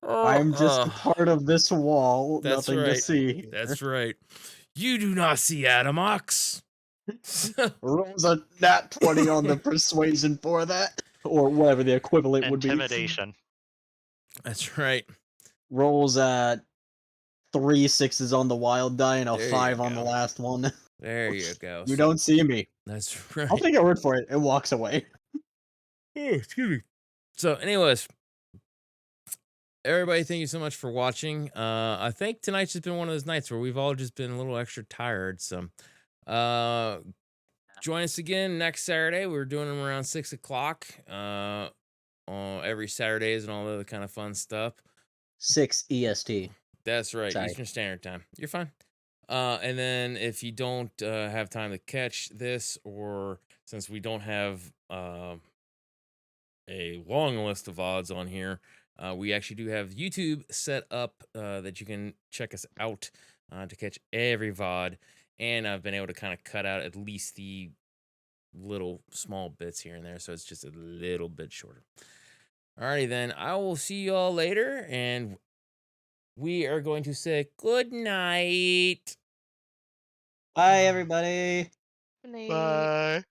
I'm just a Oh, part of this wall. that's Nothing to right. see here. That's right. You do not see Adamax. Rolls a nat 20 on the persuasion for that. Or whatever the equivalent would be. Intimidation. That's right. Rolls at 3 6s on the wild die and a There you 5 on the go. last one. There you go. You So, don't see me. that's I'll right. take your word for it. It walks away. Oh, excuse me. So, anyways, everybody, thank you so much for watching. I think tonight's just been one of those nights where we've all just been a little extra tired. So, join us again next Saturday. We're doing them around 6 o'clock. Every Saturdays and all the other kind of fun stuff. 6 EST. That's right, Sorry. Eastern Standard Time. You're fine. And then if you don't have time to catch this, or since we don't have a long list of VODs on here, we actually do have YouTube set up that you can check us out to catch every VOD. And I've been able to kind of cut out at least the little small bits here and there, so it's just a little bit shorter. Alrighty then, I will see you all later, and we are going to say good night. Bye, everybody. Good night. Bye.